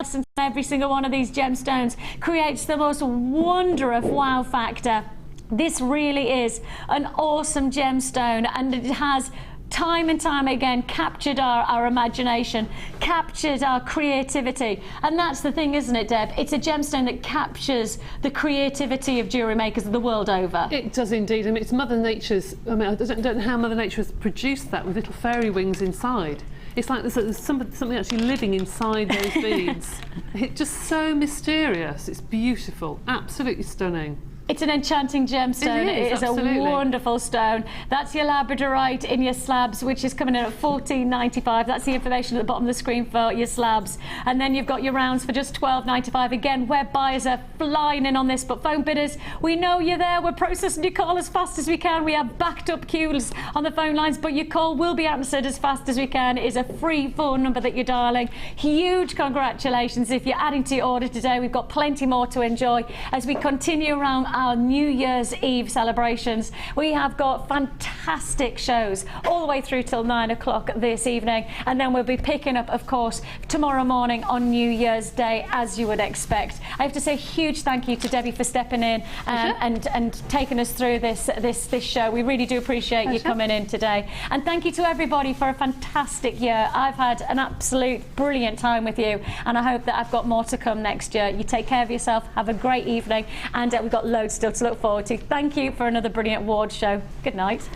Speaker 2: essence in every single one of these gemstones creates the most wondrous wow factor. This really is an awesome gemstone, and it has time and time again captured our imagination, captured our creativity. And that's the thing, isn't it, Deb? It's a gemstone that captures the creativity of jewellery makers the world over.
Speaker 3: It does indeed. I mean, it's Mother Nature's, I mean, I don't know how Mother Nature has produced that with little fairy wings inside. It's like there's something actually living inside those beads. It's just so mysterious. It's beautiful, absolutely stunning.
Speaker 2: It's an enchanting gemstone.
Speaker 3: It is
Speaker 2: a
Speaker 3: absolutely
Speaker 2: wonderful stone. That's your labradorite in your slabs, which is coming in at $14.95. That's the information at the bottom of the screen for your slabs. And then you've got your rounds for just $12.95. Again, web buyers are flying in on this, but phone bidders, we know you're there. We're processing your call as fast as we can. We have backed up queues on the phone lines, but your call will be answered as fast as we can. It is a free phone number that you're dialing. Huge congratulations if you're adding to your order today. We've got plenty more to enjoy as we continue around our New Year's Eve celebrations. We have got fantastic shows all the way through till 9 o'clock this evening, and then we'll be picking up, of course, tomorrow morning on New Year's Day, as you would expect. I have to say a huge thank you to Debbie for stepping in and taking us through this show. We really do appreciate you coming in today, and thank you to everybody for a fantastic year. I've had an absolute brilliant time with you, and I hope that I've got more to come next year. You take care of yourself, have a great evening, and we've got loads still to look forward to. Thank you for another brilliant award show. Good night.